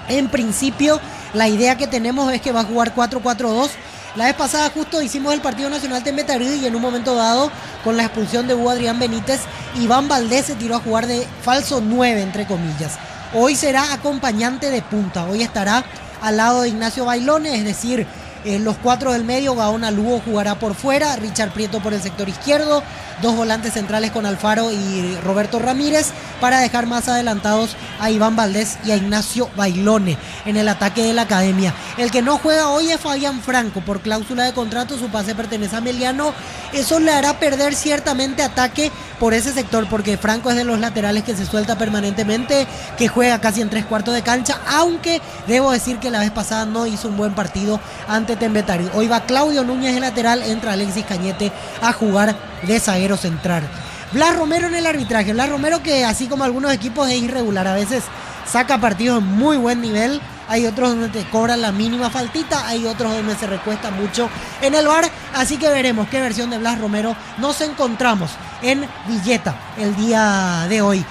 en principio la idea que tenemos es que va a jugar 4-4-2. La vez pasada justo hicimos el partido Nacional Tembetarí y en un momento dado, con la expulsión de Hugo Adrián Benítez, Iván Valdés se tiró a jugar de falso 9 entre comillas. Hoy será acompañante de punta, hoy estará al lado de Ignacio Bailone, es decir, los 4 del medio. Gaona Lugo jugará por fuera, Richard Prieto por el sector izquierdo, 2 volantes centrales con Alfaro y Roberto Ramírez para dejar más adelantados a Iván Valdés y a Ignacio Bailone en el ataque de la academia. El que no juega hoy es Fabián Franco, por cláusula de contrato, su pase pertenece a Ameliano. Eso le hará perder ciertamente ataque por ese sector, porque Franco es de los laterales que se suelta permanentemente, que juega casi en 3/4 de cancha, aunque debo decir que la vez pasada no hizo un buen partido ante Tembetarí. Hoy va Claudio Núñez de lateral, entra Alexis Cañete a jugar de zaguero central. Blas Romero en el arbitraje. Blas Romero que así como algunos equipos es irregular, a veces saca partidos en muy buen nivel, hay otros donde te cobran la mínima faltita, hay otros donde se recuesta mucho en el VAR, así que veremos qué versión de Blas Romero nos encontramos en Villeta el día de hoy.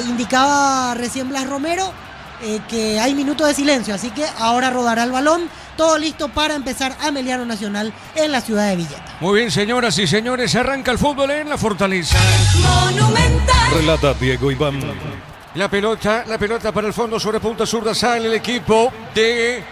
Indicaba recién Blas Romero que hay minutos de silencio, así que ahora rodará el balón. Todo listo para empezar Ameliano Nacional en la ciudad de Villeta. Muy bien, señoras y señores, arranca el fútbol en la Fortaleza. Monumental. Relata Diego Iván. La pelota para el fondo sobre punta zurda, sale el equipo de...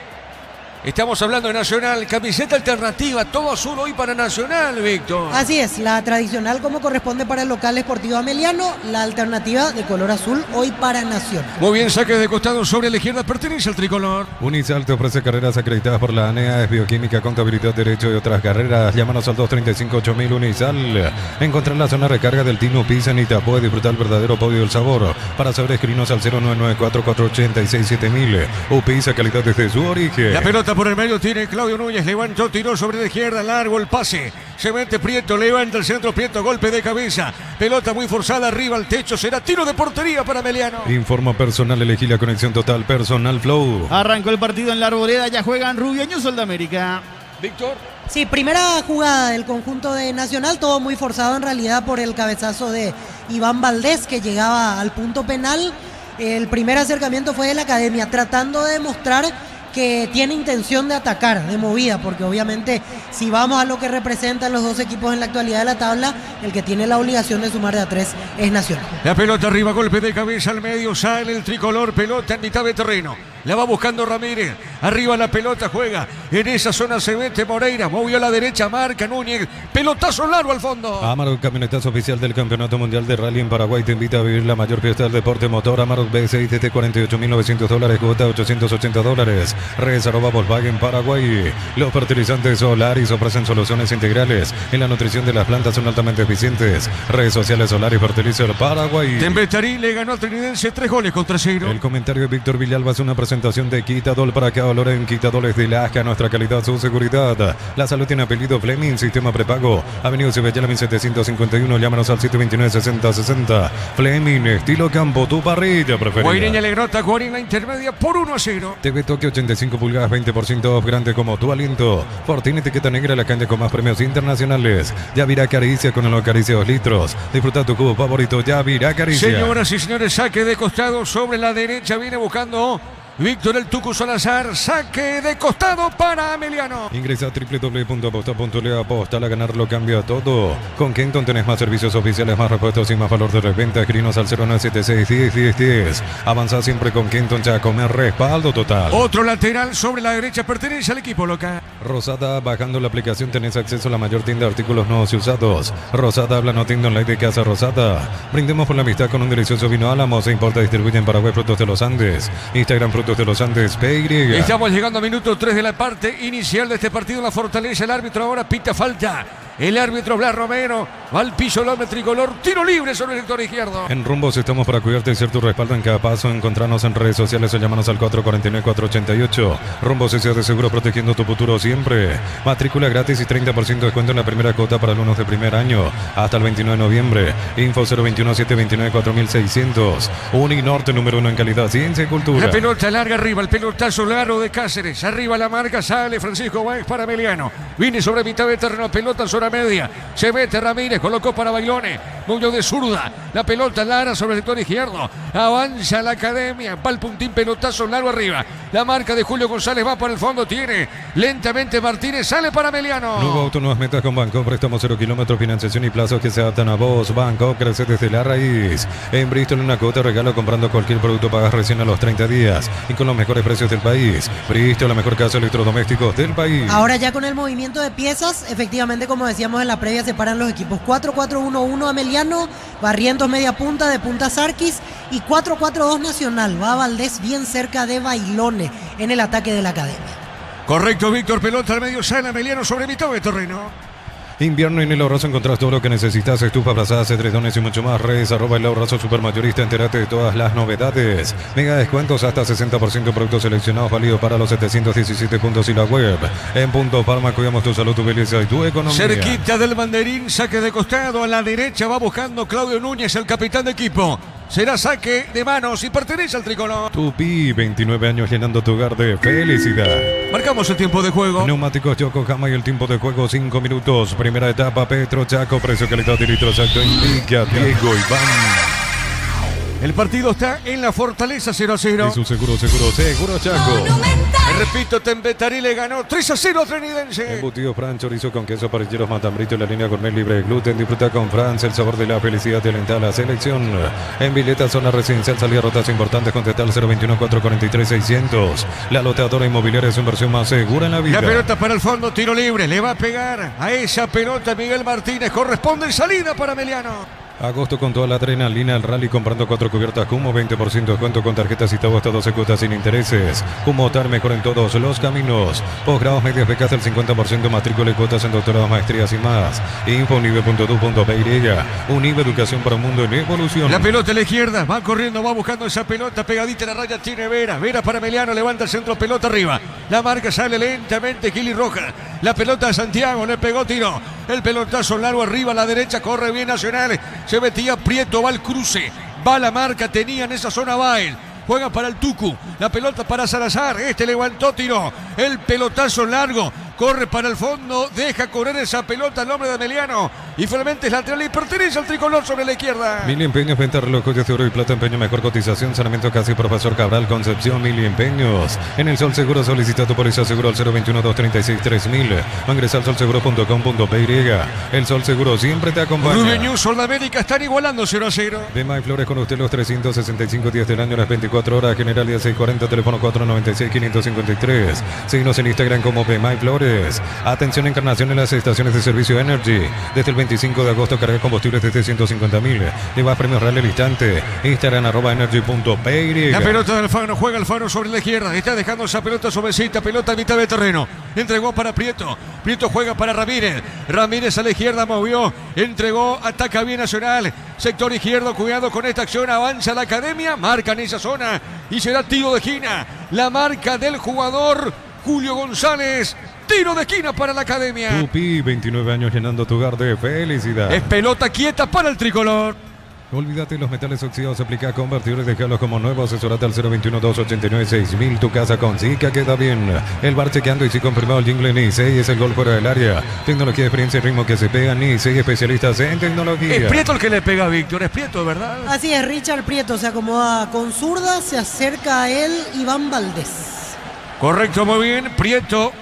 Estamos hablando de Nacional, camiseta alternativa, todo azul hoy para Nacional, Víctor. Así es, la tradicional como corresponde para el local Sportivo Ameliano, la alternativa de color azul hoy para Nacional. Muy bien, saque de costado sobre la izquierda, pertenece al tricolor. Unisal te ofrece carreras acreditadas por la ANEA, es bioquímica, contabilidad, derecho y otras carreras. Llámanos al 235-8000 Unisal. Encontrar la zona de recarga del Tino Pizza en Itapó, disfrutar el verdadero podio del sabor. Para saber, escribinos al 0994-486-7000. O Pizza, calidad desde su origen. La pelota pelota por el medio, tiene Claudio Núñez, levantó, tiró sobre la izquierda, largo el pase. Se mete Prieto, levanta el centro, Prieto, golpe de cabeza. Pelota muy forzada, arriba al techo, será tiro de portería para Meliano. Informa personal, elegí la conexión total, Personal Flow. Arrancó el partido en la Arboleda, ya juegan Rubio y Sol de América. Víctor. Sí, primera jugada del conjunto de Nacional, todo muy forzado en realidad por el cabezazo de Iván Valdés que llegaba al punto penal. El primer acercamiento fue de la Academia, tratando de demostrar que tiene intención de atacar, de movida, porque obviamente si vamos a lo que representan los dos equipos en la actualidad de la tabla, el que tiene la obligación de sumar de a 3 es Nacional. La pelota arriba, golpe de cabeza al medio, sale el tricolor, pelota en mitad de terreno. La va buscando Ramírez, arriba la pelota juega, en esa zona se mete Moreira, movió a la derecha, marca Núñez, pelotazo largo al fondo. Amarok, camionetazo oficial del Campeonato Mundial de Rally en Paraguay, te invita a vivir la mayor fiesta del deporte motor. Amarok B6 desde $48.900, cuota $880. Reserva Volkswagen Paraguay. Los fertilizantes Solaris ofrecen soluciones integrales en la nutrición de las plantas, son altamente eficientes. Redes sociales Solaris Fertilizer Paraguay. Tembetarí le ganó al Trinidense 3-0. El comentario de Víctor Villalba es una presentación de Quitadol. Para que valoren Quitadoles de Lasca, nuestra calidad, su seguridad. La salud tiene apellido Fleming, sistema prepago. Avenida Cibellala 1751, llámanos al 729-6060. Fleming, estilo campo, tu parrilla preferida. Guaireña le nota Guarín la intermedia por 1-0. TV Tokio 85 pulgadas, 20% off, grande como tu aliento. Fortín, etiqueta negra, la cancha con más premios internacionales. Yavirá Caricia con el Acaricia 2 litros. Disfruta tu cubo favorito, Yavirá Caricia. Señoras y señores, saque de costado sobre la derecha, viene buscando Víctor el Tucu Salazar, saque de costado para Meliano. Ingresa a www.aposta.le, aposta a ganar lo cambia todo. Con Kenton tenés más servicios oficiales, más repuestos y más valor de reventa. Escrinos al 0976-10-10-10. Avanza siempre con Kenton, ya comer respaldo total. Otro lateral sobre la derecha pertenece al equipo local. Rosada, bajando la aplicación tenés acceso a la mayor tienda de artículos nuevos y usados. Rosada, habla no tienda online de Casa Rosada. Brindemos por la amistad con un delicioso vino Álamo. Se importa, distribuye en Paraguay Frutos de los Andes. Instagram Frutos de los Andes, PY. Estamos llegando a minuto 3 de la parte inicial de este partido. La Fortaleza, el árbitro ahora pita falta. El árbitro Blas Romero va al piso, el hombre tricolor, tiro libre sobre el sector izquierdo. En Rumbos estamos para cuidarte y ser tu respaldo en cada paso. Encontrarnos en redes sociales o llámanos al 449-488. Rumbos es de seguro, protegiendo tu futuro siempre. Matrícula gratis y 30% de descuento en la primera cuota para alumnos de primer año hasta el 29 de noviembre. Info 021-729-4600. Uninorte, número 1 en calidad, ciencia y cultura. La pelota larga arriba, el pelotazo largo de Cáceres. Arriba la marca, sale Francisco Báez para Meliano. Viene sobre mitad de terreno, pelota zona media. Se mete Ramírez, colocó para Bailone. Muñoz de zurda. La pelota larga sobre el sector izquierdo. Avanza la Academia. Va el puntín, pelotazo largo arriba. La marca de Julio González va para el fondo. Tiene lentamente Martínez. Sale para Meliano. Nuevo auto, nuevas metas con Banco. Préstamos 0 kilómetros, financiación y plazos que se adaptan a vos. Banco, crece desde la raíz. En Bristol, una cuota regalo comprando cualquier producto, pagas recién a los 30 días. Y con los mejores precios del país. Bristol, la mejor casa de electrodomésticos del país. Ahora ya con el movimiento de piezas, efectivamente, como decíamos en la previa, separan los equipos. 4-4-1-1 Ameliano, Barrientos media punta, de punta Sarquis, y 4-4-2 Nacional. Va Valdés bien cerca de Bailone en el ataque de la Academia. Correcto, Víctor, pelota al medio, sale Ameliano sobre mitad de terreno. Invierno en El Ahorrazo encontrás todo lo que necesitas, estufa, brazadas, edredones y mucho más. Redes @ El Ahorrazo Supermayorista, entérate de todas las novedades. Mega descuentos hasta 60% productos seleccionados, válido para los 717 puntos y la web. En Punto Palma cuidamos tu salud, tu belleza y tu economía. Cerquita del banderín, saque de costado, a la derecha va buscando Claudio Núñez, el capitán de equipo. Será saque de manos y pertenece al tricolor. Tupi, 29 años llenando tu hogar de felicidad. Marcamos el tiempo de juego. Neumáticos Yokohama y el tiempo de juego 5 minutos. Primera etapa, Petro Chaco, precio, calidad y litro exacto. Indica Diego Iván. El partido está en la Fortaleza 0-0. Y su seguro Chaco. Me repito, Tembetarí le ganó 3-0 a Trinidense. Embutido Fran, chorizo con queso, parrilleros, matambrito, la línea gourmet libre de gluten. Disfruta con Franz el sabor de la felicidad y alenta la selección. En Vileta, zona residencial, salida rotas importantes, contestar al 021-443-600. La loteadora inmobiliaria es su inversión más segura en la vida. La pelota para el fondo, tiro libre, le va a pegar a esa pelota Miguel Martínez. Corresponde salida para Meliano. Agosto con toda la adrenalina, el rally comprando 4 cubiertas Kumo, 20% de descuento con tarjetas y todo hasta 12 cuotas sin intereses. Kumo Tar, mejor en todos los caminos. Posgrados, medias becas del 50%, matrícula y cuotas en doctorados, maestrías y más. Info unive.edu.py. Unive, educación para un mundo en evolución. La pelota a la izquierda, va corriendo, va buscando esa pelota, pegadita a la raya tiene Vera. Vera para Meliano, levanta el centro, pelota arriba. La marca sale lentamente, Gili Roja. La pelota a Santiago, le pegó tiro. El pelotazo largo arriba a la derecha, corre bien Nacional. Se metía Prieto, va al cruce. Va la marca, tenía en esa zona Bael. Juega para el Tucu. La pelota para Salazar. Este levantó, tiró. El pelotazo largo. Corre para el fondo. Deja correr esa pelota el hombre de Meliano. Y finalmente es lateral y pertenece al tricolor sobre la izquierda. Mil Empeños, venta relojes de oro y plata, empeño, mejor cotización, saneamiento casi Profesor Cabral, Concepción, Mil Empeños. En el Sol Seguro solicita tu póliza seguro al 021-236-3000. O ingresa al solseguro.com.py. El Sol Seguro siempre te acompaña. Rubén News, Sudamérica están igualando 0-0. De May Flores con usted los 365 días del año, las 24 horas, General 1640, teléfono 496-553. Síguenos en Instagram como de May Flores. Atención, Encarnación en las estaciones de servicio Energy. Desde el 25 de agosto carga combustibles desde 150.000. Lleva premios real al instante. Instagram @energy.py. La pelota del Alfano, juega Alfano sobre la izquierda. Está dejando esa pelota suavecita, pelota a mitad de terreno. Entregó para Prieto. Prieto juega para Ramírez. Ramírez a la izquierda movió. Entregó, ataca bien Nacional. Sector izquierdo, cuidado con esta acción. Avanza la academia. Marca en esa zona. Y será tiro de esquina. La marca del jugador Julio González. Tiro de esquina para la academia. Tupi, 29 años llenando tu hogar de felicidad. Es pelota quieta para el tricolor. Olvídate los metales oxidados, aplica convertidores, dejalos como nuevos, asesorate al 021-289-6000. Tu casa con Zika queda bien. El bar chequeando y sí confirmado el jingle Nisei es el gol fuera del área. Tecnología, experiencia y ritmo que se pega. Nisei, especialistas en tecnología. Es Prieto el que le pega a Víctor, es Prieto, ¿verdad? Así es, Richard Prieto se acomoda con zurda, se acerca a él Iván Valdés. Correcto, muy bien, Prieto.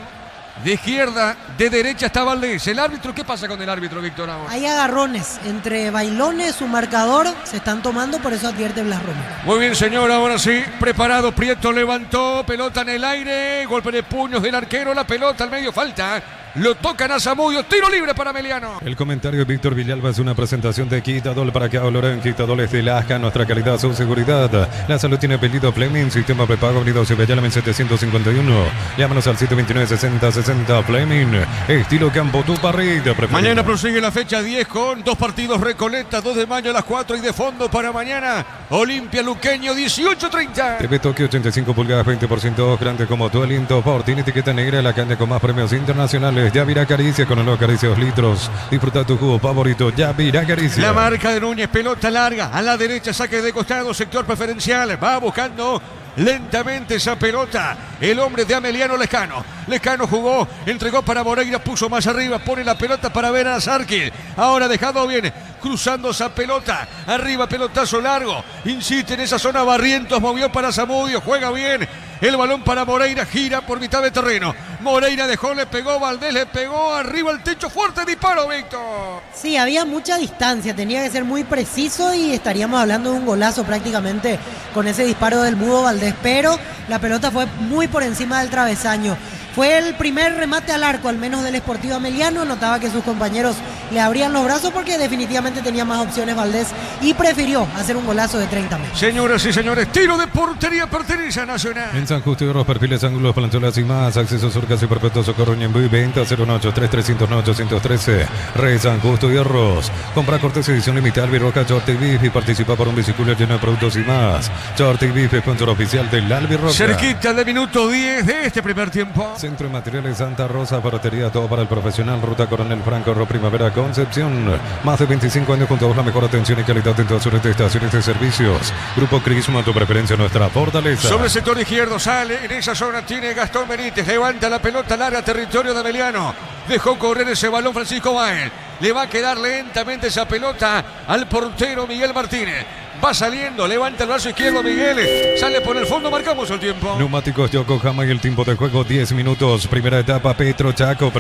De izquierda, de derecha está Valdés. El árbitro, ¿qué pasa con el árbitro, Víctor? Ahora? Hay agarrones entre bailones, su marcador, se están tomando, por eso advierte Blas Romero. Muy bien, señor, ahora sí, preparado, Prieto levantó, pelota en el aire, golpe de puños del arquero, la pelota al medio, falta. Lo tocan a Zamudio, tiro libre para Meliano. El comentario de Víctor Villalba es una presentación de Quitadol para que Olorán Quitadol es de Lasca, nuestra calidad, su seguridad. La salud tiene apellido Fleming, sistema prepago, avenida Ceballala en 751. Llámanos al 729-6060 Fleming, estilo Campo, tu parrilla preferida. Mañana prosigue la fecha 10 con 2 partidos, Recoleta, 2 de mayo a las 4 y de fondo para mañana, Olimpia Luqueño, 18:30. TV Tokio, 85 pulgadas, 20% grande como tu aliento. Por tiene etiqueta negra, la caña con más premios internacionales. Yavira Caricia con olor Caricia 2 litros. Disfruta tu jugo favorito, Yavira Caricia. La marca de Núñez, pelota larga, a la derecha, saque de costado, sector preferencial. Va buscando lentamente esa pelota el hombre de Ameliano Lescano. Lescano jugó, entregó para Moreira, puso más arriba, pone la pelota para ver a Zarqui. Ahora dejado bien, cruzando esa pelota. Arriba, pelotazo largo. Insiste en esa zona, Barrientos movió para Zamudio, juega bien. El balón para Moreira, gira por mitad de terreno. Moreira dejó, le pegó, Valdés le pegó, arriba el techo, fuerte disparo, Víctor. Sí, había mucha distancia, tenía que ser muy preciso y estaríamos hablando de un golazo prácticamente con ese disparo del Mudo Valdés, pero la pelota fue muy por encima del travesaño. Fue el primer remate al arco, al menos del Sportivo Ameliano. Notaba que sus compañeros le abrían los brazos porque definitivamente tenía más opciones Valdés y prefirió hacer un golazo de 30 metros. Señoras y señores, tiro de portería, pertenece a Nacional. En San Justo y Oro, perfiles, ángulos, plancholas y más. Acceso Surcas y Perpetuo Socorro Ñemby, venta 018-3309-813. Rey San Justo y Arroz. Compra cortes edición limitada, Albirroja, Short y Beef y participa por un bicicleta lleno de productos y más. Short y Beef, sponsor oficial del Albirroja. Cerquita de minuto 10 de este primer tiempo. Centro de Materiales Santa Rosa, ferretería, todo para el profesional. Ruta Coronel Franco, Primavera, Concepción. Más de 25 años con toda la mejor atención y calidad en todas sus estaciones de servicios. Grupo Crisma, tu preferencia, nuestra fortaleza. Sobre el sector izquierdo sale, en esa zona tiene Gastón Benítez. Levanta la pelota larga, territorio de Ameliano. Dejó correr ese balón Francisco Bael. Le va a quedar lentamente esa pelota al portero Miguel Martínez. Va saliendo, levanta el brazo izquierdo Miguel, sale por el fondo, marcamos el tiempo. Neumáticos Yokohama y el tiempo de juego 10 minutos. Primera etapa, Petro Chaco.